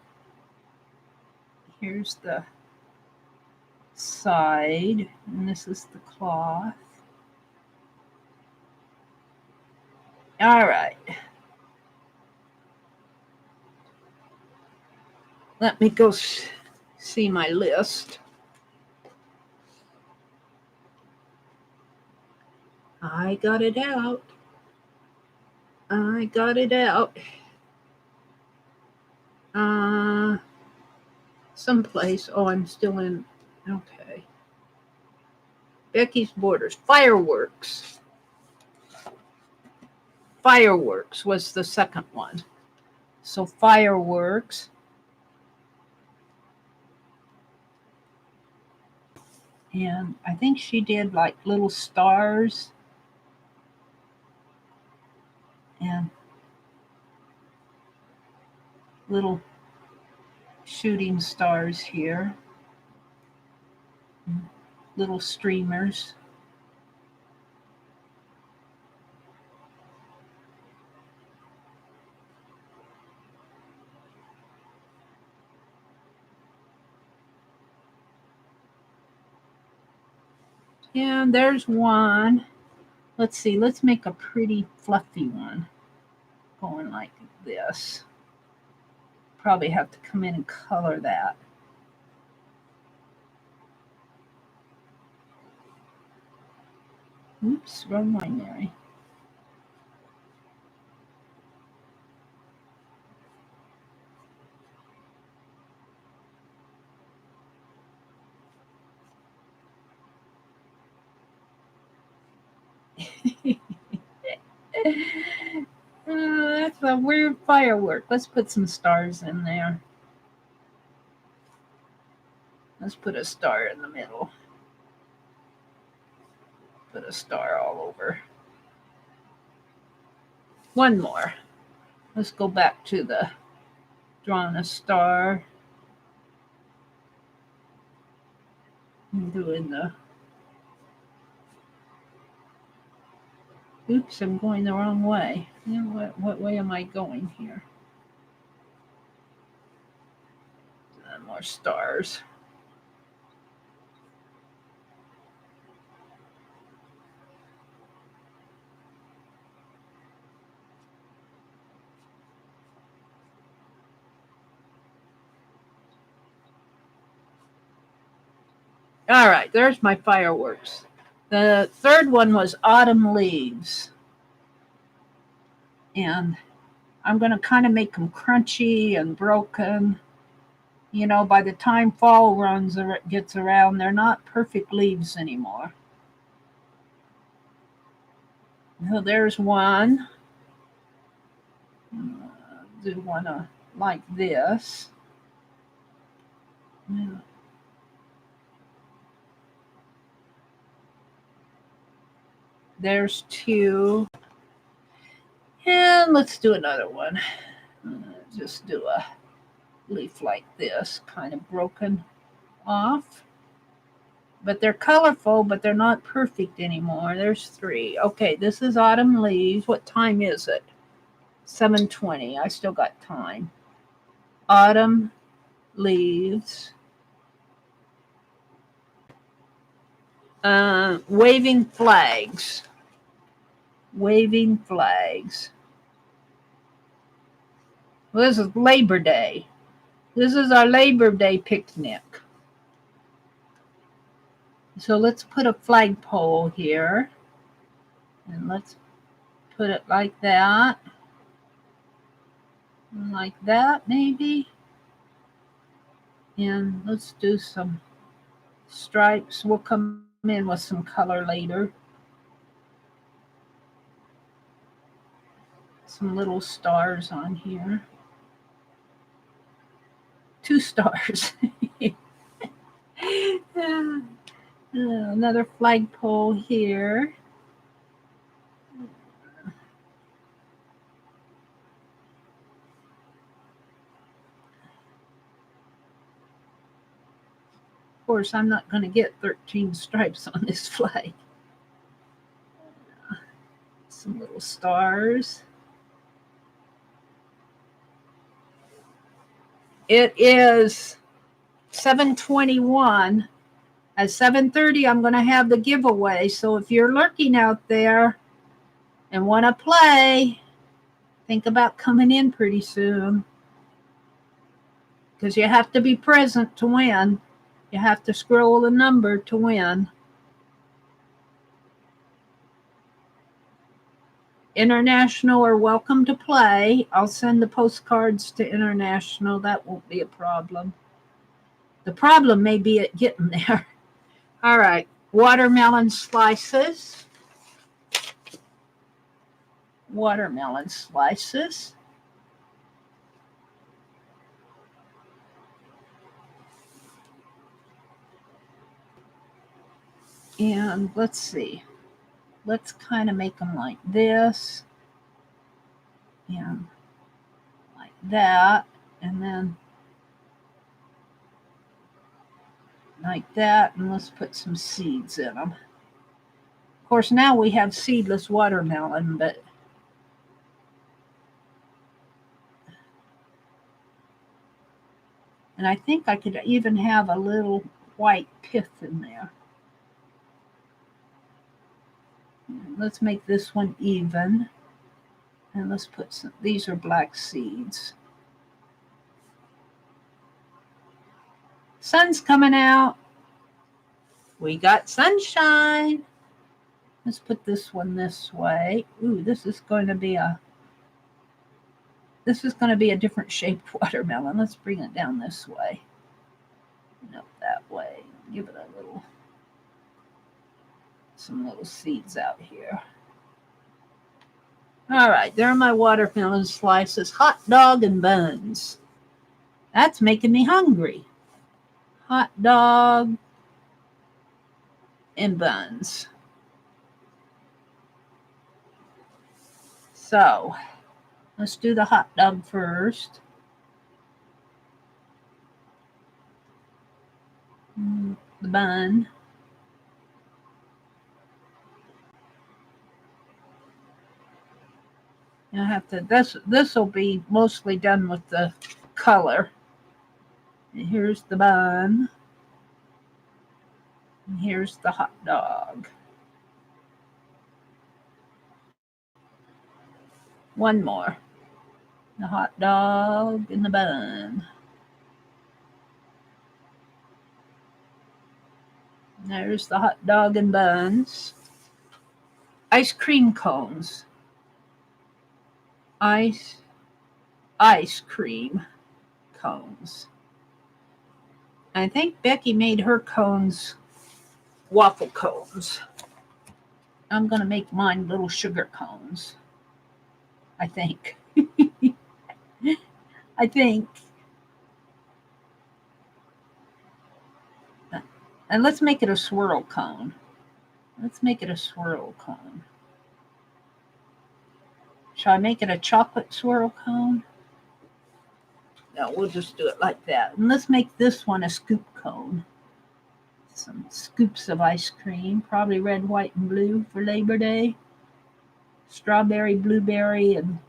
Here's the side. And this is the cloth. All right. Let me go see my list. I got it out. I got it out. Someplace. Oh, I'm still in. Okay. Becky's Borders. Fireworks. Fireworks was the second one. So fireworks. And I think she did like little stars and little shooting stars here. Little streamers. And there's one. Let's see. Let's make a pretty fluffy one. Going like this. Probably have to come in and color that. Oops, wrong line, Mary. That's a weird firework. Let's put some stars in there. Let's put a star in the middle. Put a star all over. One more. Let's go back to the drawing a star. I'm doing the... Oops, I'm going the wrong way. What way am I going here? More stars. All right, there's my fireworks. The third one was autumn leaves. And I'm going to kind of make them crunchy and broken. You know, by the time fall gets around, they're not perfect leaves anymore. So there's one. Do one like this. Yeah. There's two. And let's do another one. Just do a leaf like this, kind of broken off. But they're colorful, but they're not perfect anymore. There's three. Okay, this is autumn leaves. What time is it? 7:20. I still got time. Autumn leaves. Waving flags. Waving flags. Well, this is Labor Day. This is our Labor Day picnic. So let's put a flagpole here. And let's put it like that. Like that, maybe. And let's do some stripes. We'll come in with some color later. Some little stars on here. 2 stars. Another flagpole here. Of course, I'm not going to get 13 stripes on this flag. Some little stars. It is 7:21. At 7:30, I'm going to have the giveaway. So if you're lurking out there and want to play, think about coming in pretty soon. Because you have to be present to win. You have to scroll the number to win. International are welcome to play. I'll send the postcards to International. That won't be a problem. The problem may be at getting there. All right. Watermelon slices. Watermelon slices. And let's see. Let's kind of make them like this. And like that. And then like that. And let's put some seeds in them. Of course, now we have seedless watermelon, but and I think I could even have a little white pith in there. Let's make this one even. And let's put some, these are black seeds. Sun's coming out. We got sunshine. Let's put this one this way. Ooh, this is going to be a different shaped watermelon. Let's bring it down this way. No, that way. Give it a little, some little seeds out here. All right, there are my watermelon slices. Hot dog and buns. That's making me hungry. Hot dog and buns. So, let's do the hot dog first. The bun. I have to, this will be mostly done with the color. And here's the bun. And here's the hot dog. One more. The hot dog and the bun. There's the hot dog and buns. Ice cream cones. Ice cream cones. I think Becky made her cones waffle cones. I'm going to make mine little sugar cones. I think. I think. And let's make it a swirl cone. Let's make it a swirl cone. Shall I make it a chocolate swirl cone? No, we'll just do it like that. And let's make this one a scoop cone. Some scoops of ice cream, probably red, white, and blue for Labor Day. Strawberry, blueberry, and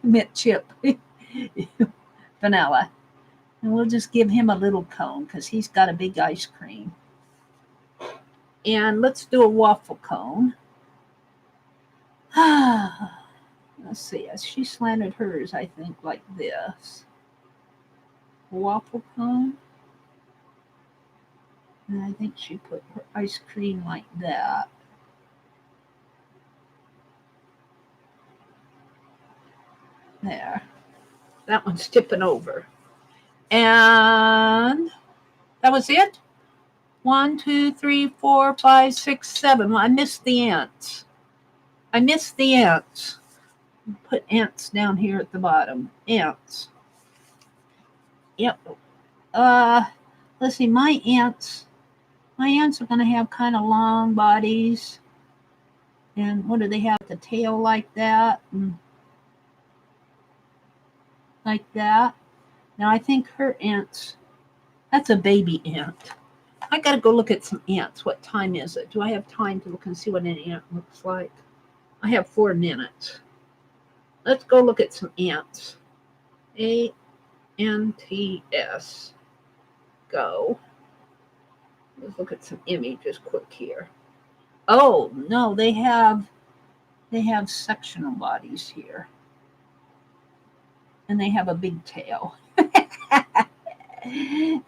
mint chip. Vanilla. And we'll just give him a little cone because he's got a big ice cream. And let's do a waffle cone. Let's see. She slanted hers, I think, like this. Waffle cone. And I think she put her ice cream like that. There. That one's tipping over. And that was it. 1, 2, 3, 4, 5, 6, 7. Well, I missed the ants. Put ants down here at the bottom. Ants. Yep. Let's see. My ants are going to have kind of long bodies. And what do they have? The tail like that. And like that. Now, I think her ants, that's a baby ant. I got to go look at some ants. What time is it? Do I have time to look and see what an ant looks like? I have 4 minutes. Let's go look at some ants. A-N-T-S. Go. Let's look at some images quick here. Oh, no, they have They have sectional bodies here. And they have a big tail.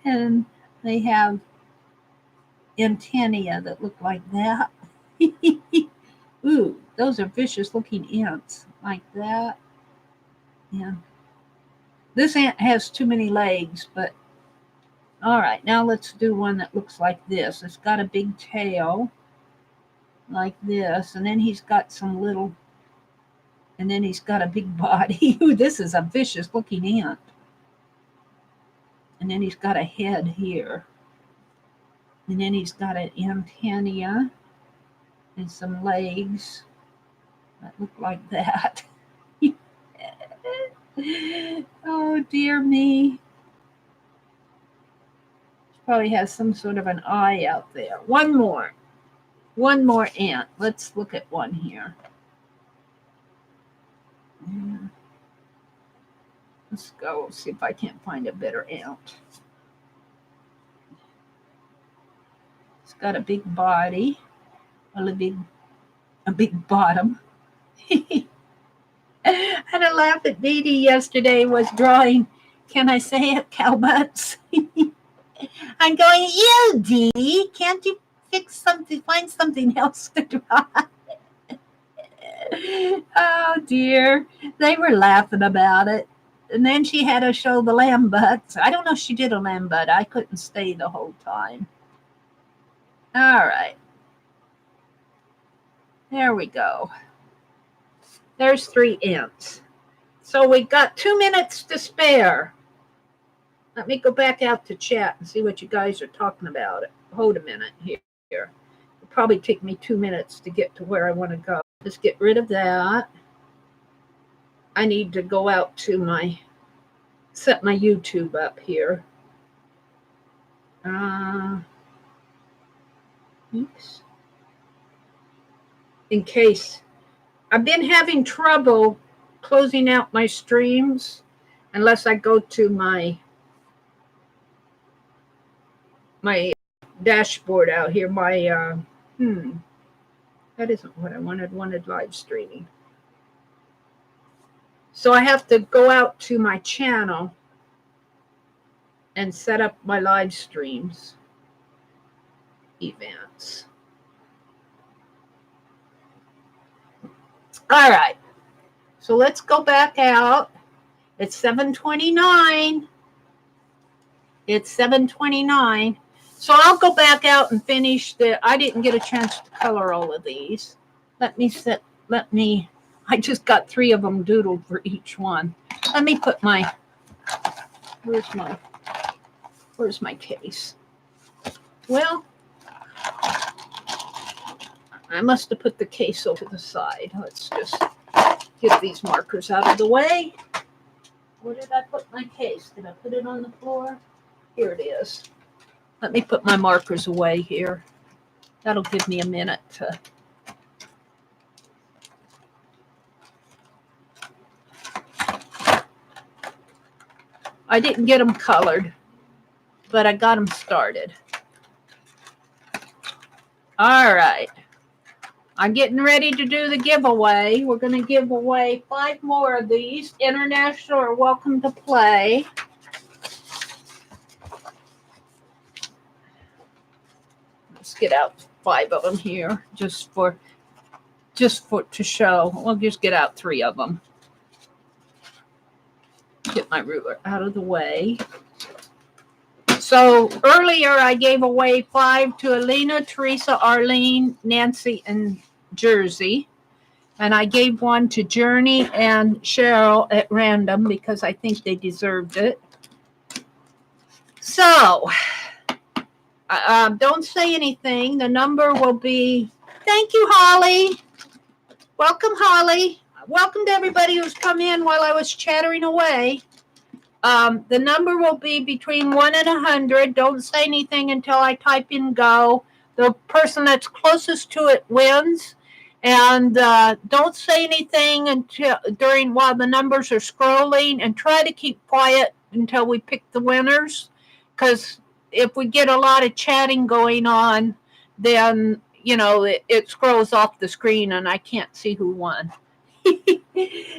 And they have antennae that look like that. Ooh, those are vicious looking ants like that. Yeah. This ant has too many legs, but all right, now let's do one that looks like this. It's got a big tail like this, and then he's got some little, and then he's got a big body. Ooh, this is a vicious looking ant. And then he's got a head here. And then he's got an antenna and some legs that look like that. Oh, dear me. Probably has some sort of an eye out there. One more ant. Let's look at one here. Let's go see if I can't find a better ant. It's got a big body, a big bottom. And I laughed at Dee Dee yesterday was drawing, can I say it, cow butts? I'm going, ew, Dee, can't you find something else to draw? Oh, dear. They were laughing about it. And then she had to show the lamb butts. I don't know if she did a lamb butt. I couldn't stay the whole time. All right. There we go. There's 3 ants. So we got 2 minutes to spare. Let me go back out to chat and see what you guys are talking about. Hold a minute here. It'll probably take me 2 minutes to get to where I want to go. Just get rid of that. I need to go out to set my YouTube up here. Oops. In case. I've been having trouble closing out my streams unless I go to my dashboard out here. That isn't what I wanted. Wanted live streaming. So I have to go out to my channel and set up my live streams events. All right. So let's go back out. It's 7:29. It's 7:29. So I'll go back out and finish I didn't get a chance to color all of these. I just got 3 of them doodled for each one. Let me put where's my case? Well, I must have put the case over to the side. Let's just get these markers out of the way. Where did I put my case? Did I put it on the floor? Here it is. Let me put my markers away here. That'll give me a minute to... I didn't get them colored, but I got them started. All right. I'm getting ready to do the giveaway. We're going to give away 5 more of these. International are welcome to play. Let's get out 5 of them here just to show. We'll just get out 3 of them. Get my ruler out of the way. So earlier I gave away 5 to Alina, Teresa, Arlene, Nancy, and Jersey. And I gave 1 to Journey and Cheryl at random because I think they deserved it. So don't say anything. The number will be... Thank you, Holly. Welcome, Holly. Welcome to everybody who's come in while I was chattering away. The number will be between 1 and 100. Don't say anything until I type in go. The person that's closest to it wins. And don't say anything while the numbers are scrolling, and try to keep quiet until we pick the winners. Because if we get a lot of chatting going on, then you know, it scrolls off the screen and I can't see who won.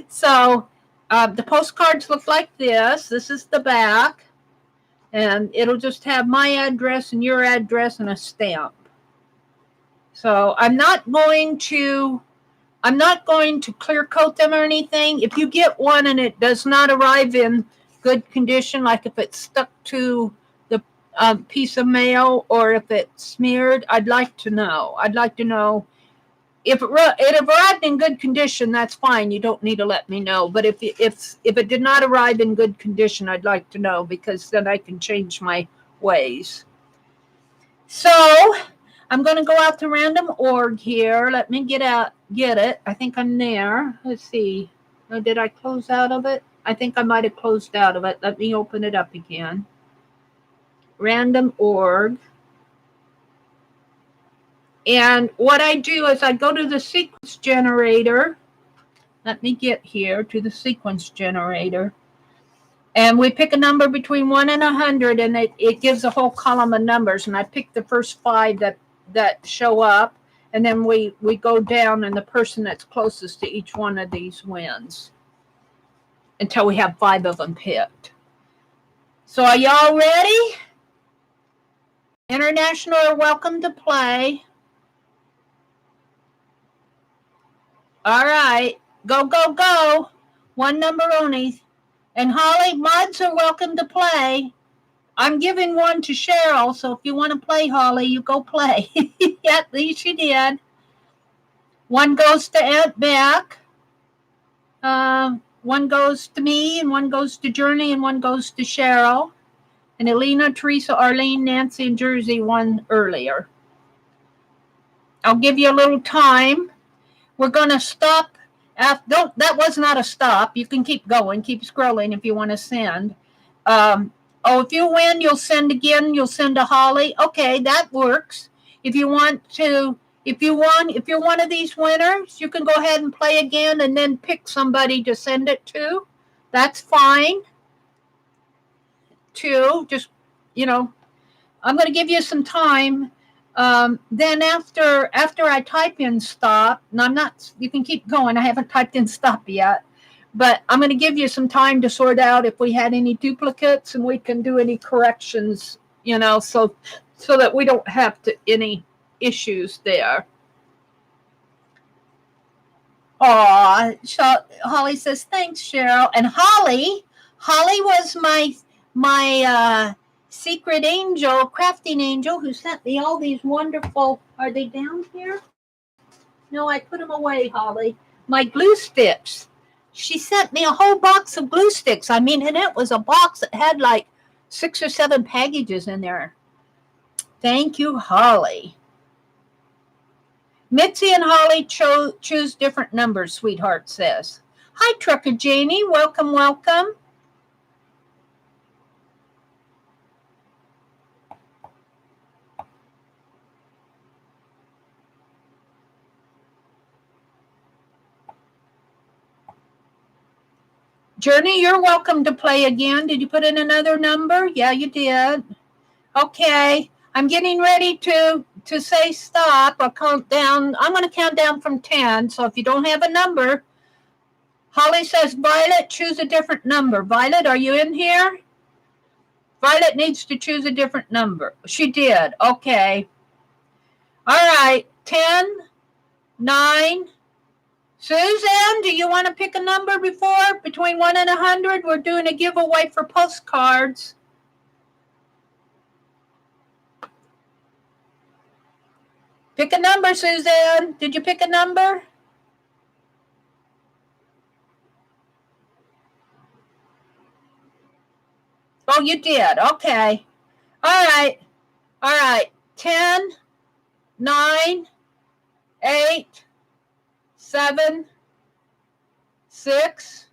So the postcards look like this. This is the back. And it'll just have my address and your address and a stamp. So I'm not going to clear coat them or anything. If you get one and it does not arrive in good condition, like if it's stuck to the piece of mail or if it's smeared, I'd like to know. I'd like to know if it arrived in good condition. That's fine. You don't need to let me know. But if it did not arrive in good condition, I'd like to know, because then I can change my ways. So I'm going to go out to random org here. Let me get it. I think I'm there. Let's see. Oh, did I close out of it? I think I might have closed out of it. Let me open it up again. Random org. And what I do is I go to the sequence generator. Let me get here to the sequence generator. And we pick a number between 1 and 100, and it gives a whole column of numbers. And I pick the first 5 that show up. And then we go down, and the person that's closest to each one of these wins until we have 5 of them picked. So are y'all ready? International are welcome to play. All right. Go, go, go. One number only. And Holly, mods are welcome to play. I'm giving one to Cheryl, so if you want to play, Holly, you go play. Yeah, at least you did. One goes to Aunt Beck. One goes to me, and one goes to Journey, and one goes to Cheryl. And Elena, Teresa, Arlene, Nancy, and Jersey won earlier. I'll give you a little time. We're going to stop. That was not a stop. You can keep going, keep scrolling if you want to send. If you win, you'll send again. You'll send to Holly. Okay, that works. If you're one of these winners, you can go ahead and play again and then pick somebody to send it to. That's fine. Too, just, I'm going to give you some time. Then after I type in stop, and you can keep going. I haven't typed in stop yet, but I'm going to give you some time to sort out if we had any duplicates and we can do any corrections, so that we don't have any issues there. So Holly says, thanks, Cheryl. And Holly was my secret angel, crafting angel, who sent me all these wonderful, are they down here? No, I put them away, Holly. My glue sticks. She sent me a whole box of glue sticks. And it was a box that had like 6 or 7 packages in there. Thank you, Holly. Mitzi and Holly choose different numbers, sweetheart says. Hi, Trucker Janie. Welcome, welcome. Journey, you're welcome to play again. Did you put in another number? Yeah, you did. Okay. I'm getting ready to say stop or count down. I'm going to count down from 10. So if you don't have a number, Holly says, Violet, choose a different number. Violet, are you in here? Violet needs to choose a different number. She did. Okay. All right. 10, 9. Susan, do you want to pick a number between 1 and 100? We're doing a giveaway for postcards. Pick a number, Susan. Did you pick a number? Oh, you did. Okay. All right. 10, 9, 8, 7, 6,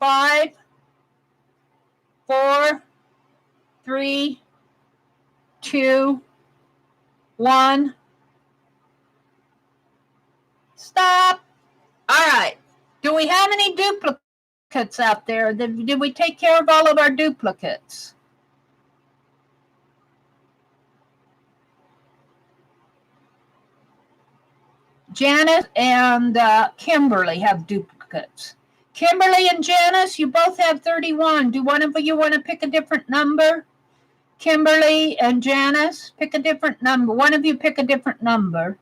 5, 4, 3, 2, 1. Stop. All right. Do we have any duplicates out there? Did we take care of all of our duplicates? Janice and Kimberly have duplicates. Kimberly and Janice, you both have 31. Do one of you want to pick a different number? Kimberly and Janice, pick a different number. One of you pick a different number.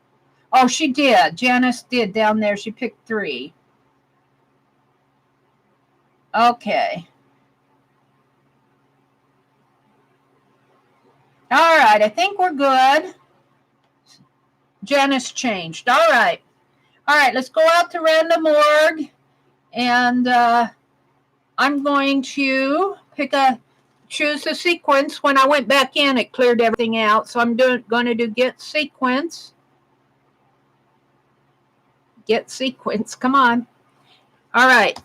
Oh, she did. Janice did down there. She picked 3. Okay. All right. I think we're good. Janice changed. All right. All right. Let's go out to Random Org. And I'm going to choose a sequence. When I went back in, it cleared everything out. So I'm going to do get sequence. Get sequence. Come on. All right.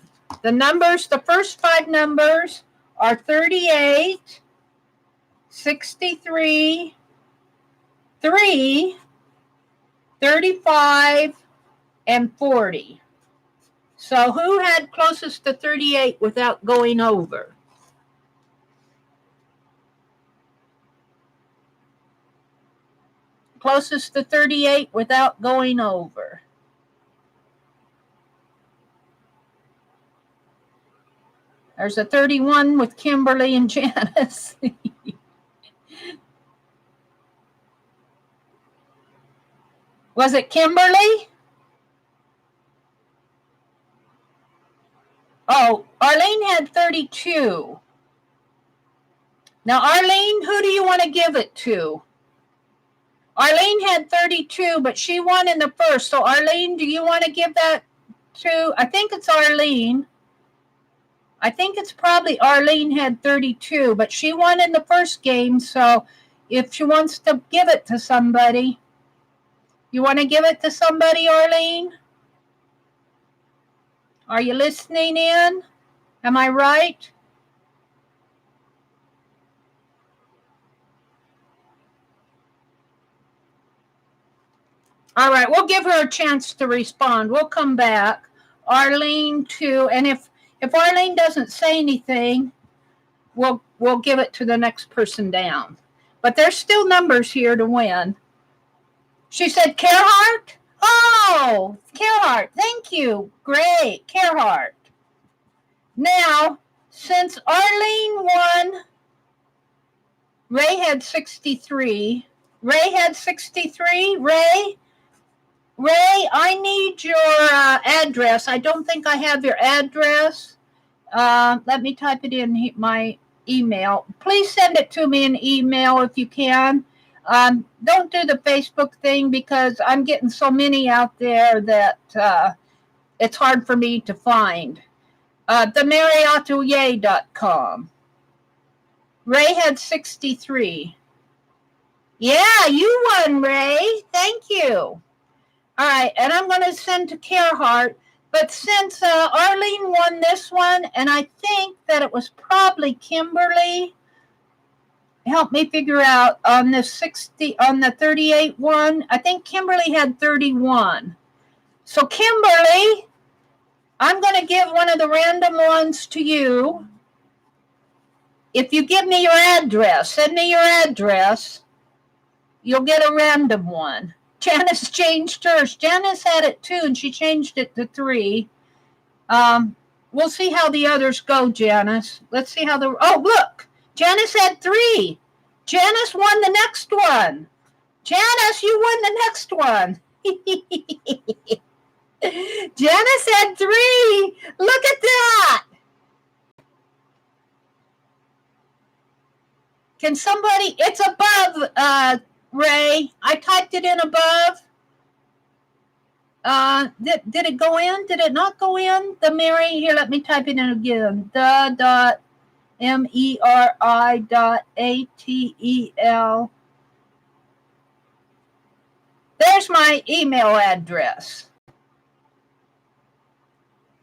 The numbers, the first 5 numbers are 38, 63, 3, 35, and 40. So who had closest to 38 without going over? Closest to 38 without going over. There's a 31 with Kimberly and Janice. Was it Kimberly? Oh, Arlene had 32. Now, Arlene, who do you want to give it to? Arlene had 32, but she won in the first. So, Arlene, do you want to give that to? I think it's Arlene. I think it's probably Arlene had 32, but she won in the first game. So, if she wants to give it to somebody, you want to give it to somebody, Arlene? Are you listening in? Am I right? All right, we'll give her a chance to respond. We'll come back. Arlene too, and if Arlene doesn't say anything, we'll give it to the next person down. But there's still numbers here to win. She said Gerhardt? Oh, Gerhardt, thank you. Great, Gerhardt. Now, since Arlene won, Ray had 63. Ray had 63. Ray, I need your address. I don't think I have your address. Let me type it in my email. Please send it to me in email if you can. Don't do the Facebook thing because I'm getting so many out there that it's hard for me to find. TheMeriAtelier.com. Ray had 63. Yeah, you won, Ray. Thank you. All right, and I'm going to send to Gerhardt, but since Arlene won this one, and I think that it was probably Kimberly, help me figure out on the 38 one, I think Kimberly had 31. So Kimberly, I'm going to give one of the random ones to you. If you give me your address, send me your address, you'll get a random one. Janice changed hers. Janice had it 2, and she changed it to 3. We'll see how the others go, Janice. Let's see how oh, look. Janice had 3. Janice won the next one. Janice, you won the next one. Janice had 3. Look at that. Can somebody, it's above, Ray. I typed it in above. Did it go in? Did it not go in? The Meri, here, let me type it in again. the.meri.atelier. There's my email address.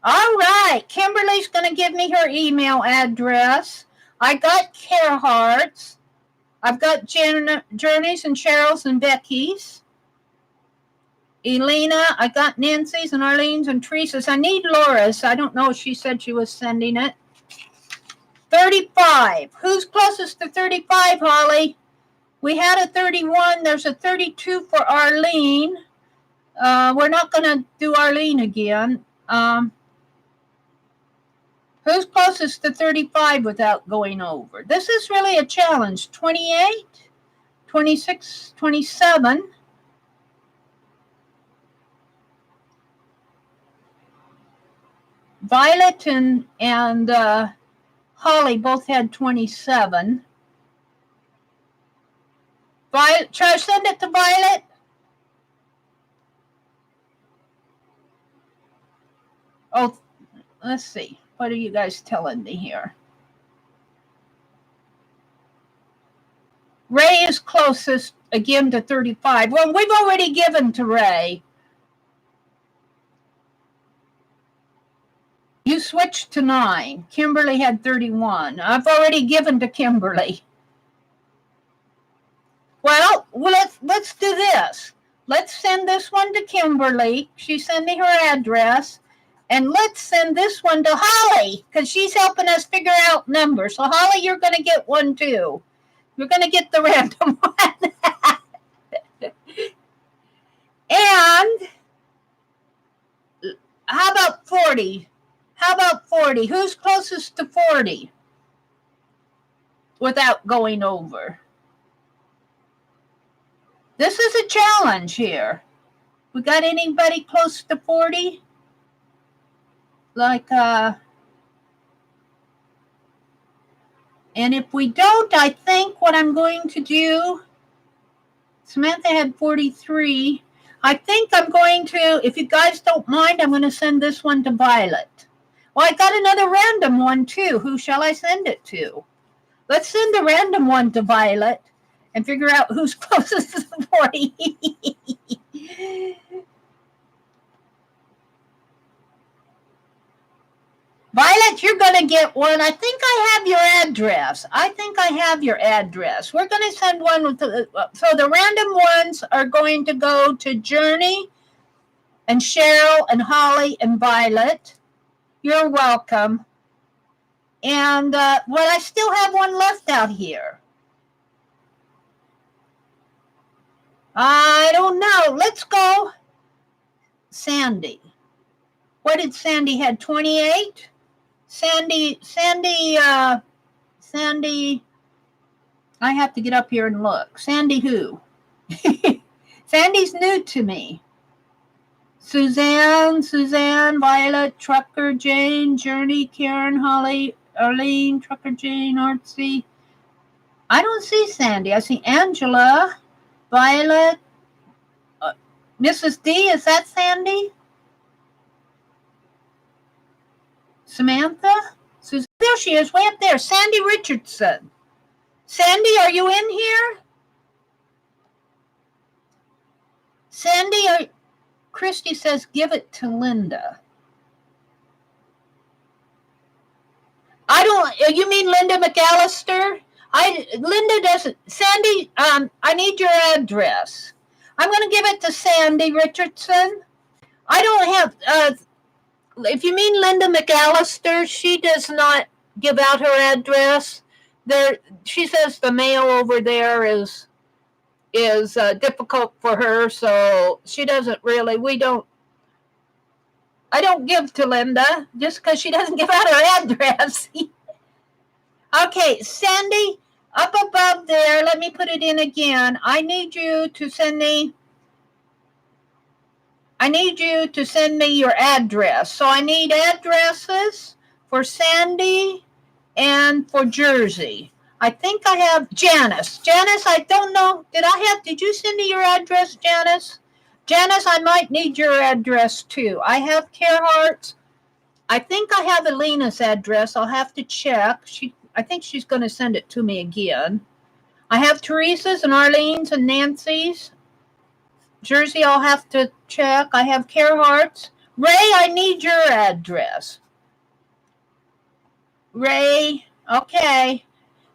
All right. Kimberly's going to give me her email address. I got Gerhardt's. I've got Journey's and Cheryl's and Becky's. Elena, I got Nancy's and Arlene's and Teresa's. I need Laura's. I don't know if she said she was sending it. 35. Who's closest to 35, Holly? We had a 31. There's a 32 for Arlene. We're not going to do Arlene again. Who's closest to 35 without going over? This is really a challenge. 28, 26, 27. Violet and Holly both had 27. Violet, should I send it to Violet? Oh, let's see. What are you guys telling me here? Ray is closest again to 35. Well, we've already given to Ray. You switched to 9. Kimberly had 31. I've already given to Kimberly. Well, let's do this. Let's send this one to Kimberly. She sent me her address. And let's send this one to Holly, because she's helping us figure out numbers. So, Holly, you're going to get one, too. You're going to get the random one. And how about 40? How about 40? Who's closest to 40 without going over? This is a challenge here. We got anybody close to 40? Like, and if we don't, I think what I'm going to do, Samantha had 43. I think I'm going to, if you guys don't mind, I'm going to send this one to Violet. Well, I got another random one, too. Who shall I send it to? Let's send the random one to Violet and figure out who's closest to 40. Violet, you're going to get one. I think I have your address. We're going to send one with so the random ones are going to go to Journey and Cheryl and Holly and Violet. You're welcome. And, well, I still have one left out here. I don't know. Let's go. Sandy. What did Sandy had? 28? Sandy, I have to get up here and look. Sandy who? Sandy's new to me. Suzanne, Violet, Trucker, Jane, Journey, Karen, Holly, Arlene, Trucker, Jane, Artsy. I don't see Sandy. I see Angela, Violet, Mrs. D. Is that Sandy? Samantha? Susan, there she is, way up there. Sandy Richardson. Sandy, are you in here? Sandy, Christy says, give it to Linda. I don't, you mean Linda McAllister? Linda doesn't. Sandy, I need your address. I'm going to give it to Sandy Richardson. I don't have, if you mean Linda McAllister, she does not give out her address. She says the mail over there is difficult for her, so she doesn't really. I don't give to Linda just because she doesn't give out her address. Okay, Sandy, up above there, let me put it in again. I need you to send me your address. So I need addresses for Sandy and for Jersey. I think I have Janice. Janice, I don't know. Did you send me your address, Janice? Janice, I might need your address too. I have Carhart's. I think I have Alina's address. I'll have to check. I think she's going to send it to me again. I have Teresa's and Arlene's and Nancy's. Jersey, I'll have to check. I have Carhart's. Ray, I need your address. Ray, okay.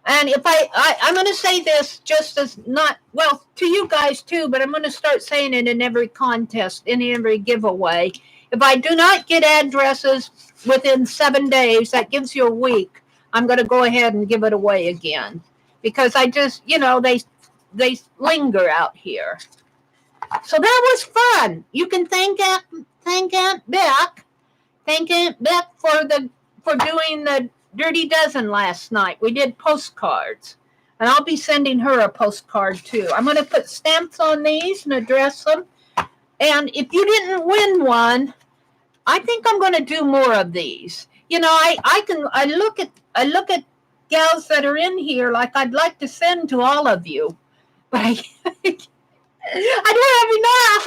And if I'm going to say this just as not, well, to you guys too, but I'm going to start saying it in every contest, in every giveaway. If I do not get addresses within 7 days, that gives you a week, I'm going to go ahead and give it away again. Because I just, they linger out here. So that was fun. You can thank Aunt Beck. Thank Aunt Beck for doing the Dirty Dozen last night. We did postcards. And I'll be sending her a postcard too. I'm going to put stamps on these and address them. And if you didn't win one, I think I'm going to do more of these. You know, I look at gals that are in here like I'd like to send to all of you, but I don't have enough.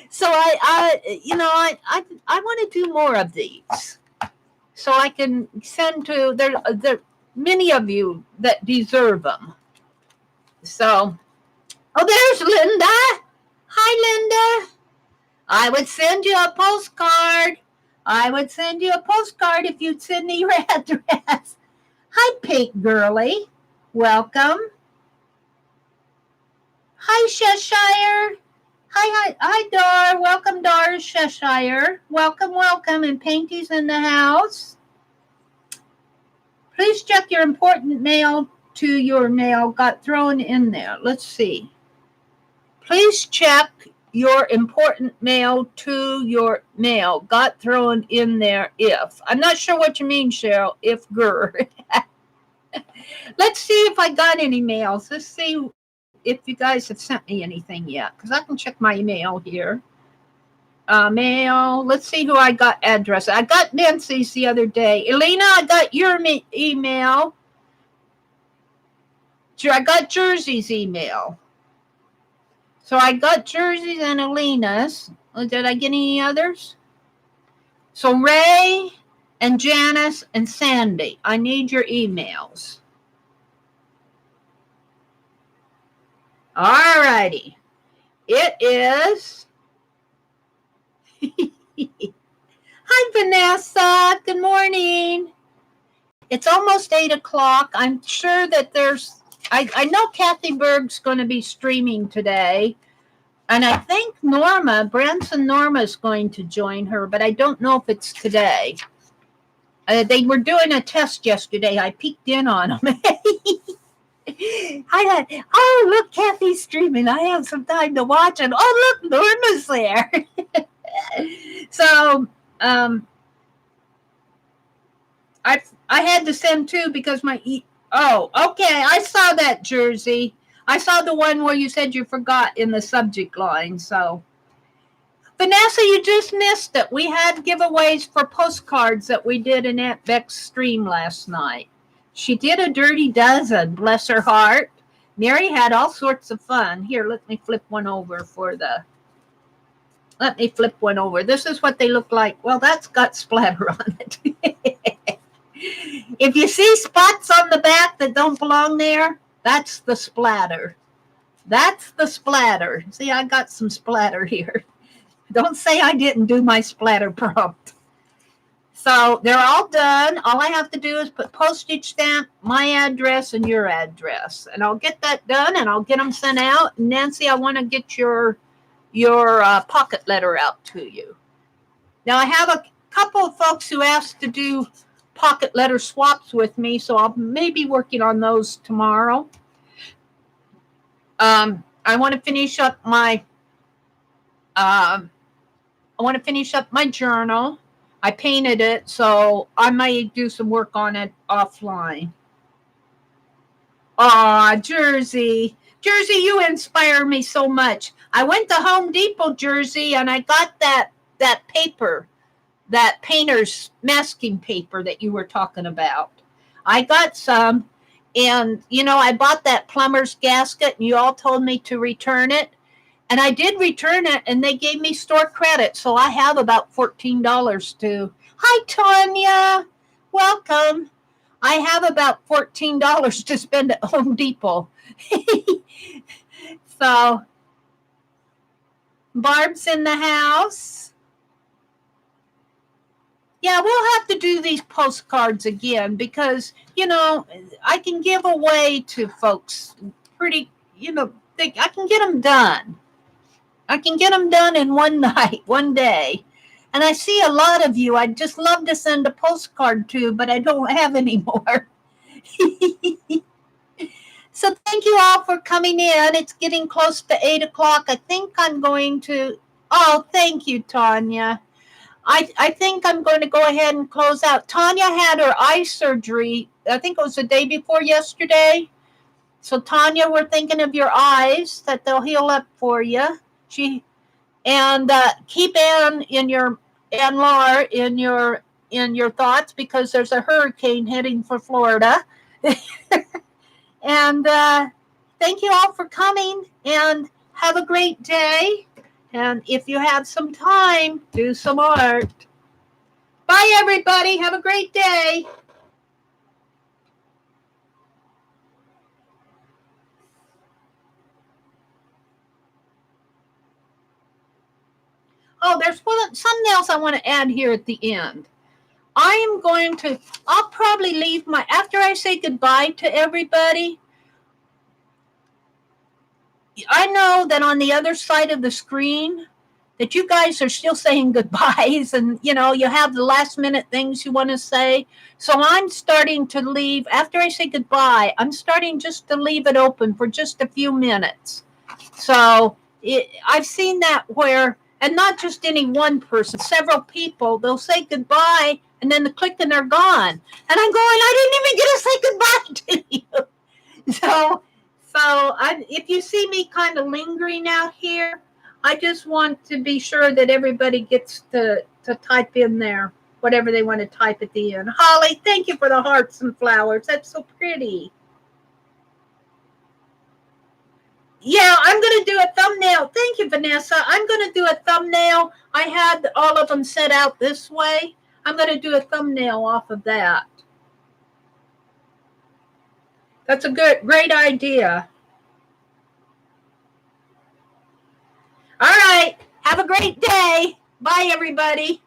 So I want to do more of these, so I can send to there many of you that deserve them. So, oh, there's Linda. Hi, Linda. I would send you a postcard. I would send you a postcard if you'd send me your address. Hi, Pink Girly. Welcome. Hi, Cheshire. Hi, Dar. Welcome, Dar, Cheshire. Welcome. And Pinky's in the house. Please check your important mail to your mail got thrown in there. Let's see. Please check your important mail to your mail got thrown in there if. I'm not sure what you mean, Cheryl, if grr. Let's see if I got any mails. Let's see if you guys have sent me anything yet, because I can check my email here. Mail. Let's see who I got address. I got Nancy's the other day. Elena, I got your email. I got Jersey's email. So I got Jersey's and Elena's. Did I get any others? So Ray and Janice and Sandy, I need your emails. All righty. It is. Hi, Vanessa. Good morning. It's almost 8 o'clock. I'm sure that I know Kathy Berg's going to be streaming today. And I think Branson Norma is going to join her, but I don't know if it's today. They were doing a test yesterday. I peeked in on them. I thought, oh, look, Kathy's streaming. I have some time to watch it. Oh, look, Norma's there. So I had to send two because oh, okay. I saw that, Jersey. I saw the one where you said you forgot in the subject line. So, Vanessa, you just missed it. We had giveaways for postcards that we did in Aunt Beck's stream last night. She did a Dirty Dozen, bless her heart. Mary had all sorts of fun. Here, let me flip one over This is what they look like. Well, that's got splatter on it. If you see spots on the back that don't belong there, that's the splatter. That's the splatter. See, I got some splatter here. Don't say I didn't do my splatter prompt. So they're all done. All I have to do is put postage stamp, my address, and your address. And I'll get that done, and I'll get them sent out. And Nancy, I want to get your pocket letter out to you. Now, I have a couple of folks who asked to do pocket letter swaps with me, so I'll maybe working on those tomorrow. I want to finish up my journal. I painted it, so I might do some work on it offline. Aw, Jersey, you inspire me so much. I went to Home Depot, Jersey, and I got that paper, that painter's masking paper that you were talking about. I got some, and, I bought that plumber's gasket, and you all told me to return it. And I did return it, and they gave me store credit, so I have about $14 to. Hi, Tanya. Welcome. I have about $14 to spend at Home Depot. So, Barb's in the house. Yeah, we'll have to do these postcards again because, I can give away to folks pretty, I can get them done. I can get them done in one night, one day. And I see a lot of you I'd just love to send a postcard to, but I don't have any more. So thank you all for coming in. It's getting close to 8 o'clock. I think I'm going to, oh, thank you, Tanya. I think I'm going to go ahead and close out. Tanya had her eye surgery, I think it was the day before yesterday. So Tanya, we're thinking of your eyes, that they'll heal up for you. And keep Ann and Laura in your thoughts, because there's a hurricane heading for Florida. And thank you all for coming, and have a great day. And if you have some time, do some art. Bye, everybody. Have a great day. Oh, there's something else I want to add here at the end. I'll probably leave after I say goodbye to everybody, I know that on the other side of the screen that you guys are still saying goodbyes, and you have the last minute things you want to say. So I'm starting to leave after I say goodbye. I'm starting just to leave it open for just a few minutes. So I've seen that where, and not just any one person, several people, they'll say goodbye and then click and they're gone. And I'm going, I didn't even get to say goodbye to you. So if you see me kind of lingering out here, I just want to be sure that everybody gets to type in there whatever they want to type at the end. Holly, thank you for the hearts and flowers. That's so pretty. Yeah, I'm going to do a thumbnail. Thank you, Vanessa. I'm going to do a thumbnail. I had all of them set out this way. I'm going to do a thumbnail off of that. That's a great idea. All right. Have a great day. Bye, everybody.